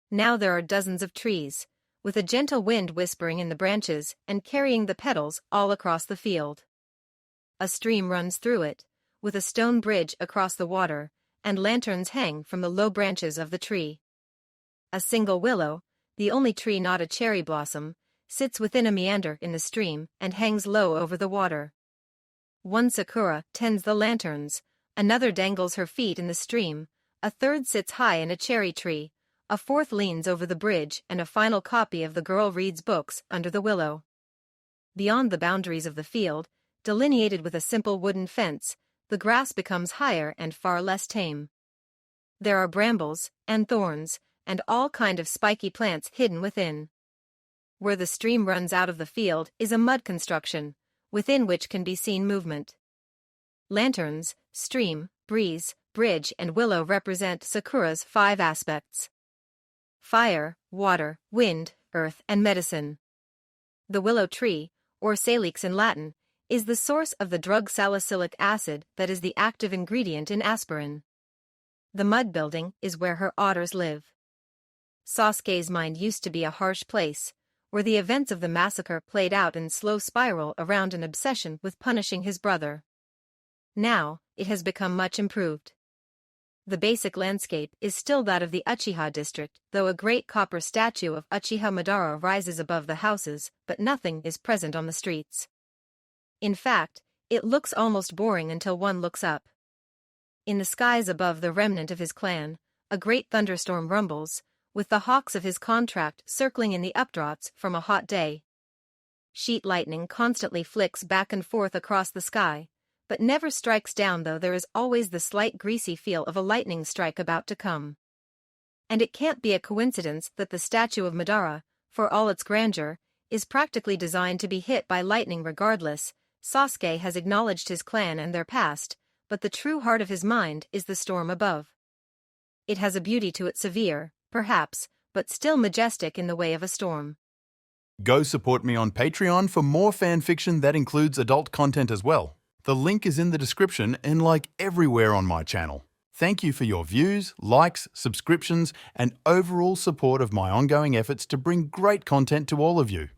[SPEAKER 1] Now there are dozens of trees, with a gentle wind whispering in the branches and carrying the petals all across the field. A stream runs through it, with a stone bridge across the water, and lanterns hang from the low branches of the tree. A single willow, the only tree not a cherry blossom, sits within a meander in the stream and hangs low over the water. One Sakura tends the lanterns, another dangles her feet in the stream, a third sits high in a cherry tree, a fourth leans over the bridge, and a final copy of the girl reads books under the willow. Beyond the boundaries of the field, delineated with a simple wooden fence, the grass becomes higher and far less tame. There are brambles, and thorns, and all kind of spiky plants hidden within. Where the stream runs out of the field is a mud construction, within which can be seen movement. Lanterns, stream, breeze, bridge and willow represent Sakura's 5 aspects: fire, water, wind, earth and medicine. The willow tree, or salix in Latin, is the source of the drug salicylic acid that is the active ingredient in aspirin. The mud building is where her otters live. Sasuke's mind used to be a harsh place, where the events of the massacre played out in slow spiral around an obsession with punishing his brother. Now, it has become much improved. The basic landscape is still that of the Uchiha district, though a great copper statue of Uchiha Madara rises above the houses, but nothing is present on the streets. In fact, it looks almost boring until one looks up. In the skies above the remnant of his clan, a great thunderstorm rumbles, with the hawks of his contract circling in the updrafts from a hot day. Sheet lightning constantly flicks back and forth across the sky, but never strikes down, though there is always the slight greasy feel of a lightning strike about to come. And it can't be a coincidence that the statue of Madara, for all its grandeur, is practically designed to be hit by lightning regardless. Sasuke has acknowledged his clan and their past, but the true heart of his mind is the storm above. It has a beauty to it, severe, perhaps, but still majestic in the way of a storm.
[SPEAKER 2] Go support me on Patreon for more fanfiction that includes adult content as well. The link is in the description and like everywhere on my channel. Thank you for your views, likes, subscriptions, and overall support of my ongoing efforts to bring great content to all of you.